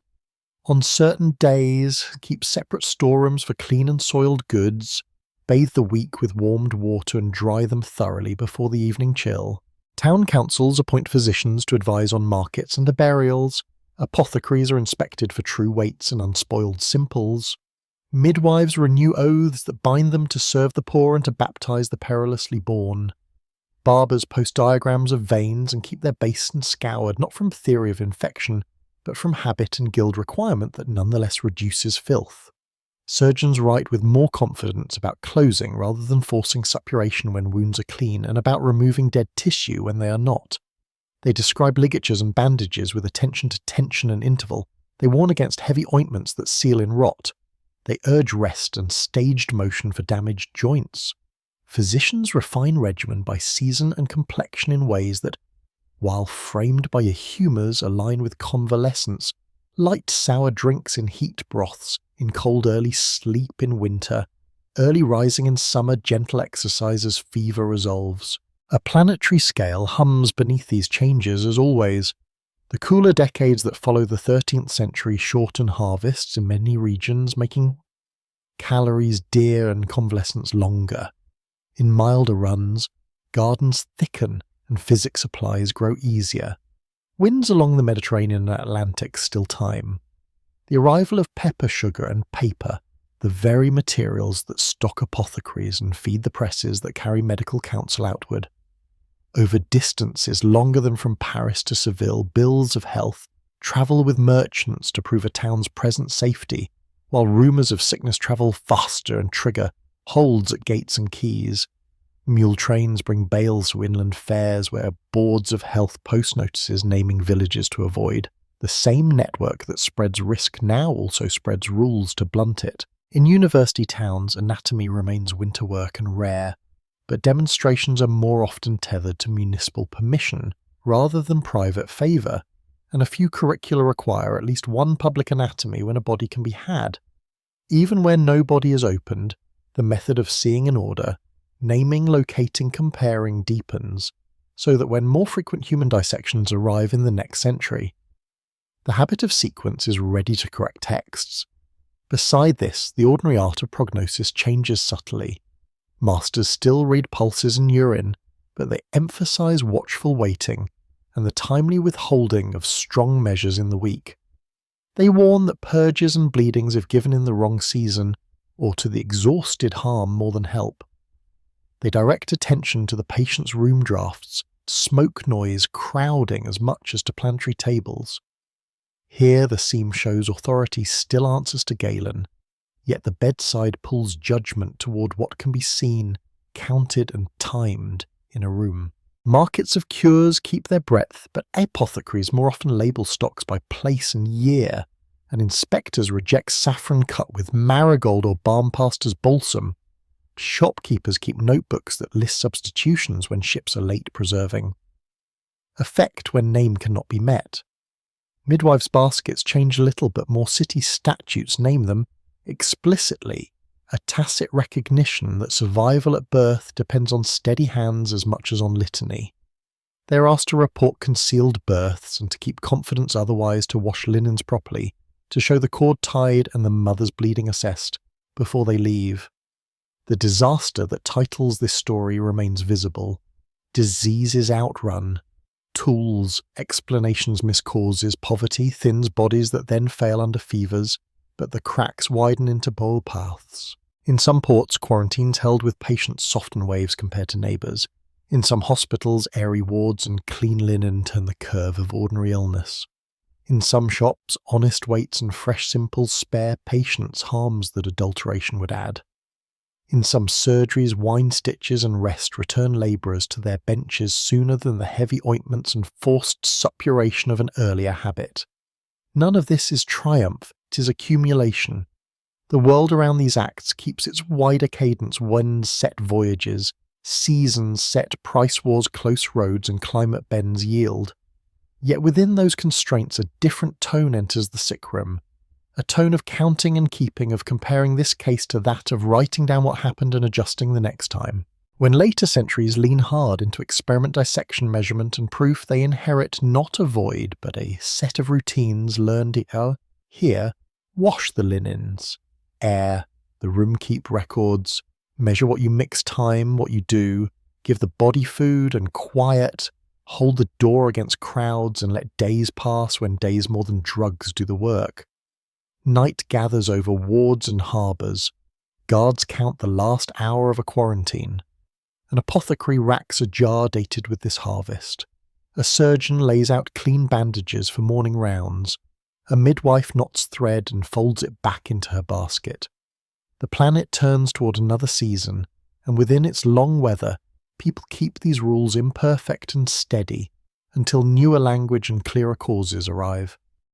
On certain days, keep separate storerooms for clean and soiled goods, bathe the weak with warmed water and dry them thoroughly before the evening chill. Town councils appoint physicians to advise on markets and burials. Apothecaries are inspected for true weights and unspoiled simples. Midwives renew oaths that bind them to serve the poor and to baptize the perilously born. Barbers post diagrams of veins and keep their basin scoured not from theory of infection, but from habit and guild requirement that nonetheless reduces filth. Surgeons write with more confidence about closing rather than forcing suppuration when wounds are clean, and about removing dead tissue when they are not. They describe ligatures and bandages with attention to tension and interval. They warn against heavy ointments that seal in rot. They urge rest and staged motion for damaged joints. Physicians refine regimen by season and complexion in ways that, while framed by a humours align with convalescence, light sour drinks in heat broths, in cold early sleep in winter, early rising in summer, gentle exercise as fever resolves. A planetary scale hums beneath these changes as always. The cooler decades that follow the 13th century shorten harvests in many regions, making calories dear and convalescence longer. In milder runs, gardens thicken and physic supplies grow easier. Winds along the Mediterranean and Atlantic still time. The arrival of pepper, sugar and paper, the very materials that stock apothecaries and feed the presses that carry medical counsel outward. Over distances longer than from Paris to Seville, bills of health travel with merchants to prove a town's present safety, while rumours of sickness travel faster and trigger holds at gates and quays. Mule trains bring bales to inland fairs where boards of health post notices naming villages to avoid. The same network that spreads risk now also spreads rules to blunt it. In university towns, anatomy remains winter work and rare, but demonstrations are more often tethered to municipal permission rather than private favour, and a few curricula require at least one public anatomy when a body can be had. Even where no body is opened, the method of seeing in order, naming, locating, comparing deepens, so that when more frequent human dissections arrive in the next century, the habit of sequence is ready to correct texts. Beside this, the ordinary art of prognosis changes subtly. Masters still read pulses and urine, but they emphasize watchful waiting and the timely withholding of strong measures in the week. They warn that purges and bleedings, if given in the wrong season, or to the exhausted, harm more than help. They direct attention to the patient's room drafts, smoke noise crowding as much as to planetary tables. Here the seam shows authority still answers to Galen, yet the bedside pulls judgment toward what can be seen, counted and timed in a room. Markets of cures keep their breadth, but apothecaries more often label stocks by place and year, and inspectors reject saffron cut with marigold or balm-pastor's balsam. Shopkeepers keep notebooks that list substitutions when ships are late preserving. Effect when name cannot be met. Midwives' baskets change little, but more city statutes name them explicitly, a tacit recognition that survival at birth depends on steady hands as much as on litany. They are asked to report concealed births and to keep confidence otherwise, to wash linens properly, to show the cord tied and the mother's bleeding assessed before they leave. The disaster that titles this story remains visible. Diseases outrun. Tools, explanations miss causes, poverty thins bodies that then fail under fevers, but the cracks widen into bowl paths. In some ports, quarantines held with patients soften waves compared to neighbours. In some hospitals, airy wards and clean linen turn the curve of ordinary illness. In some shops, honest weights and fresh simples spare patients harms that adulteration would add. In some surgeries, wine stitches and rest return labourers to their benches sooner than the heavy ointments and forced suppuration of an earlier habit. None of this is triumph, 'tis accumulation. The world around these acts keeps its wider cadence when set voyages, seasons set price wars, close roads and climate bends yield. Yet within those constraints a different tone enters the sick room. A tone of counting and keeping, of comparing this case to that, of writing down what happened and adjusting the next time. When later centuries lean hard into experiment, dissection, measurement and proof, they inherit not a void, but a set of routines learned Here, wash the linens, air, the room keep records, measure what you mix time, what you do, give the body food and quiet, hold the door against crowds and let days pass when days more than drugs do the work. Night gathers over wards and harbours. Guards count the last hour of a quarantine. An apothecary racks a jar dated with this harvest. A surgeon lays out clean bandages for morning rounds. A midwife knots thread and folds it back into her basket. The planet turns toward another season, and within its long weather, people keep these rules imperfect and steady until newer language and clearer causes arrive.